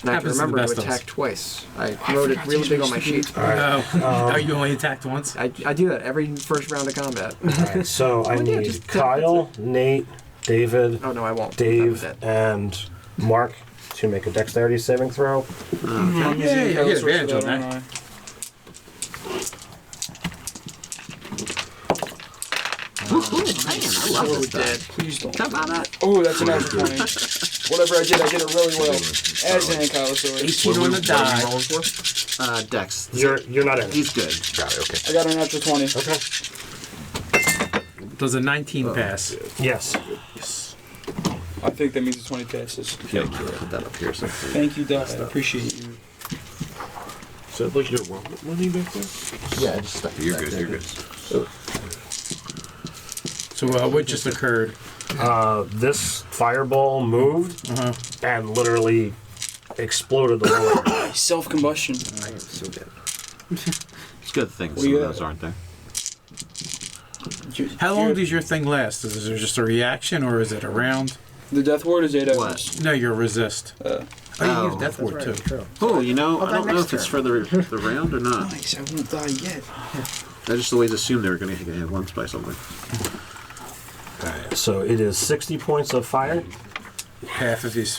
And I have to Happens to the remember best to of attack us. twice. I wrote it really big on my sheet. No. Oh, you only attacked once? I do that every first round of combat. Alright, so I Well, yeah, need just- Kyle, Nate, David, Oh no, I won't. Dave, I'm dead. and Mark to make a dexterity saving throw. I'm Yeah, using you Kyle's get sword advantage for on that, that. aren't I love this Dead. stuff. Please don't. How about that? Oh, that's a natural 20. Whatever I did it really well. As an Kyle's sword. 18 on the die. Dex. You're not in it. He's good. Got it. Okay. I got a natural 20. Okay. Does a 19 pass? Yes. I think that means the 20 passes. Yeah, put that up here. So Thank you, Doc. I appreciate you. So like your money back there? yeah, just stuck it You're back good. there. You're good. So what just occurred? This fireball moved Uh-huh. and literally exploded the wall. Self-combustion. I am so dead. It's good things, Well, some of yeah. those, aren't there? How long does your thing last? Is there just a reaction or is it a round? The death ward is 8 What? hours. No, your resist. Uh, Oh, you Oh, use death ward too. Oh, you know, I'll I die don't know next if it's for the round or not. nice, I won't die yet. I just always assumed they were going to hit once by something. Alright, so it is 60 points of fire. Half if he's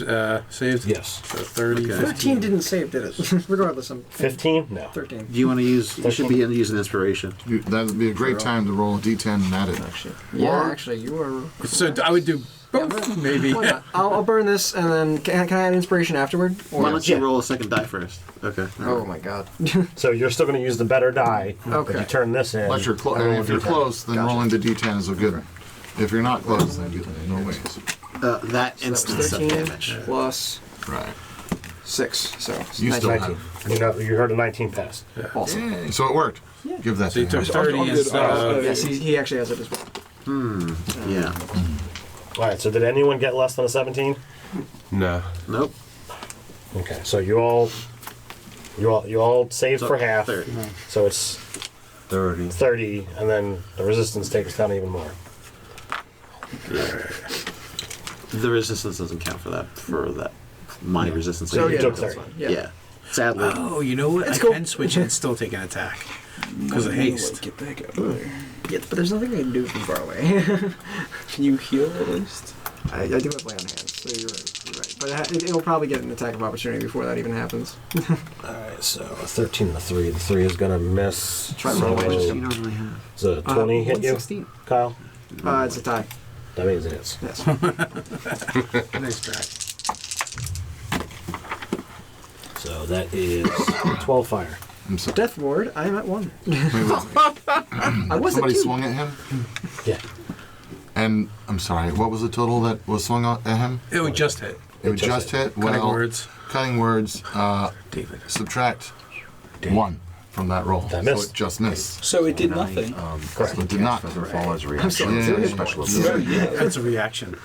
saved? Yes. So 30, Okay. 13 didn't save, did it? Regardless, I'm 15? No. 13. Do you want to use? You should be using inspiration. That would be a great time to roll a d10 and add it. Yeah, actually, you are. So I would do both, maybe. Why not? I'll burn this and then can I add inspiration afterward? Why don't you Yeah. roll a second die first? Okay. Oh my god. So you're still going to use the better die. Okay. If you turn this in. Unless you're and roll a if you're D10. close, then Gotcha. rolling the d10 is a good. If you're not close, then no ways. That So instance of 13 damage. plus Right. 6. So You still 19. You heard a 19 pass. awesome. Yay, so it worked. Give that So you to took him. 30 instead of... Yes, he actually has it as well. Yeah. Alright, so did anyone get less than a 17? No. Nope. Okay, so you all saved So for half. 30. So it's 30. 30, and then the resistance takes down even more. The resistance doesn't count for that. My resistance. So I yeah, did. took that's 30. fine. Yeah. Sadly. Oh, you know what? It's I cool. can switch and still take an attack. Because of haste. Get back out there. Yeah, but there's nothing I can do from far away. Can you heal at least? I do have lay on hands, so you're right. But it'll probably get an attack of opportunity before that even happens. Alright, so a 13 and a 3. The 3 is going to miss. Try to so roll How much do you away. normally have? does a 20 hit you, 116. Kyle? It's a tie. That means it is. Yes. Nice try. So that is 12 fire. I'm sorry. Death ward, I'm at 1. Wait. I was at Somebody 2. swung at him, Yeah. and I'm sorry. What was the total that was swung at him? It would just hit. It would just hit. Cutting words. Cutting words. David. Subtract 1 from that roll. That So missed. it just missed. So it did nothing. Correct. It did not. Fall as a I'm reaction. sorry. Yeah, Two yeah, hit Special points. ability. That's a reaction.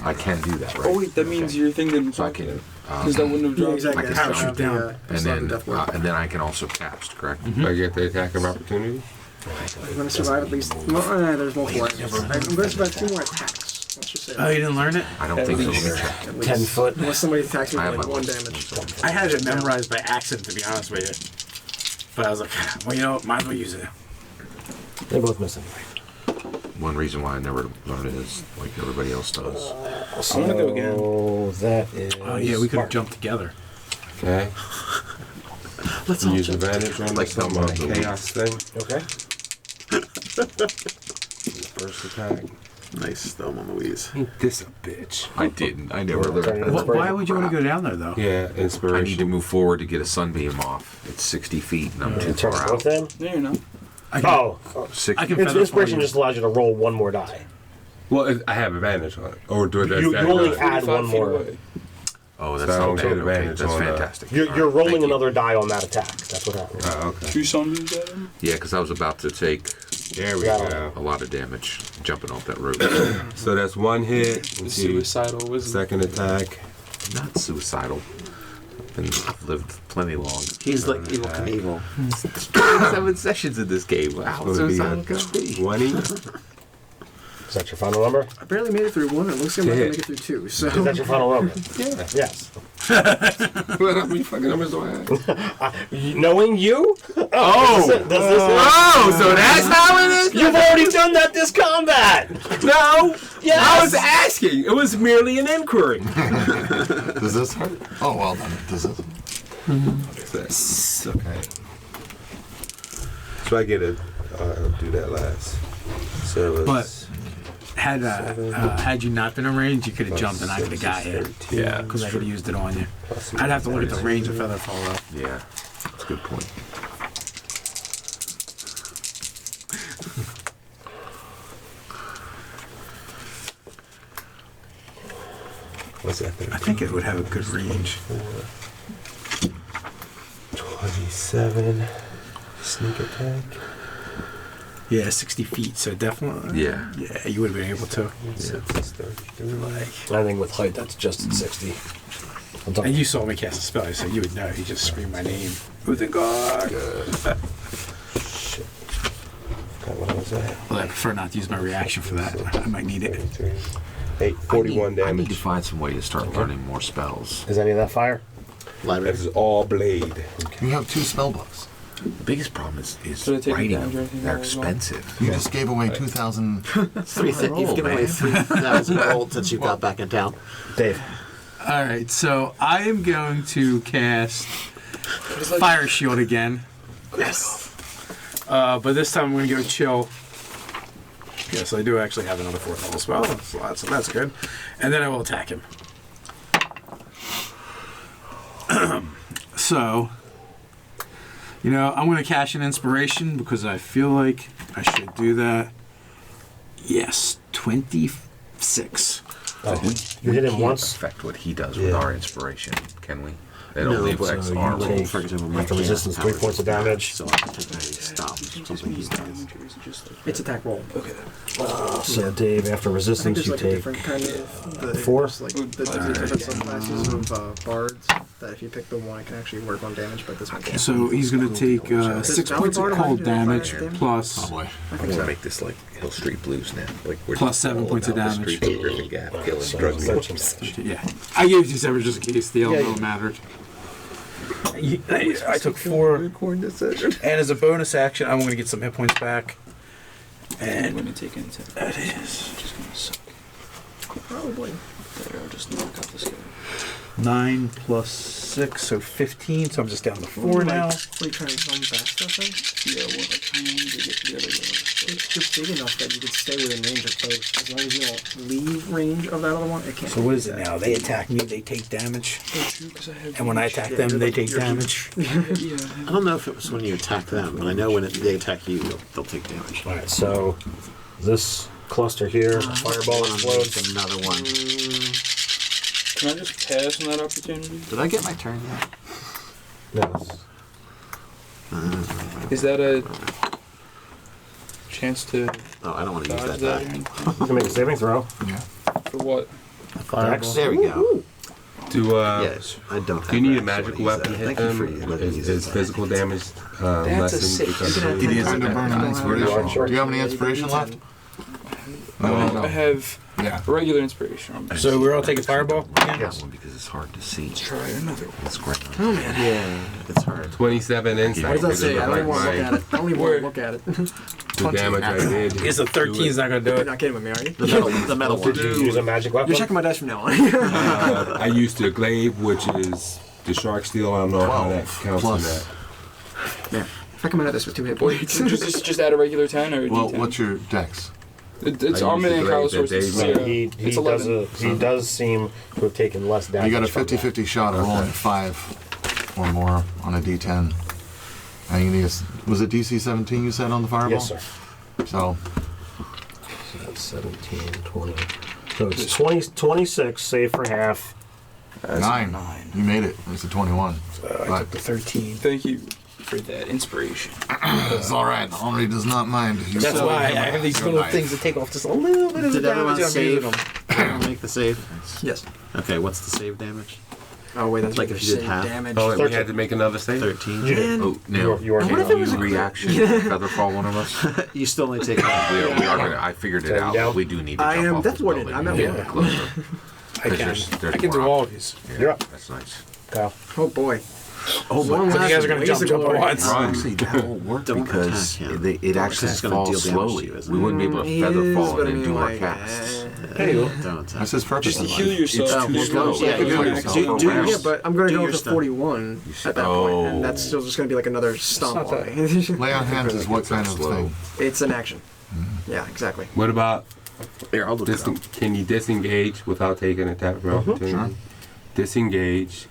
I can do that, right? Oh wait, that means your thing didn't So I fuck can, it. Because that wouldn't have Yeah, dropped. exactly. I can That's shoot the, down. and then I can also cast, correct? I get the attack of opportunity. I'm going to survive at least. There's multiple items. I'm going to survive 2 more attacks. Let's just say Oh, you didn't learn it? I don't think so. Let me check. at least. 10 foot. Unless somebody attacks me I with have like my 1 damage. I had it memorized by accident, to be honest with But I was like, well, you know what? Might as well use it. They both miss anyway. One reason why I never learned it is like everybody else does. I'm gonna go again. Oh, that is. Oh yeah, we could have smart. jumped together. Okay. Let's You all use jump. advantage on Like some the chaos thing. Okay. First attack. Nice, Thelma and Louise. Ain't this a bitch? I didn't. I never learned that. Why would you want to go down there though? Yeah, I inspiration. need to move forward to get a sunbeam off. It's 60 feet and I'm too Turn far with out. them. No, you're not. Oh, 60. I can feather inspiration fall just allows you to roll one more die. Well, I have advantage on it. Or do it You only add 45 one feet more. away. Oh, that's So I not don't bad. get Okay, advantage that's on, fantastic. You're All right, rolling thank you. another die on that attack. That's what happens. Oh, okay. 2 sunbeams at him. Yeah, because I was about to take There we Yeah. go. a lot of damage jumping off that rope. So that's one hit. The Let's see. suicidal wisdom. Second attack. Not suicidal. I've lived plenty long. He's like evil Knievel. 7 sessions in this game. How It's gonna be suicidal a can it be? 20. Is that your final number? I barely made it through one. It looks like I'm not gonna make it through two. So Is that your final number? Yeah. Yes. What how many fucking numbers do I have? Knowing you? Oh! Does this Oh, so that's how it is? You've already done that this combat! No! Yes! I was asking. It was merely an inquiry. Does this hurt? Oh, well then. Does it? Okay. So I get it. I'll do that last. So it's Had you not been in range, you could have jumped and I could have got you. 13. Yeah, because I could have used it on you. I'd have to look at the range of Featherfall though. Yeah, that's a good point. What's that? I think it would have a good range. 27. Sneak attack. Yeah, 60 feet, so definitely. Yeah. Yeah, you would have been able to. Yeah, that's 33. Like, I think with height, that's just at 60. and you saw me cast a spell, so you would know. You just screamed my name. Uthagard! Shit. Got what I was at. Well, I prefer not to use my reaction for that. I might need it. 8, 41 I need to damage. find some way to start learning more spells. Is any of that fire? Library. That is all blade. You have 2 spell books. The biggest problem is So they take writing damage or them. anything They're while it's on? expensive. You just gave away 2,000. You've given away 3,000 gold since you got back in town. Dave. Alright, so I am going to cast Fire Shield again. Yes. But this time I'm going to go chill. Yes, I do actually have another 4th level spell, so that's good. And then I will attack him. So, I'm going to cash an inspiration because I feel like I should do that. Yes, 26. Oh, you hit him Can't once. affect what he does with our inspiration, can we? It No, only but affects you our take- rolls. For example, After resistance, 3 points of damage. So I can technically stop something he does. it's attack roll. Okay. So, Dave, after I think resistance, there's you like a take. different kind of 4? like the different subclasses of bards that if you pick the one, it can actually work on damage, but this one can't. So he's going to take 6 points of cold damage plus Boy. I'm gonna make this like Hill Street Blues now. Like we're Plus just 7 all points of about the damage. streets of Gryphongaffe, killing drug dealers. Yeah, I gave you 7 just in case the element mattered. I took 4, and as a bonus action, I'm going to get some hit points back. I'm And going to take an attack. that is Just going to suck. Probably. There, I'll just knock out this guy. 9 plus 6, so 15. So I'm just down to 4 now. What are you trying to zone back stuff in? Yeah, well, I kind of wanted to get to the other guy. You're big enough that you could stay within range of both. As long as you don't leave range of that other one, it can't. So what is it now? They attack me, they take damage. Oh, true, because I have. And when I attack them, they take damage. Yeah. I don't know if it was when you attack them, but I know when they attack you, they'll take damage. Alright, so this cluster here, a fireball explodes. Another one. Can I just pass on that opportunity? Did I get my turn yet? Yes. Is that a chance to Oh, I don't want to use dodge that that or die. anything? You can make a saving throw. For what? Dex. There we go. Do Yes, I don't. do you need a have magical that. weapon to hit Thank you them? for letting me use Is that. physical damage That's a lessened sick- because It is of kind of burning inspiration. Do you have any inspiration left? No. I have Yeah. regular inspiration. So we're all taking fireball? Yes. Because it's hard to see. Try another one. It's great. Oh man. Yeah, it's hard. 27 insight. What does that because say? it I don't even looked want to like look at it. I don't even want to look at it. the damage I did. It's a 13 is not going to do You're it. not kidding with me, are you? The metal one. Did you use a magic weapon? You're checking my dice from now on. I used the glaive, which is the shark steel. I don't know how that 12 counts plus. in that. Yeah. If I come out of this with 2 hit points. just add a regular 10 or a Well, D10? what's your dex? It's I Armin used and the Carlos glaive that Horses. they made. It's 11. He does seem to have taken less damage. You got a from that. 50-50 shot of rolling 5 or more on a d10. And you need was it DC 17 you said on the fireball? Yes, sir. So, So that's 17, 20. So it's 26, save for half. 9. You made it. It's a 21. I But took the 13. Thank you for that inspiration. it's all right. Henri does not mind. That's why I have these little things that take off just a little bit of the Did everyone damage. I'm save? using them. Everyone make the save? Yes. Okay, what's the save damage? Oh wait, that's Like like if you did save half. damage. Oh, we had to make another save? 13. You did. Oh, now, You are can hitting. you reaction featherfall one of us? You still only take We are gonna, I figured it Turn out. down. But we do need to I jump am off death this warded. building. I'm at Yeah, war. closer. I can. There's I can do more all of these. Yeah, You're up. that's nice. Kyle. Oh boy. Oh, One So you last guys are going to blaze jump of glory. at once. Actually, that won't work Don't because attack him. it actually It's gonna falls deal damage to slowly. you, isn't We it? wouldn't be able to He feather is, fall but and I do mean, our like, casts. Hey, you. Don't attack. that's his purpose. Just in heal life. yourself It's too too slow. slow. Yeah, you do do your- yourself do- a do round. your- Yeah, but I'm going to Do go your up to stuff. 41 at that point, and that's still just going to be like another stomp not on me. Lay on hands is what kind of slow. thing? It's an action. Yeah, exactly. What about Here, I'll look it up. can you disengage without taking an attack of opportunity? Sure. Disengage,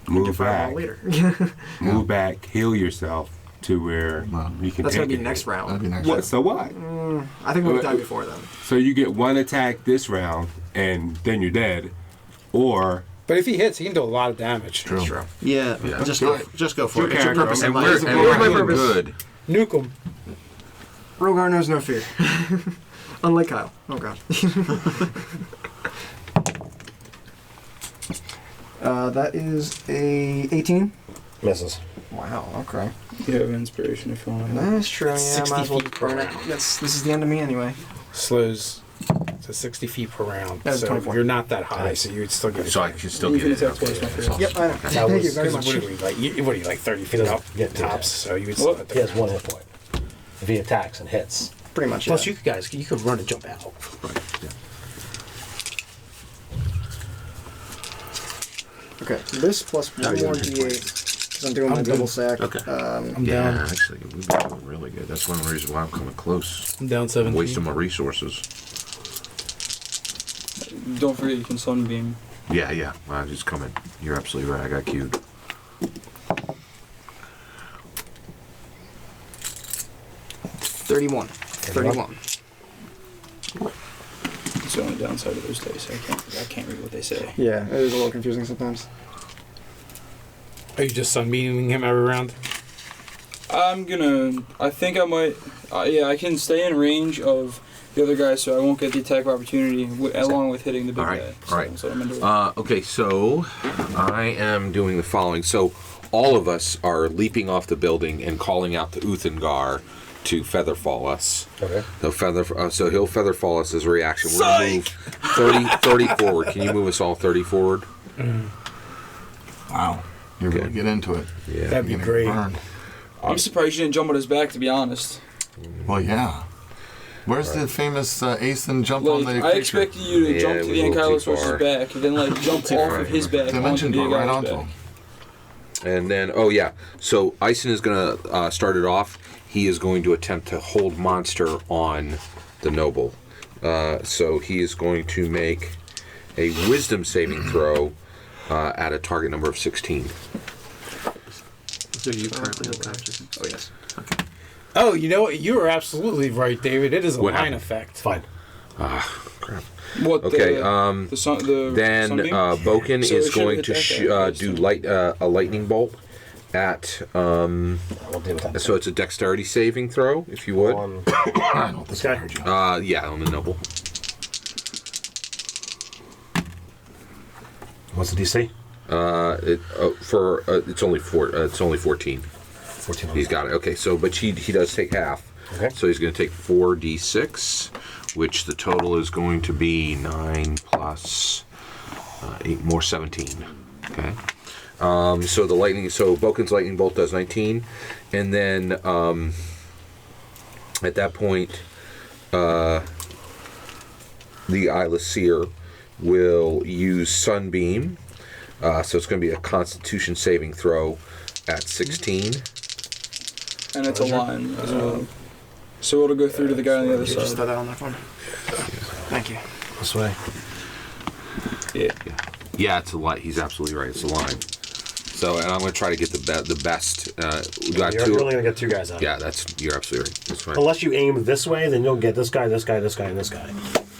Get move fireball back, later. move back, heal yourself to where Wow. you can That's take going to be it. next That'd round. be next. What? So what? I think we've died before then. So you get one attack this round, and then you're dead, or But if he hits, he can do a lot of damage. True. True. Yeah, Yeah. just go for it. It's your character. purpose in And life. we're, It's and Here's we're my hitting purpose. good. Nuke him. Rogar knows no fear. Unlike Kyle. Oh god. That is a 18. Misses. Wow. Okay. You have inspiration if you want. That's true. Yeah, 60 might as well feet per burn it. round. This is the end of me anyway. Slows to 60 feet per round. That's So 24. you're not that high, so you would still get it. So I can still You get can it. attack twice, Okay, my that's friend. awesome. Yep. I know. Okay. Thank you very Because much. what are we, like, what are you, like 30 feet doesn't up get to tops? that. So you would still have He has to. 1 hit point. If he attacks and hits. Pretty much. Plus, Yeah. you guys, you could run and jump out. Okay. This plus one more d8 because I'm doing my I'm good. double sack. Okay. I'm Yeah, down. actually, we've been doing really good. That's one reason why I'm coming close. I'm down I'm 17. wasting my resources. Don't forget you can sunbeam. Yeah. I'm just coming. You're absolutely right. I got queued. Thirty-one. It's the only downside of those dice. I can't read what they say. Yeah, it is a little confusing sometimes. Are you just sunbeaming him every round? I think I might. Yeah, I can stay in range of the other guy, so I won't get the attack of opportunity along with hitting the big All right, guy. all right. That's what I'm gonna do. Okay, so I am doing the following. So all of us are leaping off the building and calling out to Uthengar to featherfall us. Okay. So he'll featherfall us as a reaction. We're going to move 30 forward. Can you move us all 30 forward? Wow. You're Okay. going to get into it. Yeah. That'd be You're gonna great. get burned. I'm surprised you didn't jump on his back, to be honest. Well, yeah. Where's the famous Aeson jump on Like, the I creature? expected you to Yeah, jump it to was the a little too Ankylosaurus's far. back and then like jump off of his back onto Dimension the door right guy's onto back. him. And then, so Ison is going to start it off. He is going to attempt to hold monster on the noble. So he is going to make a wisdom saving throw at a target number of 16. So you currently unconscious? Oh yes. Oh, you know what? You are absolutely right, David. It is a What line happened? effect. Fine. Crap. What? Okay, The Then sunbeam? Boken So is it going should've to hit that guy. do a lightning bolt at We'll deal with that. so it's a dexterity saving throw, if you would. On I don't think I heard you. Yeah, on the noble. what's the DC? It's only 14. 14. He's got it. Okay, so but he does take half. Okay. So he's going to take 4d6, which the total is going to be 9 plus 8 more 17. Okay. So the lightning. So Boken's lightning bolt does 19, and then at that point, the Eyeless Seer will use Sunbeam. So it's going to be a Constitution saving throw at 16. And it's a line as well. So it'll go through to the guy on the other side. Just throw that on that one. Thank you. This way. Yeah, it's a line. He's absolutely right. It's a line. So, and I'm going to try to get the best. We got You're only going to get 2 guys out. Yeah, you're absolutely right. That's fine. Unless you aim this way, then you'll get this guy, this guy, this guy, and this guy.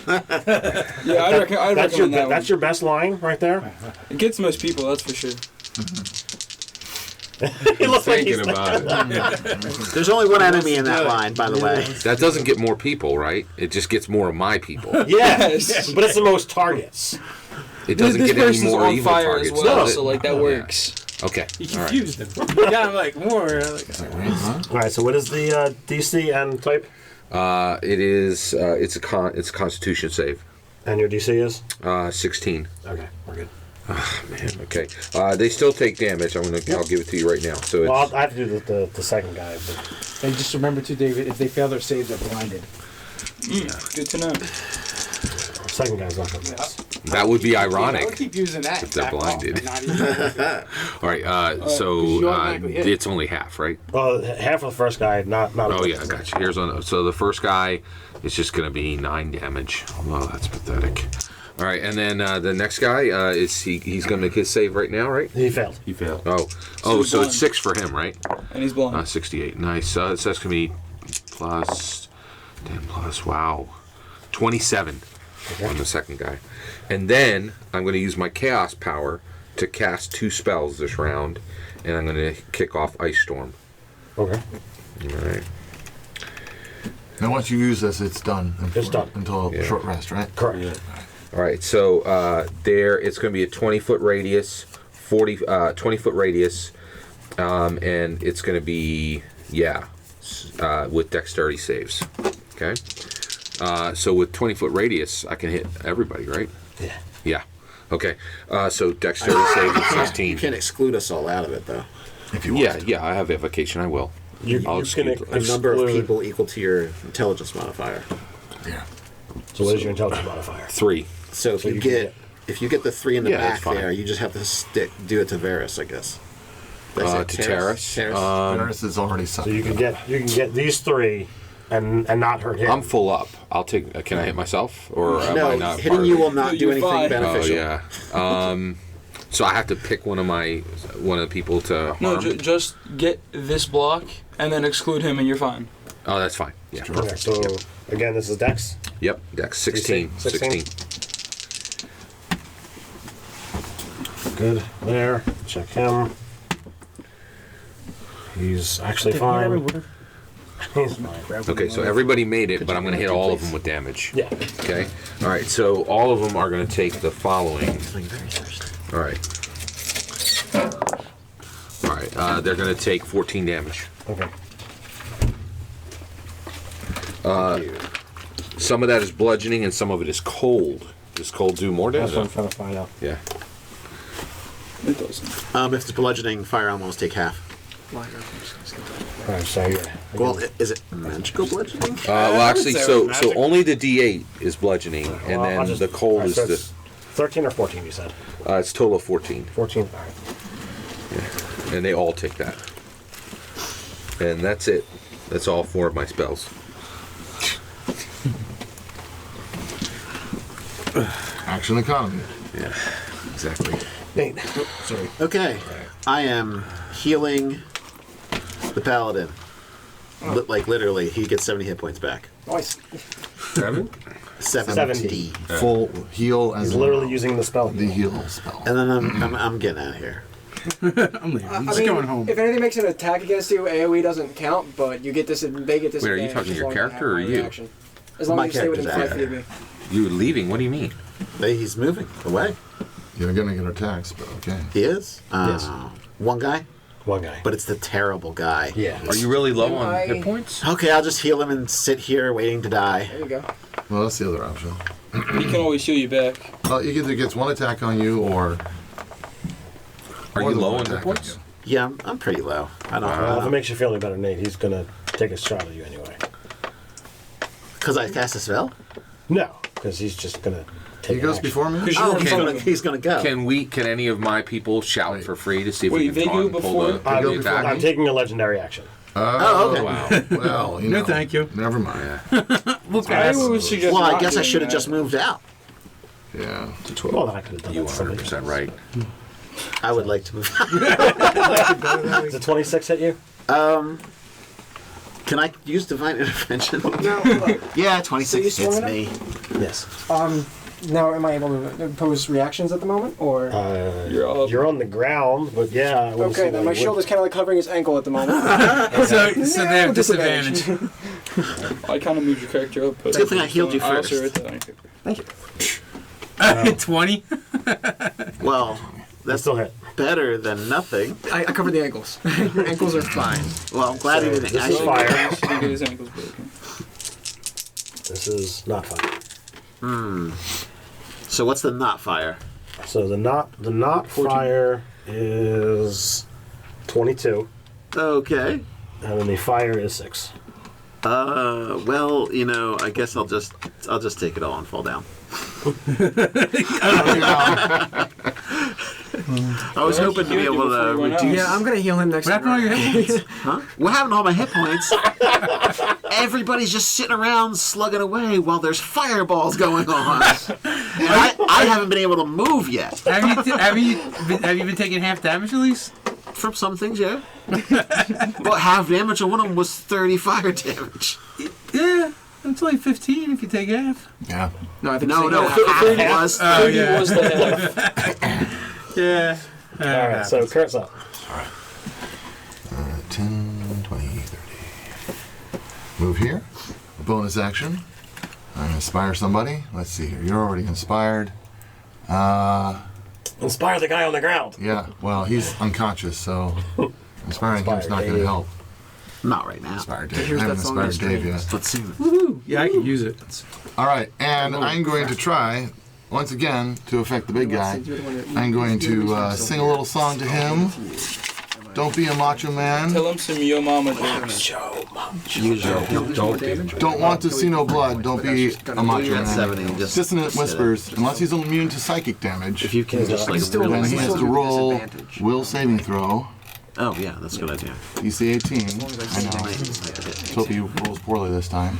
Yeah, I'd recommend that That's your best line right there. It gets most people, that's for sure. He looks like Thinking about it. There's only one enemy in that line, by the way. That doesn't get more people, right? It just gets more of my people. Yes, but it's the most targets. It doesn't This get any person's more on evil fire targets. as well, does it? so like that works. Okay. He All right. confused him. Yeah, I'm like more. All right. So what is the DC and type? It is. It's a Constitution save. And your DC is 16. okay. We're good. Oh, man. Okay. They still take damage. I'll give it to you right now. So Well, it's, I have to do the second guy. But And just remember too, David, if they fail their saves, they're blinded. Good to know. second guy's not going to miss. that would be I would ironic keep using that. if they're back off, blinded. and not even- All right. 'cause So you automatically hit. it's only half, right? Well, half of the first guy, not. Oh yeah, I got you. Here's on. So the first guy is just going to be 9 damage. Oh, that's pathetic. All right, and then the next guy he's going to make his save right now, right? He failed. He failed. So he's blind. it's 6 for him, right? And he's blind. 68. Nice. So that's going to be plus 10 plus. Wow, 27 on the second guy, and then I'm going to use my chaos power to cast 2 spells this round, and I'm going to kick off Ice Storm. Okay. All right. Now, once you use this, it's done. It's done. Until a short rest, right? Correct. Yeah. All right, so it's going to be a 20-foot radius, 20-foot radius, and it's going to be, with dexterity saves. Okay? So with 20-foot radius, I can hit everybody, right? Yeah. Yeah. Okay, so dexterity save is 16. You can't exclude us all out of it, though. If you want. Yeah, I have evocation, I will. You I'll can exclude A number of exclude- people equal to your intelligence modifier. Yeah. So what is your intelligence modifier? 3. So if So you you can get if you get the 3 in the Yeah, that's back fine. there, you just have to do it to Varus, I guess. Did I say To Terrace. Varus is already set. So you can get these 3, and not hurt him. I'm full up. I'll take. Can I hit myself, or am I No, not? hitting part you of it? will not do You're anything fine. beneficial. Oh yeah. So I have to pick one of the people to No, harm. just get this block and then exclude him, and you're fine. Oh, that's fine. Yeah. Okay, so again, this is Dex. Yep. Dex 16. 16. Good. There. Check him. He's actually fine. He's fine. Okay, so everybody made it, but I'm going to hit all of them with damage. Yeah. Okay. All right. So all of them are going to take the following. All right. All right. They're going to take 14 damage. Okay. Some of that is bludgeoning, and some of it is cold. Does cold do more That's damage? what I'm trying to find out. Yeah. It doesn't. If it's bludgeoning, fire almost take half. All right. So yeah. Well, is it magical bludgeoning? Well, actually, say it so was magic. only the D8 is bludgeoning, and Well, I'll then just- the cold all right, is so the. it's 13 or 14, you said? It's total of 14, 14. All right. and they all take that. And that's it. That's all 4 of my spells. Action economy. Yeah, exactly. Nate. Sorry. Okay, I am healing the paladin. Like literally, he gets 70 hit points back. Nice. 7? 70. Full heal as He's literally using the spell. the heal spell. And then I'm getting out of here. I'm leaving. I'm just going home. If anything makes an attack against you, AoE doesn't count, but you get this. They get this. Wait, are you advantage talking as your long as they character have or my you? reaction. As long My as you stay within character's 5 feet of me. You leaving? What do you mean? He's moving away. You're gonna get attacked, but okay. He is? Yes. One guy? One guy. But it's the terrible guy. Yeah. Are you really low Am on I- hit points? Okay, I'll just heal him and sit here waiting to die. There you go. Well, that's the other option. He can always heal you back. Well, he either gets one attack on you or. Are or you the low one on hit attack on points? you. Yeah, I'm pretty low. I don't Well, if it know. makes you feel any better, Nate, he's gonna take a shot at you anyway. Because I cast a spell? No, because he's just gonna take. He goes action. before me? Oh, he's gonna go. Can any of my people shout for free to see if Wait, we can they taunt go and pull before- the, I'm, pull the attack? I'm taking a legendary action. Oh, okay. Wow. Well, you No, know. thank you. Never mind. I would suggest Well, I not guess I doing should have that. just moved out. Yeah. Well, then I could have done You that. to somebody 100% right. I would like to move out. Does a 26 hit you? Can I use Divine Intervention? No. Yeah, So 26 you swung hits it me. Yes. Now, am I able to impose reactions at the moment, or? You're on the ground, but yeah. I wouldn't say Okay, then my that you shield is kind of like covering his ankle at the moment. So they have disadvantage. I kind of moved your character up. But It's a good thing I healed you I also first. wrote that on your character. 20? Well, that's still hit. better than nothing. I covered the ankles. Your ankles are fine. Well, I'm glad he So didn't. this is fire. He didn't get his ankles broken. This is not fire. So what's the not fire? So the not 14. fire is 22, Okay. and then the fire is 6. Well, you know, I guess I'll just take it all and fall down. I was hoping to be able to reduce. Yeah, I'm gonna heal him next What happened to all your hit points? Huh? What happened to all my hit points? Everybody's just sitting around slugging away while there's fireballs going on. And I haven't been able to move yet. Have you been taking half damage at least? From some things, yeah. But half damage on one of them was 30 fire damage. Yeah, it's only 15 if you take half. Yeah. No, I think No, it's half was. 30 was the half. Yeah. All right, so Kurt's up. 10, 20, 30. Move here. Bonus action. I'm going to inspire somebody. Let's see here. You're already inspired. Inspire the guy on the ground. Yeah, well, he's unconscious, so inspiring him's not going to help. Not right now. Inspire Dave. Here's I haven't that song on inspired the Dave yet. Let's see. Yeah, I can use it. All right, and I'm going to try, once again, to affect the big guy. I'm going to sing a little song to him. Don't be a macho man. Tell him some Yo Mama jokes. Don't want to see no blood. Don't be a macho At 70, man. just Dissonant whispers. Unless he's immune to psychic damage, If you can just like then really. he has to roll will saving throw. Oh yeah, that's a good idea. DC 18. I know. Let's hope he rolls poorly this time.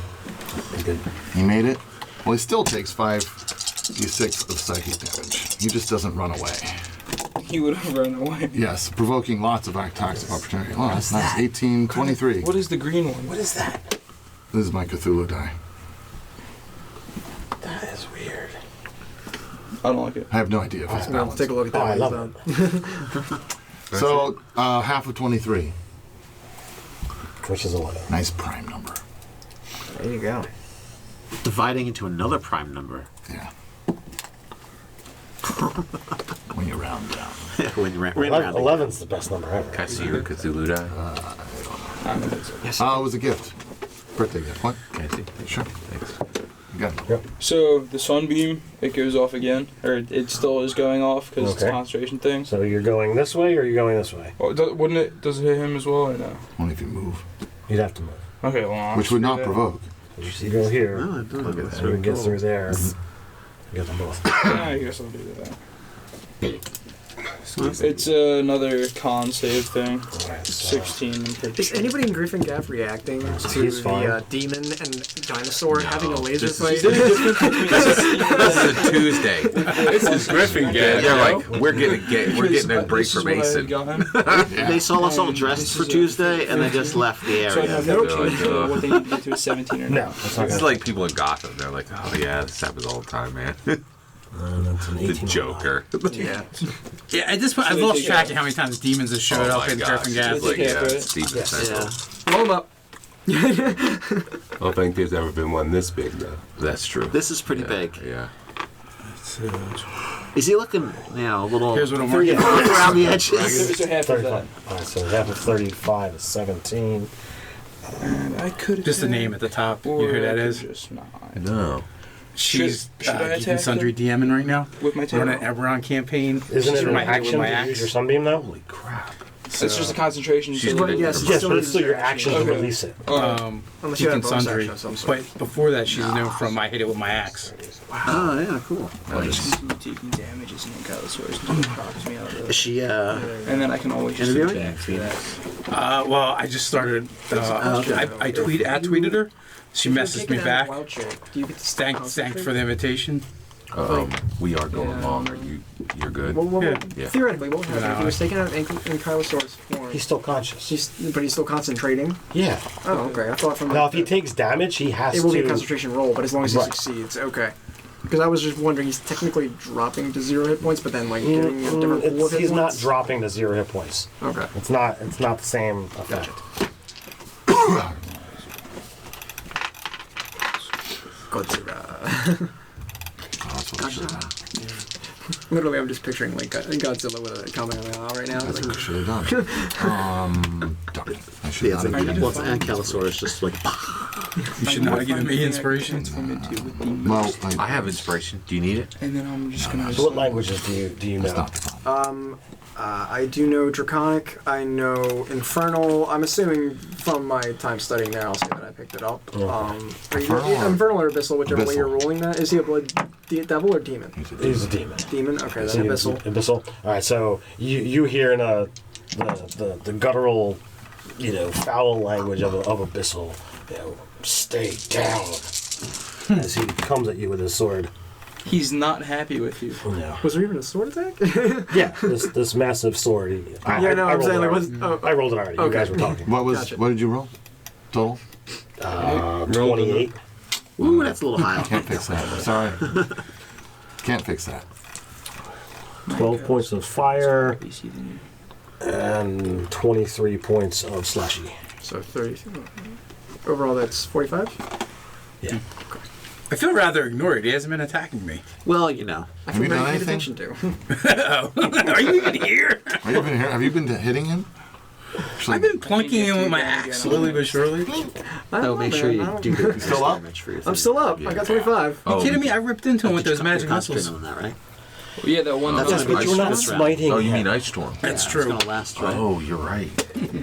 He made it. Well, he still takes 5d6 of psychic damage. He just doesn't run away. He would have run away. Yes, provoking lots of toxic opportunity. Oh, that's nice. 18, 23. What is the green one? What is that? This is my Cthulhu die. That is weird. I don't like it. I have no idea if it's Let's balanced. take a look at that. Oh, I when love he's done. So, half of 23. Which is 11. Nice prime number. There you go. Dividing into another prime number. Yeah. When you round down. When you're 11's the best number ever. Can I see your Cthulhu die? I don't think so. It was a gift. Birthday gift. What? Can I see? Sure. Thanks. You got it. So the sunbeam, it goes off again, or it still is going off because it's a Okay. concentration thing. So you're going this way, or you're going this way? Oh, wouldn't it? Does it hit him as well or no? Only if you move. You'd have to move. Okay, well, I'll Which would do not that. provoke. You go here, Oh, it does look at and you get through there. You get them both. Yeah, I guess I'll do that. It's another con save thing. 16. I'm pretty Is sure. anybody in Gryphongaffe reacting to He's fine. the demon and dinosaur having a laser this fight? is- This is a Tuesday. This is Gryphongaffe. They're like, we're getting a break from Mason. They saw us all dressed for Tuesday, and they just left the So I area. have no They're like, clue what they need to get to a 17 or No, not. that's not It's gonna. like people in Gotham. They're like, oh yeah, this happens all the time, man. That's an The 18. Joker. Yeah. Yeah, at this point, I've they lost take track it of how many times demons have showed Oh up my in gosh. Gryphongaffe. It's like, They yeah, can't, it's Demon Yeah. Central. Blow him up. I don't think there's ever been one this big, though. That's true. This is pretty big. Yeah. Is he looking, a little Here's what I'm working on. around the edges? So half of 35. that. Alright, so half of 35 is 17. And I could Just the name at the top. You know who that is? Just not. No. She's Should I Geek and attack Sundry her? DMing right now. With my We're on tail? an Eberron campaign. Isn't it an my action my to axe. use your sunbeam though? Holy crap. It's just a concentration. She's so gonna- that- Yes, Yes, but it's still your action to Okay. release it. Unless you Geek have and bonus Sundry. action of some sort. But before that, she's known from I hit it with my axe. Oh, yeah, cool. Taking damages and Callosaurus until it knocks me out of Is the... she, And then I can always just interviewing? attack for that. Well, I just started. I tweeted her. She messaged me back. Do you get to Thanked for the invitation. We are going long. You're good? Well, Yeah. theoretically, what would happen if No, he was taken out in Kylosaur's form? He's still conscious. But he's still concentrating? Yeah. Oh, okay. I thought from Now, if he takes damage, he has to. it will be a concentration roll, but as long as he Right. succeeds, okay. Because I was just wondering, he's technically dropping to 0 hit points, but then like getting a different pool of hit He's not points? dropping to 0 hit points. Okay. It's not the same effect. Godzilla. Oh, that's what I should have. Literally, I'm just picturing like Godzilla with a Kamehameha right now. That's Like, what I should have done. Duck. I should Yeah, it's not like, have well, done and Callosaurus just like. You should not have given me inspiration. Well, I have inspiration. Do you need it? And then I'm just gonna... So what languages do you know? I do know Draconic. I know Infernal. I'm assuming from my time studying there, I'll say that I picked it up. Are you Infernal or Abyssal, whichever way you're rolling that. Is he a blood devil or demon? He's a demon. Demon. Okay, So then he's Abyssal. Abyssal. All right. So you hear in the guttural, foul language of Abyssal, stay down, as he comes at you with his sword. He's not happy with you. No. Was there even a sword attack? Yeah, this massive sword. I I'm rolled saying it like, already. I rolled it already. You Okay. guys were talking. What did you roll? Total? 28. Ooh, that's a little high. Can't fix that. Sorry. Can't fix that. 12 points of fire and 23 points of slushy. So 30. Overall, that's 45. Yeah. I feel rather ignored. He hasn't been attacking me. Well, I Have you feel done very paid anything? attention to. Are you even here? Have you been hitting him? Actually, I've been plunking him with my axe slowly but surely. So make sure you do the still up? damage for your I'm still up. I got 25. You kidding me? I ripped into him with those magic missiles. missiles. On that, right? Yeah, that one... That's Yes, gonna but be you're not this round. smiting Oh, you him. mean Ice Storm? That's It's true. gonna last, right? Oh, you're right.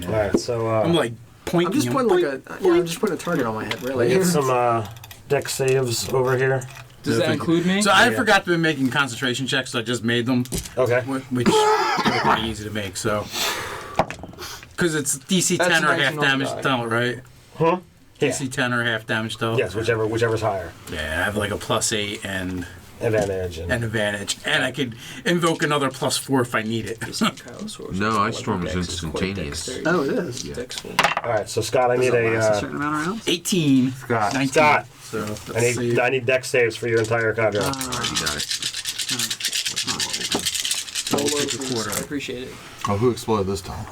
All right, so I'm like I'm pointing just him. putting like I'm just putting a target on my head, really. get some deck saves over here. Does that include me? So I forgot to be making concentration checks, so I just made them, Okay. which are pretty easy to make. So, because it's DC 10 That's or nice half and all damage die. total, right? Huh? DC 10 or half damage total. Yes, whichever's higher. Yeah, I have like a +8 and Advantage. an advantage, and I could invoke another +4 if I need it. No, Ice Storm is instantaneous. Oh, it is. Yeah. All right, so Scott, I Does need it last a a. certain amount of rounds? 18. Scott. 19. Scott. So I need deck saves for your entire cadre. All right, you got it. I appreciate it. Oh, who exploded this time?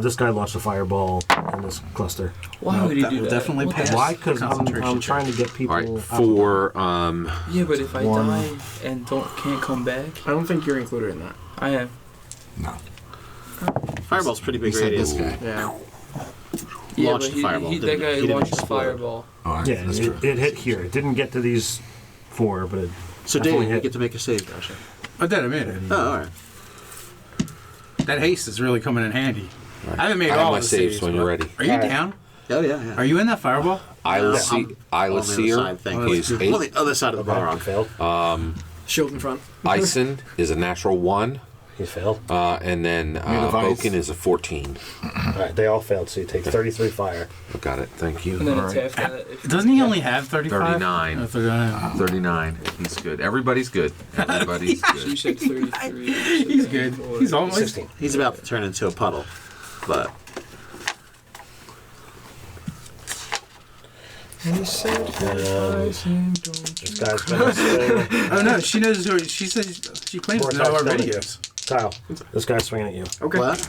This guy launched a fireball in this cluster. Why would he do that? definitely What the pass. heck? Why? Because I'm Concentration trying to get people. All right, out. for Yeah, but if I One. die and can't come back, I don't think you're included in that. I am. No. Fireball's pretty big He said radius. this guy. Yeah. Yeah, Launched but the fireball, that didn't guy he? He didn't launched the explode. fireball. All right, Yeah, that's true. it hit here. It didn't get to these 4, but it. So definitely Dave, you hit. get to make a save, gotcha. I did, I made it. Oh, all right. That haste is really coming in handy. I haven't made I have all my the saves when but- you're ready. Are you All right. down? Oh, yeah. Are you in that fireball? Isla I'm on the other Seer side, thank you. is On 8. the other side of the bar. He failed. Shield in front. Ison is a natural 1. He failed. And then device. Boken is a 14. All right, they all failed. So you take 33 fire. Got it. Thank you. And then All it's right. half that. If Doesn't he only have 35? 39. Oh, 39. 39. He's good. Everybody's good. Everybody's so you good. said 33. He's good. He's almost 16. He's about to turn into a puddle, but This guy's been swinging. Oh no, she knows who. She says she claims to know our videos. Kyle, this guy's swinging at you. Okay. what?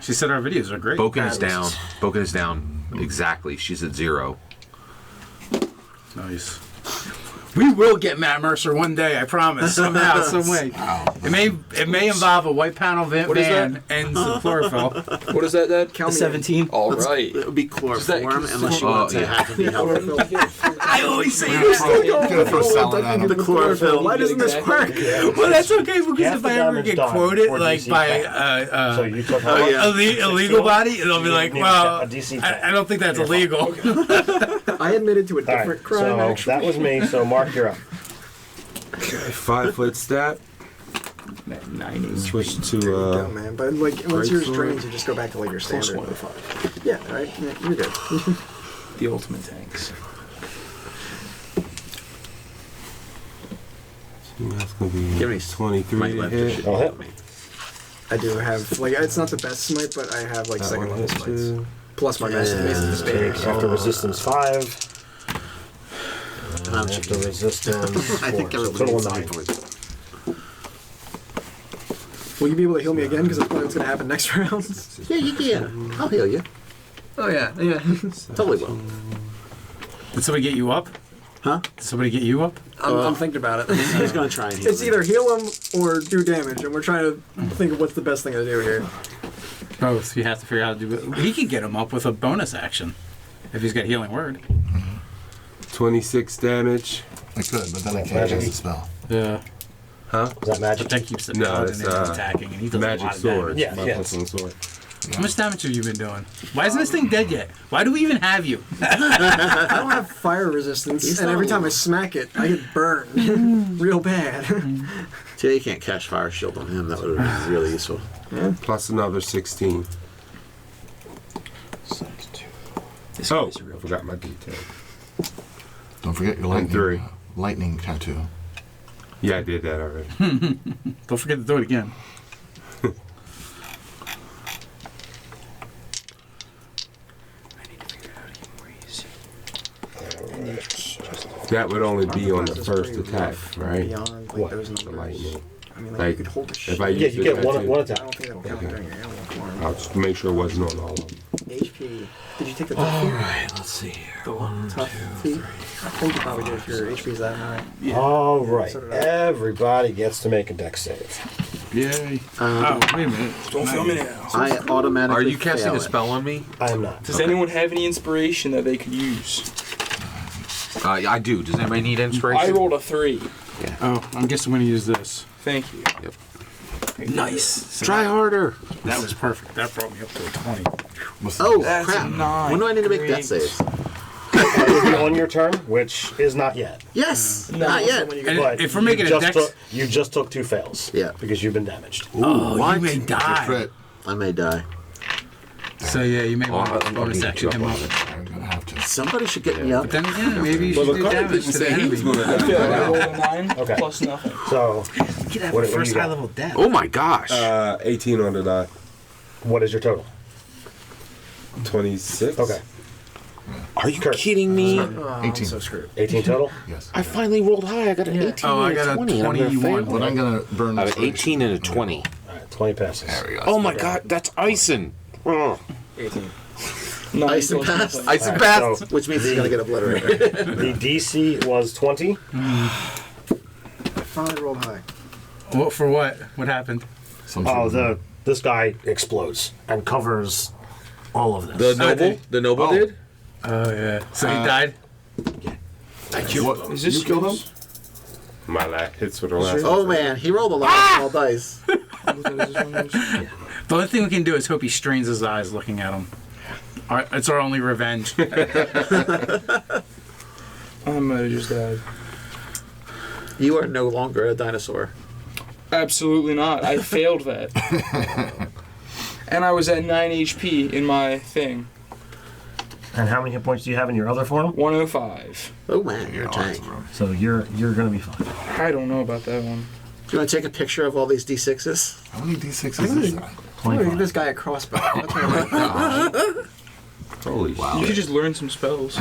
She said our videos are great. Boken is down. Boken is down. Exactly. She's at 0. Nice. We will get Matt Mercer one day, I promise. Somehow, some way. It may involve a white panel van and some chlorophyll. What is that, Dad? Count 17. All right. It would be chloroform unless you want to have to be healthy. I always say You're gonna throw salad at him. The chlorophyll. Why doesn't this work? Well, that's okay because Half if the I ever damage get done quoted for like DC by cap. So you took how much? illegal body, and I'll be like, need well, a DC cap. I don't think that's illegal. I admitted to a All different right, crime, so actually. that was me. So Mark, you're up. 5 foot step. 90. Switch to Oh, man. But, like, once yours Greatsword. drains, you just go back to, like, your Plus standard. 105. Yeah, right? Yeah, you're good. The ultimate tanks. That's gonna be Give me 23 Mike to left hit. should I'll hit. help me. I do have, like, it's not the best smite, but I have, like, That second one level hit smites. too. Plus my best Take after resistance 5. I'm After checking. resistance, I think 4. So everybody total needs 9. points. Will you be able to heal me again? Because that's probably what's going to happen next round. Yeah, you can. I'll heal you. Oh, yeah. Yeah. Totally will. Did somebody get you up? Huh? Did somebody get you up? I'm thinking about it. He's gonna try and heal It's me. either heal him or do damage, and we're trying to think of what's the best thing to do here. Both. You have to figure out how to do it. He could get him up with a bonus action if he's got healing word. 26 damage. I could, but then I can't cast the spell. Yeah. Huh? Is that magic? But that keeps the No, paladin it's in attacking, and he does a magic lot of sword. damage. Yeah, My plus sword. How much damage have you been doing? Why isn't this thing dead yet? Why do we even have you? I don't have fire resistance, He's and not every time I alone. smack it, I get burned real bad. See, you can't cast fire shield on him. That would have been really useful. Plus another 16. This Oh, guy's a real I forgot my detail. Don't forget your And 3. lightning tattoo. Yeah, I did that already. Don't forget to do it again. That would only be on the first attack, right? Beyond, like, What? those The numbers. lightning. I mean, like, Like, you could hold the shit. If I Yeah, use you the get one tattoo, I attack. don't think that'll count Okay. during your animal form. I'll just make sure it wasn't on all of them. HP. Did you take the tough feat? Let's see here. Tough feat? I think you probably did if your HP's that high. All right. So did I. Everybody gets to make a dex save. Yay. Oh, wait a minute. Don't feel me now. I automatically Are you casting fail a it. spell on me? I am not. Does anyone have any inspiration that they could use? I do. Does anybody need I inspiration? rolled a 3. Oh, I guess I'm going to use this. Thank you. Nice. So Try harder. that was perfect. That brought me up to a 20. Oh, That's crap. not When do I need to make great. death saves? It'll be on your turn, which is not yet. Yes! No, Not yet. And But if we're making you a just dex... you just took 2 fails. Yeah. Because you've been damaged. Oh, What? you may It's a die. crit. I may die. So yeah, you may want to I'll bonus need to action jump him on up. it. I'm gonna have to. Somebody should get me up. But then again, maybe you should Well, do the card damage didn't to the say he was enemy. going I to feel like I rolled a 9 Okay. plus nothing. So, You could have What- the what do first you got? high level death. Oh my gosh. 18 on the die. what is your total? 26. Okay. Are you Kurt. kidding me? Oh, I'm 18. so screwed. 18 total? Yes. I finally rolled high. I got an 18 Oh, I and got a 20. and I'm gonna 21. fail. But I'm gonna burn I this. have an 18 and a 20. All right, 20 passes. There we go. Oh my god, that's icing. Ugh. 18. 9 Ice and plus pass. nothing. Ice and All right, pass. so Which means he's going to get obliterated. the DC was 20. I finally rolled high. What for what? What happened? Some sort Oh, of- this guy explodes and covers all of this. The noble? did- The noble Oh. did? Oh yeah. So he died. What? Is this You killed him? My last hits with the last. Oh man, he rolled a lot of small dice. The only thing we can do is hope he strains his eyes looking at him. It's our only revenge. I might have just died. You are no longer a dinosaur. Absolutely not. I failed that. And I was at 9 HP in my thing. And how many hit points do you have in your other form? 105. Oh man, you're a tank. So you're gonna be fine. I don't know about that one. Do you want to take a picture of all these D6s? How many D6s is that? I'm gonna give this guy a crossbow. That's what I like. Holy You could just learn some spells.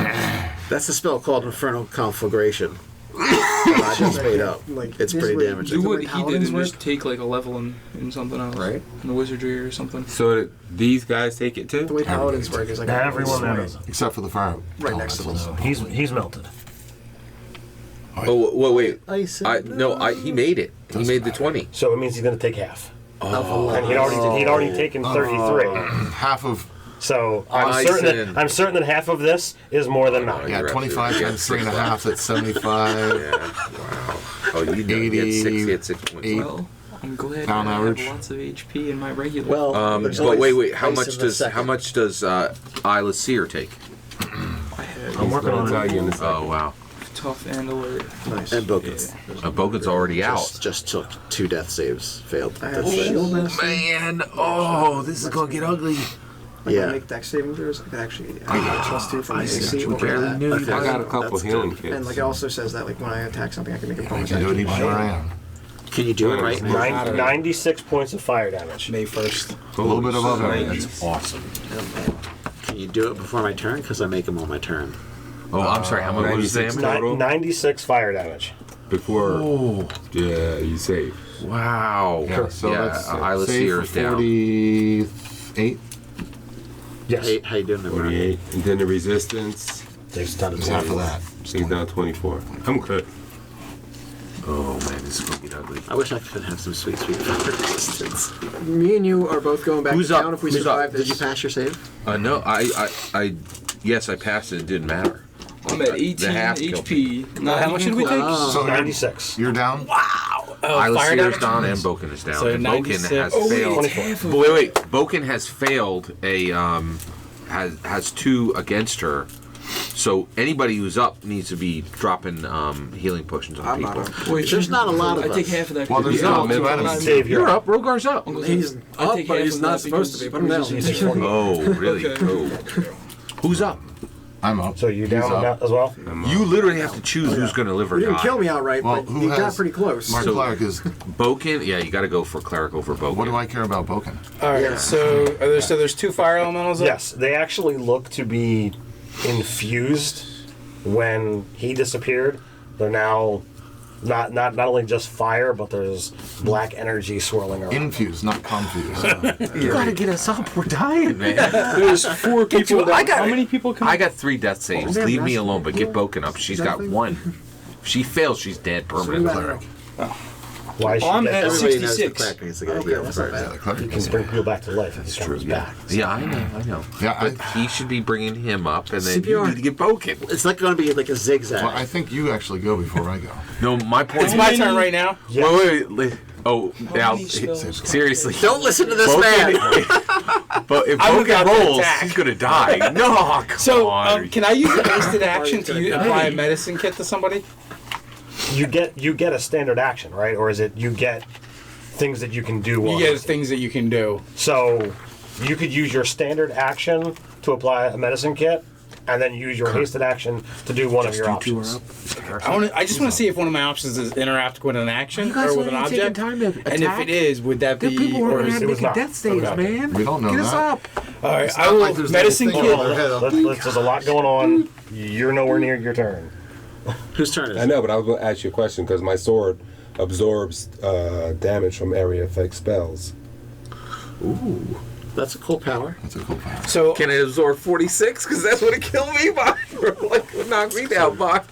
That's a spell called Infernal Conflagration. I just made up. Like, It's here's pretty what- damaging. Do the what way he did paladins and work. just take like a level in something else. Right. In the wizardry or something. So these guys take it The too? way paladins work is like a Everyone swing knows. Except for the fire. right next to them. He's melted. Oh, wait. I said He made it. He made the 20. So it means he's going to take half. Oh. And he'd already taken 33. Half of So I said- I'm certain that half of this is more than 9. yeah, You're 25 absolutely- times 3.5. That's 75. Yeah. Wow. Oh, you know, he had 6 points. Eight. Well, I'm glad Pound I average. have lots of HP in my regular. Well, there's But always wait. How ice much in the does second. Isla Seer take? I had I'm working on Tell it. you in a second. Oh wow. tough and alert. Nice. And Bogan's. Bogan's already out. Just took 2 death saves. Failed. I have Death saves. shield medicine. Man, oh, this is gonna get ugly. Like Yeah. I make dex saving throws. I could actually get +2 from my AC. you over barely that. knew Okay. I got a couple That's healing good. kits. And like it also says that like when I attack something, I can make a bonus You do it action. even where I am. Can you do it right? 96 points of fire damage. May 1st. A little bit above Holy average. That's awesome. Can you do it before my turn? Because I make them on my turn. Oh, I'm sorry. How much was the 96 damage? total? 96 fire damage. Before you save. Wow. Yeah, so that's Isla save Seer for is down. 48. Yes. How you doing, everybody? 48. And then the resistance. Takes a ton of It's half of that. He's down 24. I'm good. Oh man, this is gonna get ugly. I wish I could have some sweet fire resistance. Me and you are both going back Who's to up? town if we Who's survive up? this. Did you pass your save? No, yes, I passed it. It didn't matter. I'm at 18 The half killed HP. Not How much did we take? So 96. you're down? Isla fire Seer is damage? down and Boken is down. So and Boken 96. has Oh, failed. Wait. Boken has failed a has 2 against her. So anybody who's up needs to be dropping healing potions on I'm people. not up. Wait, There's not a lot of I take us. half of that. Well, there's Yeah, still man, 2 enemies. Save You're up. Rogar's up. He's I up, take but half he's of not that supposed to be. Put him down. Oh, really? Oh. Who's up? I'm up. So you He's down up. now as well? You literally have to choose who's going to live or You didn't die. kill me outright, Well, but who you got has- pretty close. My So- cleric is. Boken, yeah, you got to go for cleric over Boken. What do I care about Boken? All right. Yeah. So there's 2 fire elementals. Up? Yes, they actually look to be infused when he disappeared. They're now not only just fire, but there's black energy swirling around. Infused, not confused. You got to get us up. We're dying, man. There's 4 people. How many people can? I got 3 death saves. Oh, Leave me that's- alone, but get Boken up. She's got 1. If she fails, she's dead permanently. Why is she I'm dead? at Everybody knows the 66. cleric needs to get Okay, healed that's not first. Yeah, the cleric You is can bring people back to life if he comes back. Yeah, I know. Yeah, But he should be bringing him up, and then you CPR. need to get Boken. It's not going to be like a zigzag. Well, I think you actually go before I go. No, my point It's my turn right now. Yeah. Wait. Oh, now, many spells? seriously. Don't listen to this man. But if I'm Boken about to rolls, attack. he's gonna die. No, come So on. can I use a wasted action to apply a medicine kit to somebody? You get a standard action, right? Or is it you get things that you can do? You while- get things that you can do. So you could use your standard action to apply a medicine kit, and then use your hasted action to do one of your options. I just want to see if one of my options is interact with an action or with an object. And if it is, would that be? Or is it was not. death saves, man. We don't know Get us that. up. all right, It's I not will like there's medicine anything kit. over their head. There's a lot going on. You're nowhere near your turn. Whose turn is I it? know, but I was going to ask you a question because my sword absorbs damage from area effect spells. Ooh, that's a cool power. That's a cool power. So Can it absorb 46? Because that's what it killed me by. Like, knock me down by.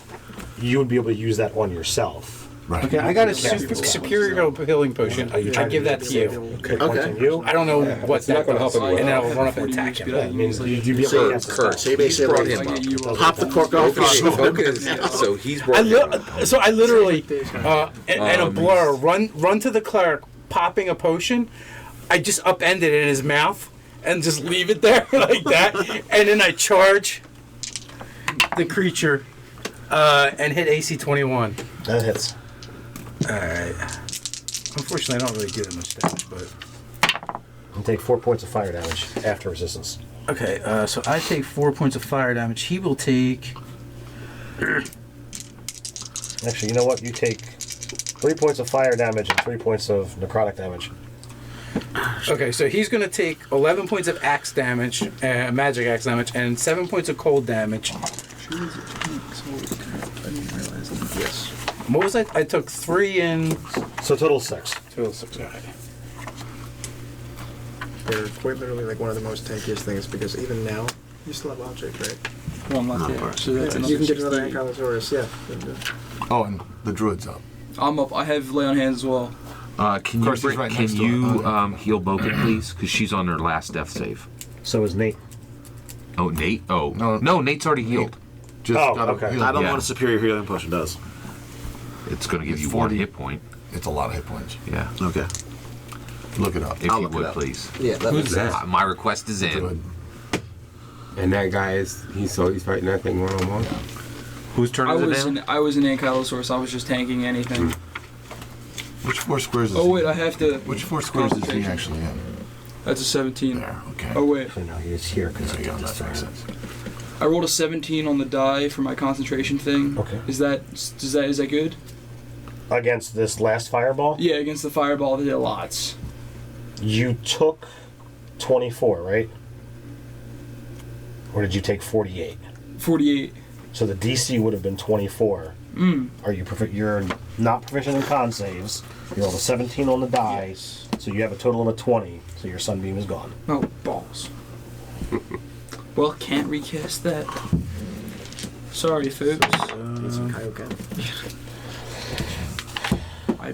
You would be able to use that on yourself. Right. okay, I got a superior healing potion. Are you I trying give to that to you. Okay. Points on you. I don't know what It's not that gonna does, help him and then with I'll run up and attack him. That means you'd be able So to cast a spell. So you basically Brought him up. pop the cork off. So he's brought him up. So I literally, in a blur, run to the cleric, popping a potion. I just upended it in his mouth and just leave it there like that, and then I charge the creature and hit AC 21. That hits. All right. Unfortunately, I don't really do that much damage, but You take 4 points of fire damage after resistance. okay. So I take 4 points of fire damage. He will take. Actually, you know what? You take 3 points of fire damage and 3 points of necrotic damage. Okay, so he's going to take 11 points of axe damage, magic axe damage, and 7 points of cold damage. Yes. What was I? I took 3 and So total 6. 2 of 6. Okay. They're quite literally like one of the most tankiest things because even now, You still have object, right? One left. Yeah. So that's Yeah, another. you can get another 16. Ankylosaurus, yeah. Oh, and the druid's up. I'm up. I have lay on hands as well. Can you, course, he's right next to her. heal Boken, please? Because she's on her last death save. So is Nate. Oh, Nate? Oh. No. No, Nate's already healed. Just Oh, gotta okay. heal. I don't know Yeah. what a superior healing potion does. It's going to give It's you 40. 1 hit point. It's a lot of hit points. Yeah. Okay. Look it up. If I'll you look it would, up. please. Yeah, that Who's that? My request is in. Druid. And that guy is he's fighting that thing 1-on-1. Whose turn I is it was now? I was an Ankylosaurus. I was just tanking anything. Which 4 squares is Oh he? wait, I have to. Which 4 squares is he concentration. actually in? That's a 17. There, okay. Oh wait, So now he's here because There he you go, got that this makes thing. sense. I rolled a 17 on the die for my concentration thing. Okay. Is that good? Against this last fireball, Yeah, against the fireball, they did lots. you took 24, right? Or did you take 48? 48. So the DC would have been 24. Are you you're not proficient in con saves. You rolled a 17 on the die, so you have a total of a 20. So your sunbeam is gone. Oh, balls. Well, can't recast that. Sorry, folks. Need some Kaioken.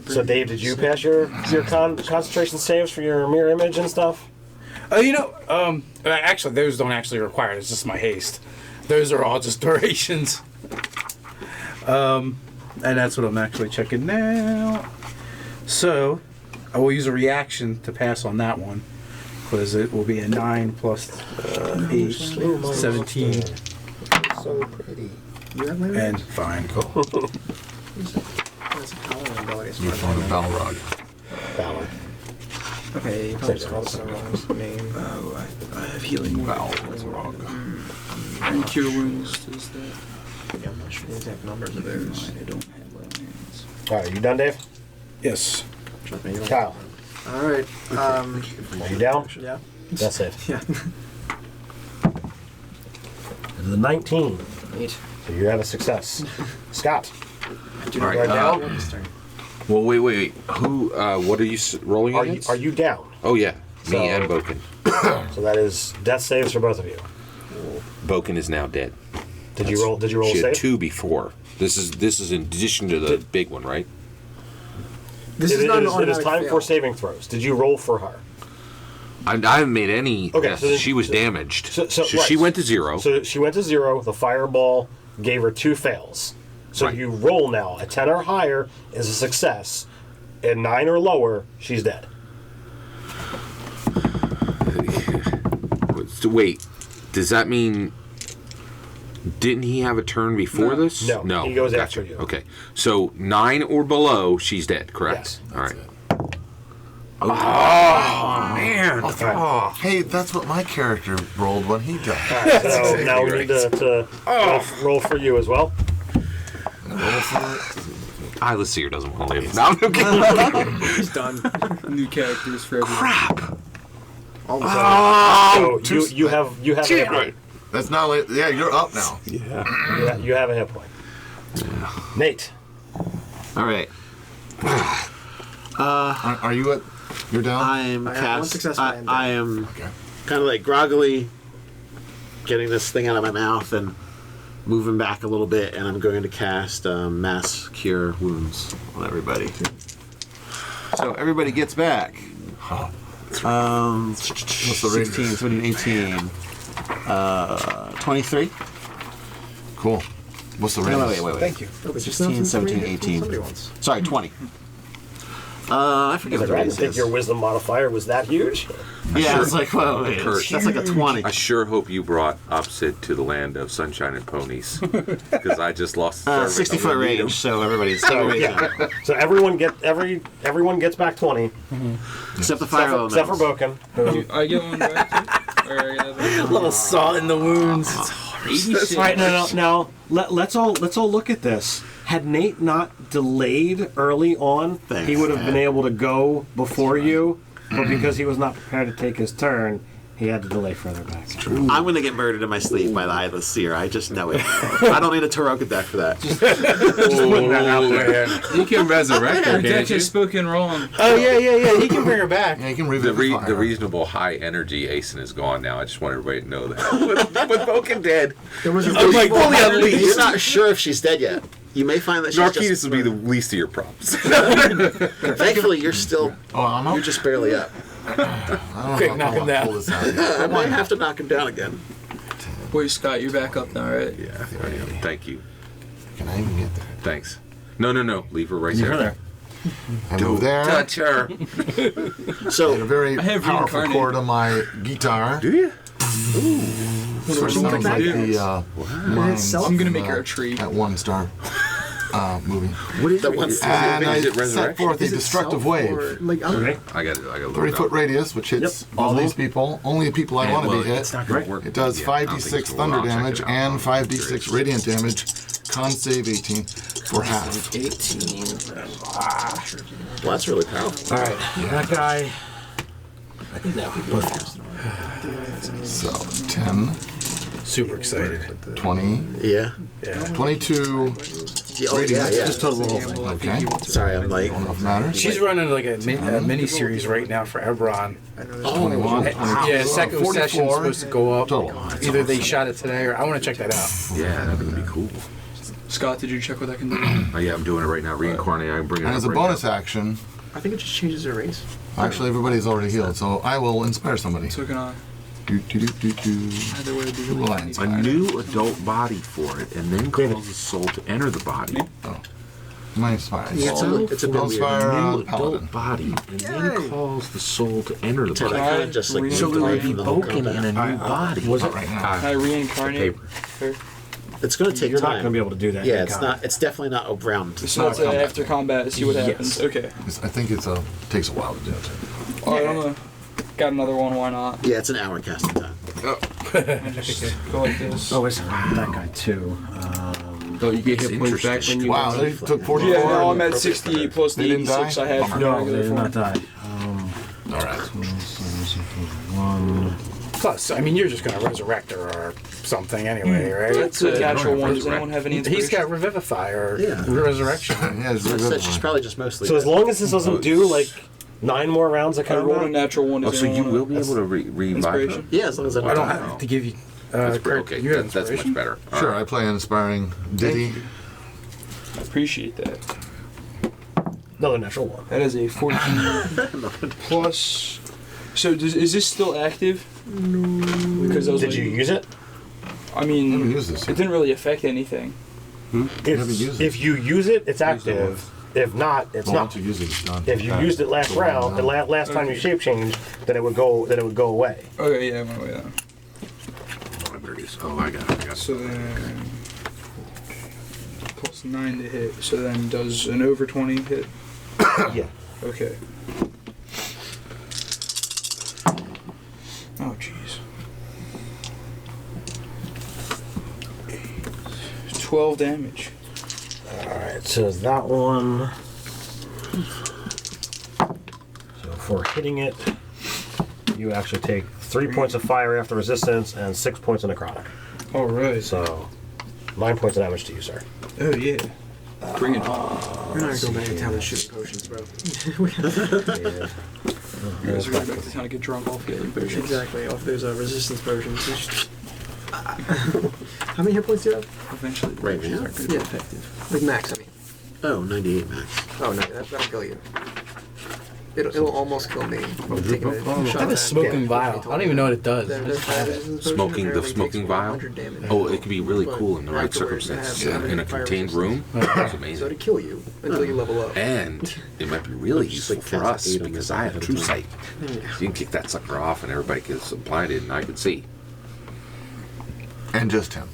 So Dave, did you pass your concentration saves for your mirror image and stuff? Actually, those don't actually require it. It's just my haste. Those are all just durations. And that's what I'm actually checking now. So, I will use a reaction to pass on that one. Because it will be a 9 plus 8, 17, So pretty. You have my and fine. That's a paladin ability. as You far as found I a know. Balrog. Valor. Okay, you probably just called the wrong name. Oh, I have healing word. Balrog. And cure wounds. Does that? Yeah, I'm not sure the exact numbers of those. I don't have lay on hands. All right, you done, Dave? Yes. Trust me, you don't. Kyle, Alright, are you down? yeah. That's it. Yeah. The 19. 8. So you have a success. Scott, Do All right, write uh, down this turn. Well, wait. Who, what are you rolling against? are you down? Oh, yeah. So- Me and Boken. So that is death saves for both of you. Boken is now dead. Did you roll She a had save? 2 before. This is in addition to the big one, right? This It is not an is automatic time fail. for saving throws. Did you roll for her? I haven't made any. Okay, yes, so then- she was damaged. so She right. went to 0. So she went to 0. The fireball gave her 2 fails. So Right. you roll now. A 10 or higher is a success. At 9 or lower, she's dead. So wait, does that mean? Didn't he have a turn before this? No, he goes gotcha. after you. Okay, so 9 or below, she's dead. Correct. Yes. All right. Hey, that's what my character rolled when he died. All right, so now we need to roll for you as well. Lasir doesn't want to live. No, I'm kidding. He's done. New characters for everyone. Crap. So you have a hit point. That's not like, yeah, you're up now. You have a hit point. Nate. All right. Are you at? You're down. I'm I have one success, but I am I am Okay. kind of like groggily getting this thing out of my mouth and moving back a little bit, and I'm going to cast Mass Cure Wounds on everybody. So everybody gets back. What's the rate? 16, 17, 18, 23. Cool. What's the rate? No, wait. Thank you. 16, 17, 18. Somebody wants. Sorry, 20. I forget what the I rate didn't think is. your wisdom modifier was that huge. Yeah, it's like, whoa, wait, Kurt. that's like a 20. I sure hope you brought Opsid to the land of sunshine and ponies, because I just lost. 60-foot range, so everybody's So everyone gets back 20. except the fire elementals. Except for Boken. who- I get one back too? Or I get A little salt in the wounds. 86. All right, now let's all look at this. Had Nate not delayed early on, he would have been able to go before you. But because he was not prepared to take his turn, He had to delay further back. I'm going to get murdered in my sleep by the Eyeless Seer. I just know it. I don't need a Taroka deck for that. Just putting that out there. You can resurrect her, Your deck can't you? has spoken wrong. Oh, yeah. He can bring her back. Yeah, you can The, revivify the her. reasonable high energy Aeson is gone now. I just want everybody to know that. with Vulcan dead. There was a Like, fully unleashed. You're not sure if she's dead yet. You may find that she's Narcissus just... will be the least of your problems. Thankfully, you're still... Oh, I'm up. You're just barely up. I don't Quick, know knock if I him wanna down. pull this out yet. I might have to knock him down again. Boy, Scott, you're back up now, right? Yeah, I am. Thank you. Can I even get there? Thanks. No. Leave her right Leave there. her there. I move there. Touch her. So, A very I have powerful reincarnated. chord on my guitar. Do you? Sort of sounds like the mines I'm gonna from, make her a tree. That one star movie. What is That it? one- Is And I it set resurrection? forth a destructive wave. Okay. I got it. 30-foot radius, which hits all these people. Only the people I want to be hit. It's not gonna work. It does Yeah, I don't think 5d6 it's thunder gonna work. I'll damage check it out. and 5d6 radiant damage. Con save 18 for half. 18. well, that's really powerful. All right. That guy. So 10, Super excited. 20, Yeah. 22 Yeah, oh, radiant. yeah. Just total the whole thing. Okay. Sorry, I'm like... Enough matters. She's running like a mini series right now for Ebron. 21, Yeah, second 44 session's supposed to go up. total. Either they shot it today or I want to check that out. Yeah, that would be cool. Scott, did you check what that can do? Oh, yeah, I'm doing it right now. Reincarnate. I can bring it And up as a right bonus now. action, I think it just changes her race. actually everybody's already healed, so I will inspire somebody. So can I. Do, do, do, do, do. Either way, it'd be Who really will I funny. inspire? A new adult body for it, and then cause the soul to enter the body. My inspire. Yeah, it's a bit I'll weird. inspire New the paladin. adult body, and then cause the soul to enter the Ted, body. I could have just like So moved it away would be from the whole broken in a combat. new body. Was it right now? Can I reincarnate her? It's going to take You're time. not going to be able to do that. Yeah, in it's combat. not. It's definitely not a round. So it's after combat, see what happens. Okay. I think it takes a while to do it. Alright, I'm gonna. Got another one, why not? Yeah, it's an hour casting time. Just go like this. Oh, wait, that guy too. So you get hit points back when you. Wow, they took 44. Yeah, now I'm at 68 plus the They didn't 86 die? I had from the No, they regular did form. not die. All right. Plus, I mean, you're just going to resurrect her or something anyway, right? That's a natural one. Does anyone have any He's inspiration? got Revivify or Yeah. Resurrection. Yeah, it's So I very said good. she's probably just mostly. So as long as this doesn't do like 9 more rounds of I rolled a combat, natural one. Oh, Does so you anyone will want be able to revive inspiration? her? Yeah, as long as I I don't don't. have to give you. That's Kurt, okay. you have That's much inspiration? better. All Sure, right. I play an inspiring ditty. I appreciate that. another natural one. That is a 14 plus. So is this still active? No. Because I was Did like, you use it? I Never mean, used this. it didn't really affect anything. Never used it. If you use it, it's active. If not, it's Well, not. once you use it, it's done. If you used it last round, the last time you shape changed, then it would go. Then it would go away. Okay, yeah, I went away then. Whatever it is. Oh, I got it. So then plus 9 to hit. So then does an over 20 hit? Yeah. Okay. Oh jeez. 12 damage. Alright, so that one. So for hitting it, you actually take 3 points of fire after resistance and 6 points of necrotic. Alright. So 9 points of damage to you, sir. Oh yeah. Bring it on. We're not going back to town and shooting potions, bro. Yeah. You guys are going back to town to get drunk off healing potions. Exactly, off those resistance potions. How many hit points do you have? Eventually. Right now? Yeah, effective. Like max, I mean. Oh, 98 max. Oh no, that'll kill you. It'll almost kill me. I'm taking a I shot have a at smoking yeah, vial. I don't even know what it does. That resistance potion Smoking the apparently smoking takes vial. 100 damage. Oh, it could be really But cool in the right afterwards, circumstances. you have In a fire contained resistance. room, it's So amazing. to kill you until you level up. And it might be really Just useful like for cast us 8 on because this I ahead have of true time. sight. So you can kick that sucker off and everybody gets blinded and I can see. And just him.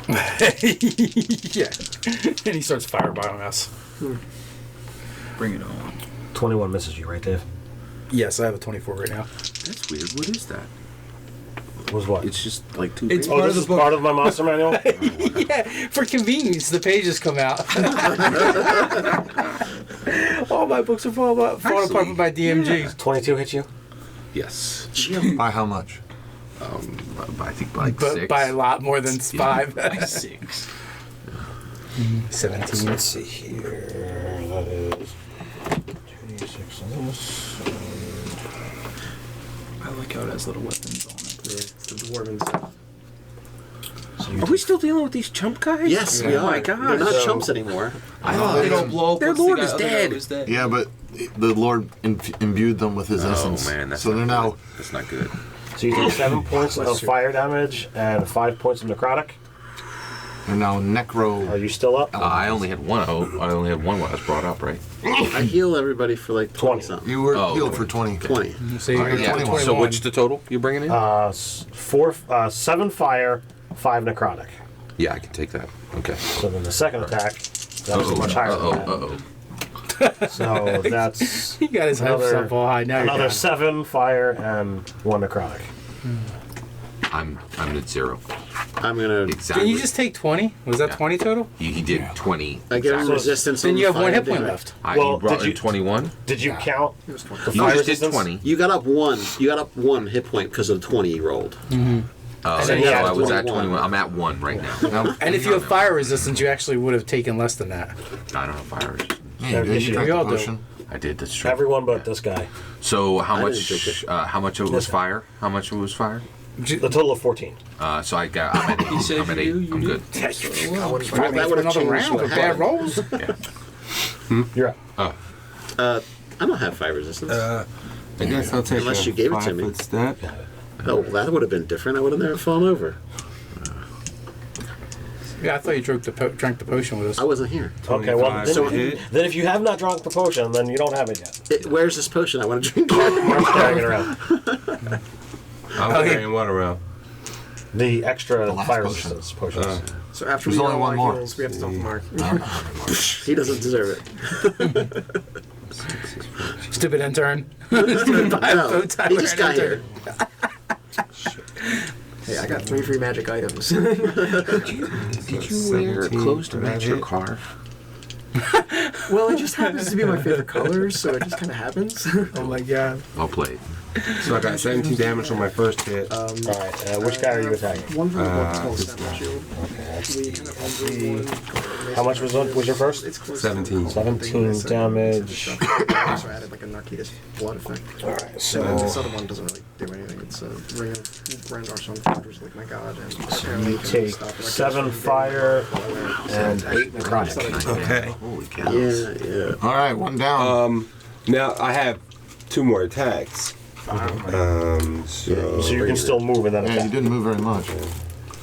Yeah. And he starts fireballing us. Bring it on. 21 misses you, right, Dave? Yes, I have a 24 right now. That's weird. What is that? Was what? It's just like 2 It's pages. Oh, part this of is the book. part of my monster manual? Yeah, for convenience, the pages come out. All my books are falling apart with my DMG. 22 hit you? Yes. By how much? I think like But 6. by a lot more than 5. By 6. 17. Let's see here. That is 26 on this. I like how it has little weapons on it. Yeah, it's the dwarven stuff. Are we still dealing with these chump guys? Yes, we Oh are. my god. They're not chumps anymore. I thought they don't blow up. Their once the lord guy- is other guy dead. was dead. Yeah, but the Lord imbued them with his Oh essence. man, that's so not they're good. now. That's not good. So you take 7 points of fire damage and 5 points of necrotic. They're now necro. Are you still up? I only had one. I only had one when I was brought up, right? I heal everybody for like 20 something. You were Oh, healed okay. for 20. 20. So you're Yeah. 21. So what's the total you're bringing in? 7 fire, 5 necrotic. Yeah, I can take that. Okay. So then the second attack, that's much higher than that. So that's He got his hopes another, up all high. Now another you're 7 fire and 1 necrotic. I'm at 0. I'm gonna. Exactly. Did you just take 20? Was that Yeah. 20 total? He did 20. I get exactly. resistance. Then on you have fire 1 hit point damage. left. Well, You brought did in you- 21? Did you count the You fire just did resistance? 20. You got up 1. You got up 1 hit point because of the 20 you rolled. Oh, then so he had I was at 21. 21. I'm at 1 right now. And if you have fire resistance, you actually would have taken less than that. I don't know fire resistance. Yeah, you did. You drank We the all do. potion. I did. That's true. Everyone but this guy. So how I much? didn't take it. How much of it was fire? How much of it was fire? The total of 14. So I'm at 8. He said I'm at you 8. do, I'm you good. do. Well, That that would would have another changed round what with bad happened. rolls. You're up. I don't have fire resistance. I guess I'll take Unless a you gave it to 5 me. foot step. Oh, that would have been different. I would have never fallen over. Yeah, I thought you drank the potion with us. I wasn't here. Okay, well, 25 then, to hit. then if you have not drunk the potion, then you don't have it yet. Where's this potion? I want to drink it. Mark's carrying it around. I'm carrying one around. The extra The last fire potion. resistance potions. So after There's we only all one our more. heals, we have to talk to Mark. He doesn't deserve it. Stupid intern. Stupid No, he just got here. Hey, I got 3 free magic items. Did you wear 17 clothes to match your hit. car? Well, it just happens to be my favorite colors, so it just kind of happens. Oh my god. Well played. So I got 17 damage on my first hit. Alright, which guy are you attacking? One for the this stamina shield. Okay. We kind of undo one. How much was your first? It's close 17. To 17 damage. So I added like a Narcitus blood effect. Alright, And so this other one doesn't really do anything. It's a ring of Grandar Song, which is like my god. And apparently you it can take stop electricity 7 fire and 8 necrotic. Okay. Holy cow. Yeah. All right, one down. Now I have 2 more attacks. So So you can still move in that Yeah, you attack. didn't move very much.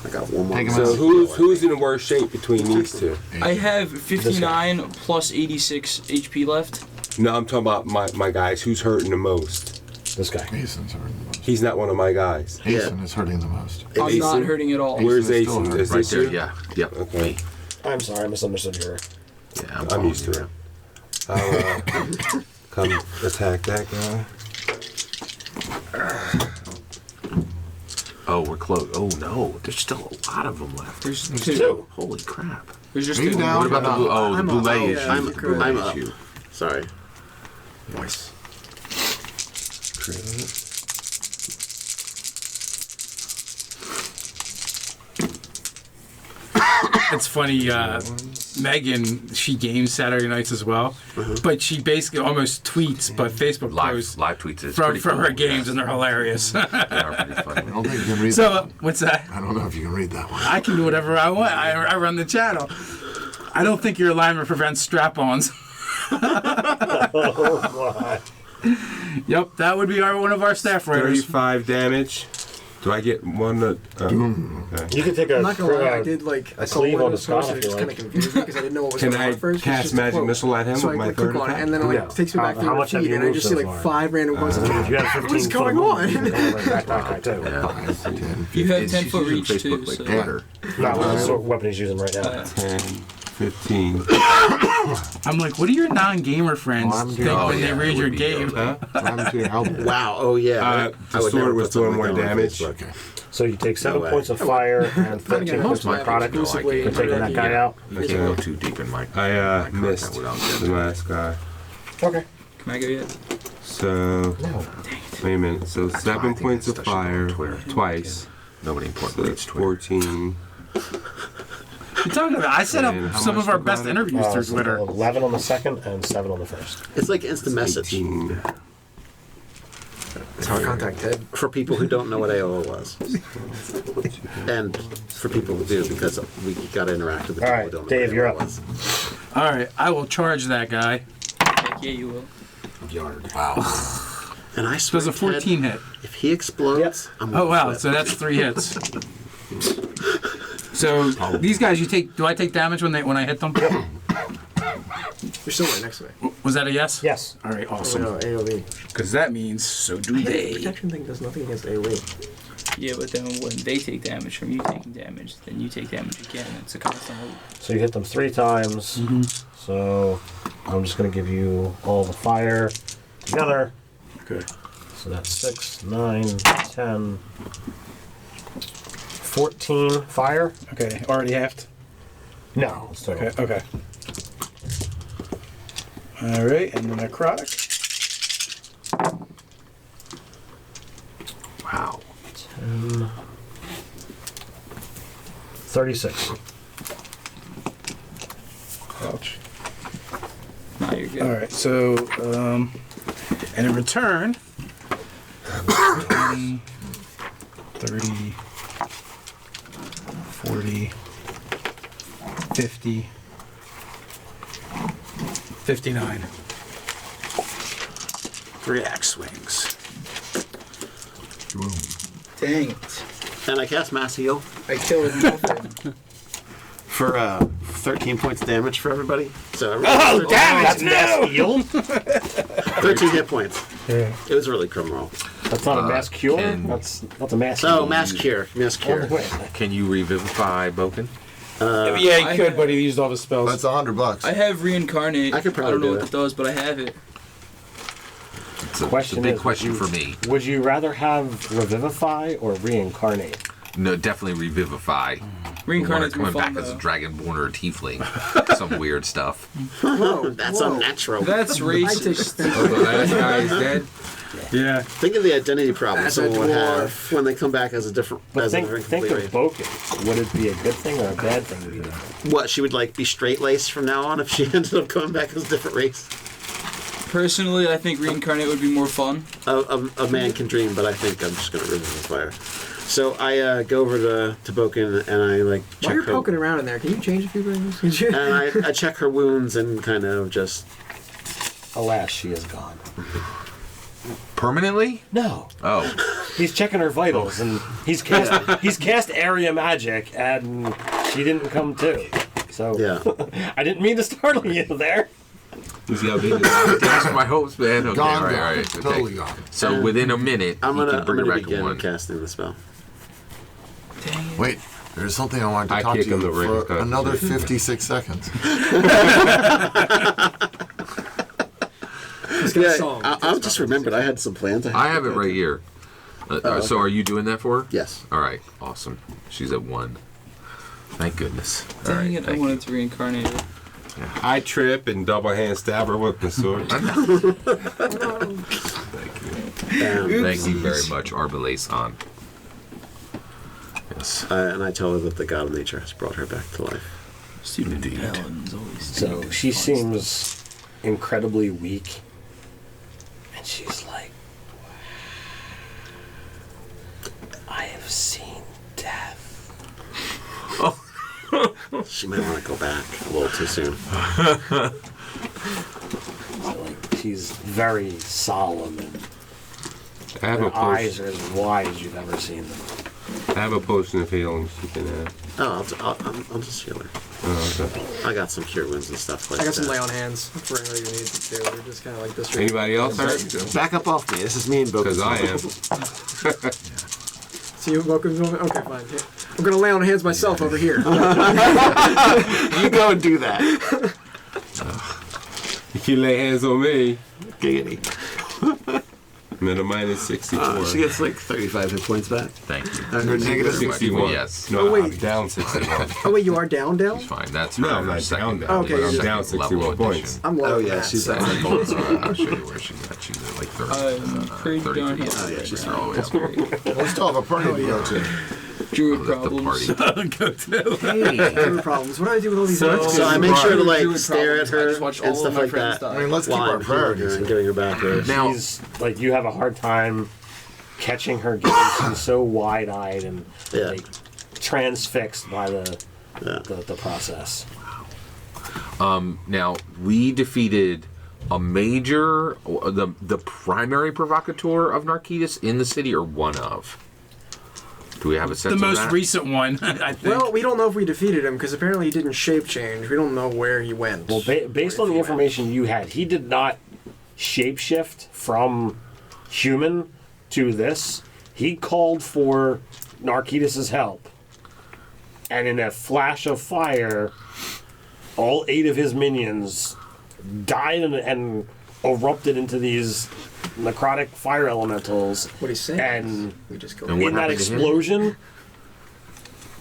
I got one more. Take him So out. who's in the worst shape between these two? I have 59 plus 86 HP left. No, I'm talking about my guys. Who's hurting the most? This guy. Aeson's hurting the most. He's not one of my guys. Aeson is hurting the most. I'm not Aeson? hurting at all. Where's Aeson's still Aeson? hurt. Is Right this there. you? Yeah. Yep. Okay. Me. I'm sorry, I misunderstood your. Yeah. I'm used to it. I'll come attack that guy. Oh, we're close. Oh no, there's still a lot of them left. There's Two. 2. Holy crap. There's just Are you 2. down? What about the blue? Oh, the I'm blue up. lay Oh, is yeah, you. I'm Blue I'm lay up. is you. Sorry. Nice. It's funny, Megan, she games Saturday nights as well, but she basically almost tweets, but Facebook posts Live tweets. It's from pretty her cool, games, yeah. and they're hilarious. They are pretty funny. I don't think you can read So, that. what's that? I don't know if you can read that one. I can do whatever I want. I run the channel. I don't think your alignment prevents strap-ons. Yep, that would be one of our staff writers. 35 damage. Do I get one? Okay. You can take a, I'm not gonna lie, I did like a sleeve on the scarf. scarf It if just you kind like. of confused me because I didn't know what was Can going I on first. cast It's just a magic quote. missile at him So with I my click third on it, attack? and then Yeah. it takes me back How 300 much have feet, you and I moved just so see like far? 5 random ones. If you had 15 What is foot going move, on? you can go over and back that guy too. Yeah. 5, 10, 15. You have It's 10 foot using reach Facebook too. like So. Twitter. Not with the sort of weapon he's using right now. 10, 15. I'm like, what do your non-gamer friends I'm think doing- Oh, when yeah, they it read your would be game? Huh? What happened to your helmet? Wow. Oh yeah. The sword was doing more damage. Okay. So you take 7 No way. points of fire and 13 again, points of most necrotic exclusively for taking that guy out. You can't go too deep in my. I missed without the last guy. Okay. Can I go yet? So No. Dang it. Wait a minute. So That's why I 7 think points that's of touching fire on Twitter. twice. Nobody So important that's reads Twitter. 14. You're talking about? I set And up how some much of our we best got? interviews through So Twitter. 11 on the second and 7 on the first. It's like instant message 18. It's hard contact, Ted. for people who don't know what AOL was, and for people who do, because we got to interact with the All people right, who don't know Dave, what you're AOL up. was. All right, I will charge that guy. Heck yeah, you will. Yard. Wow. And I So swear, it's a 14 Ted, hit. if he explodes, I'm Oh gonna wow, flip. so that's 3 hits. So these guys, do I take damage when I hit them? You're still right next to me. Was that a yes? Yes. All right, Oh, awesome. no, AoE. Because that means so do The they. protection thing does nothing against AoE. Yeah, but then when they take damage from you taking damage, then you take damage again. It's a constant loop. So you hit them 3 times. So I'm just going to give you all the fire together. Okay. So that's 6, 9, 10, 14 fire. Okay, already halved. No, it's total. Okay. Okay. All right, and the necrotic. Wow. 10, 36. Ouch. Nah, you're good. All right, so and in return, 20, 30, 40, 50, 59. 3 axe swings. Dang it. And I cast Mass Heal I killed nothing. for 13 points damage for everybody. So Oh, damn it! That's No! mass heal? 13 hit points. Yeah. It was a really criminal. That's not a mass cure? can- That's a mass Oh, heal. Mass Cure. Mass Cure. Oh, wait. Can you revivify Boken? Yeah, he I could, have- but he used all his spells. That's $100. I have reincarnate. I could probably don't know do what it. it does, but I have it. It's a Question big is, question would for you- me. Would you rather have revivify or reincarnate? No, definitely revivify. Reincarnate's more Coming fun back as a though. dragonborn or a tiefling. Some weird stuff. That's unnatural. That's racist. Oh, the last guy is dead? Yeah. Think of the identity problem As a someone would have dwarf. when they come back as a different. But as think a of complete race. Boken. Would it be a good thing or a bad thing to be different? What, she would like be straight laced from now on if she ended up coming back as a different race? Personally, I think reincarnate would be more fun. A man can dream, but I think I'm just gonna remove the fire. So I go over to Boken and I like While check you're her, poking around in there, can you change a few things? Could you? and I check her wounds and kind of just. Alas, she is gone. Permanently? No. Oh. He's checking her vitals, and he's cast area magic, and she didn't come to. So Yeah. I didn't mean to startle you there. You see how big it is? That's my hopes, man. Okay, Gone, all right, gone. all right. Okay. Totally gone. So within a minute, I'm you gonna, can I'm bring her gonna back to begin 1. casting the spell. Wait, there's something I wanted to I talk to kick him you the ring, for another 56 seconds. He's got a Yeah, song. I just remembered I had some plans. I have it right here. So are you doing that for her? Yes. All right. Awesome. She's at 1. Thank goodness. All Dang right. it, I Thank wanted to reincarnate her. I trip and double hand stab her with the sword. Thank you very much, Arbalason. Yes. And I tell her that the god of nature has brought her back to life. Indeed. So she seems incredibly weak, and she's like, I have seen death. She might want to go back a little too soon. So, like, she's very solemn, and I have a her eyes potion. are as wide as you've ever seen them. I have a potion of healing she can have. Oh, I'll just heal her. Oh, okay. I got some cure wounds and stuff like I got some that. lay on hands for anybody who needs it too. We're just kind of like this. Anybody else hurt? Back up off me. This is me and Boken. Because I am. So you welcome. Okay, fine. Here. I'm gonna lay on hands myself over here. You go and do that. You can lay hands on me. Giggity. Middle minus 64. She gets like 35 hit points back. Thank you. You're negative 61. Yes. No, Oh, wait. I'm down 61. Oh wait, you are down? It's fine. That's No, her I'm not second. down. Okay, But you're I'm down second 61 level points. addition. I'm low. Oh yeah, she's at like I'll show you where she's at. She's at like 30. I'm pretty 30 darn feet. happy. yeah, she's They're all the way up. We still have a party to go to. Druid The problems. party. Go to. Druid problems. What do I do with all these notes? So I make sure to like Druid stare at problems. I her just watched and all stuff of my like friends that. die. I mean, let's keep While our I'm healing her priorities. and giving her back her. Now- She's like, you have a hard time catching her gaze. She's so wide-eyed and Yeah. like transfixed by Yeah. the process. Now we defeated a major, the primary provocateur of Narcotis in the city, or one of. Do we have a sense The of most that? recent one, I think. Well, we don't know if we defeated him because apparently he didn't shape change. We don't know where he went. Well, based Or on if the he information you had, he did not shapeshift from human to this. He called for Narcotis' help. And in a flash of fire, all 8 of his minions died and erupted into these necrotic fire elementals. What he's saying And we just killed And him. what in that happened to him? explosion,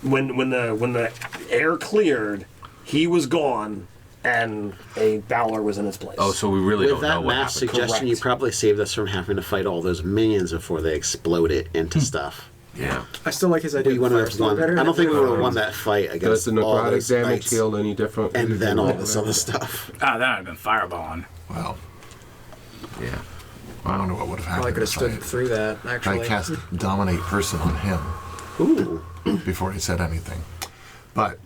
when the air cleared, he was gone, and a Bowler was in his place. Oh, so we really With don't know that what mass happened. suggestion, you Correct. probably saved us from having to fight all those minions before they exploded into stuff. Yeah. I still like his idea. We of would have Firestorm won. better. I don't think we would have won that fight Does against the all necrotic those damage knights heal any different? and then all this other stuff. Ah, that would have been fireballing. Well, Yeah. I don't know what would have Well, I happened could have stood if through that, I actually. cast Dominate Person on him Ooh. before he said anything. But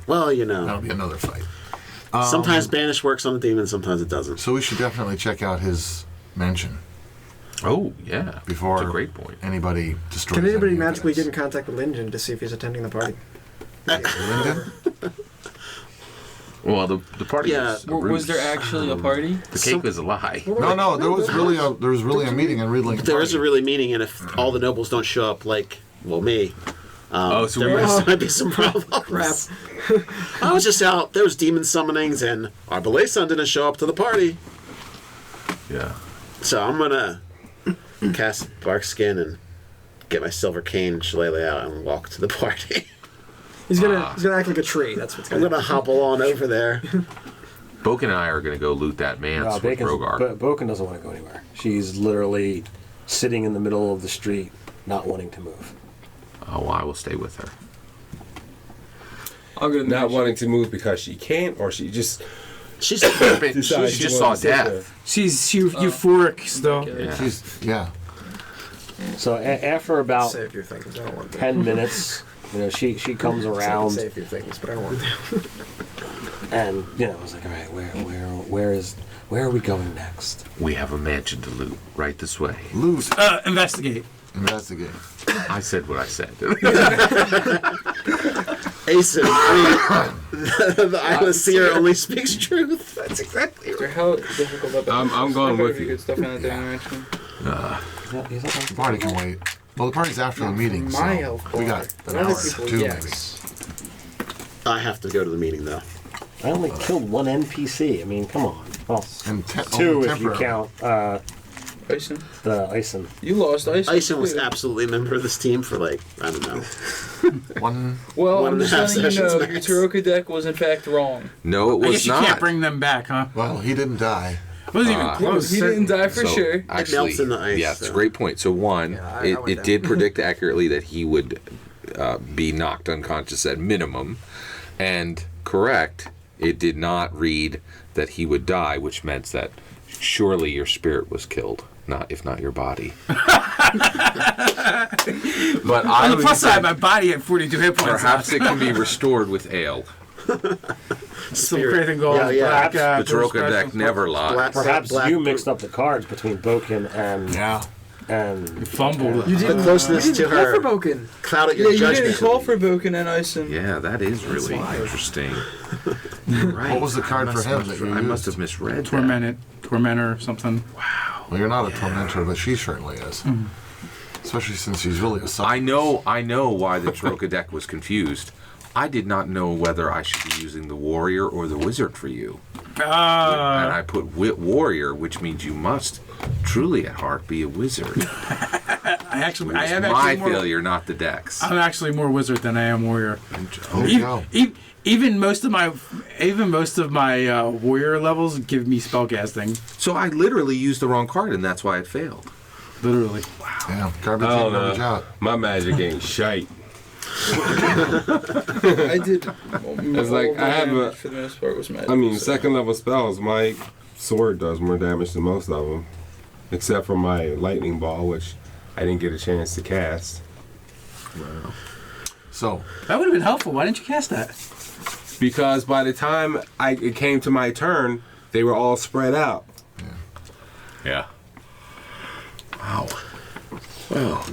Well, that'll be another fight. sometimes banish works on a demon, sometimes it doesn't. So we should definitely check out his mansion Oh, yeah. before That's a great point. anybody destroys Can anybody any magically get in evidence. contact with Lyndon to see if he's attending the party? Lyndon? Well, the party Yeah. was a Was there ruse. actually a party? The cake was a lie. No, there was really a meeting in Reedling. But there is a really meeting, and if all the nobles don't show up, like, well, me, Oh, so there we might be some problems. Crap. I was just out. There was demon summonings, and our belay son didn't show up to the party. Yeah. So I'm gonna cast Barkskin and get my silver cane shillelagh out and walk to the party. He's gonna act like a tree. That's what's I'm gonna gonna hobble on over there. Boken and I are going to go loot that manse with Rogar. Boken doesn't want to go anywhere. She's literally sitting in the middle of the street, not wanting to move. Oh, well, I will stay with her. I'll go to the Not mansion. wanting to move because she can't, or she just She's decides She just saw wants to sit there. death. She's euphoric still. Yeah. So after about say a few things. I don't want to. 10 minutes, she comes I can around, say a few things, but I don't want to. and I was like, all right, where are we going next? We have a mansion to loot. Right this way. Loot. Investigate. Investigate. I said what I said. Asen. The Eyeless Seer only speaks truth. That's exactly So how difficult that I'm going with you. Good stuff in that dimension. The party can wait. Well, the party's after the meeting, so My elf we bar. got an Other hour or people, two, yes. I have to go to the meeting, though. I only killed one NPC. I mean, come on. Well, And two if you temporary. count Ison. the Ison. You lost Ison. Ison was too. absolutely a member of this team for, like, I don't know. One. Well, one I'm and a just half letting you sessions know your max. Taroka deck was in fact wrong. No, it I was guess you not. can't bring them back, huh? Well, he didn't die. Wasn't even close. He didn't die for So, sure. Actually, melts in the ice, yeah, it's a so. great point. So one, Yeah, I went it down. did predict accurately that he would be knocked unconscious at minimum, and correct, it did not read that he would die, which meant that surely your spirit was killed, if not your body. But I On the would plus say side, my body had 42 hit points. perhaps it can be restored with ale. Some crazy gold. Yeah, yeah. Black, The Dwarf Taroka deck special. never lies. Black- Perhaps Black- you mixed up the cards between Boken and Fumbled. You The didn't. closeness You to didn't call her for Boken. clouded Yeah, your you judgment. didn't call for Boken and Ison. Yeah, that is really interesting. Right. What was the card for him that you I must used? have misread that. Tormentor or something. Well, you're not a tormentor, but she certainly is. Especially since she's really a I know why the Taroka deck was confused. I did not know whether I should be using the warrior or the wizard for you. And I put warrior, which means you must truly at heart be a wizard. I am my actually more, failure, not the dex. I'm actually more wizard than I am warrior. There you go. Even most of my warrior levels give me spellcasting. So I literally used the wrong card, and that's why it failed. Literally. Yeah, garbage I in, don't garbage know. out. My magic ain't shite. I did. It's like I have a. For the most part, was magic. I mean, so. second level spells. My sword does more damage than most of them, except for my lightning ball, which I didn't get a chance to cast. Wow. So That would have been helpful. Why didn't you cast that? Because by the time it came to my turn, they were all spread out. Yeah. Wow. Wow.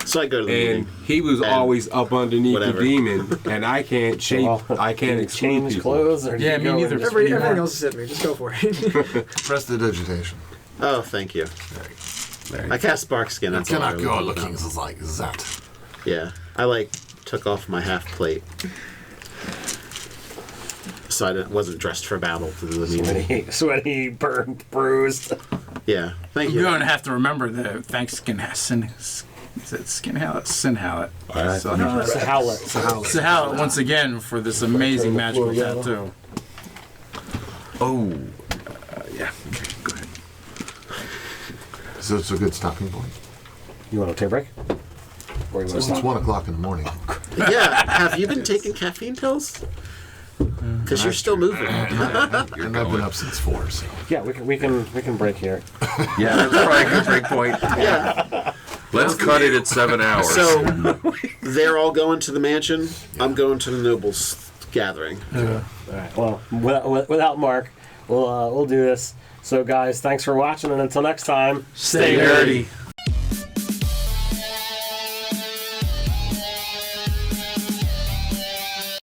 So I go to the And meeting. he was always up underneath whatever. the demon, and I can't change. I can't exclude change people. clothes or Yeah, you me go neither. and- Everything else is hit me. Just go for it. prestidigitation. Oh, thank you. I cast Spark Skin. You That's all I cannot really go need to looking know. like that. Yeah, I took off my half plate, so I wasn't dressed for battle to do the meeting. Sweaty, burned, bruised. Yeah, thank you. You're going to have to remember the thanks skin sin. Is it skin hallet? Sin hallet. Sahalet once again for this amazing magical tattoo. Oh. Yeah. Okay, go ahead. So it's a good stopping point. You want to take a break? Or you want to It's stop? 1 o'clock in the morning. Yeah, have you been taking caffeine pills? Because you're still moving. And I've been up since 4. So. Yeah, we can break here. Yeah, that's probably a good break point. Yeah. Let's cut it at 7 hours. So they're all going to the mansion. I'm going to the nobles gathering. All right. Well, without Mark, we'll do this. So, guys, thanks for watching, and until next time, Stay nerdy.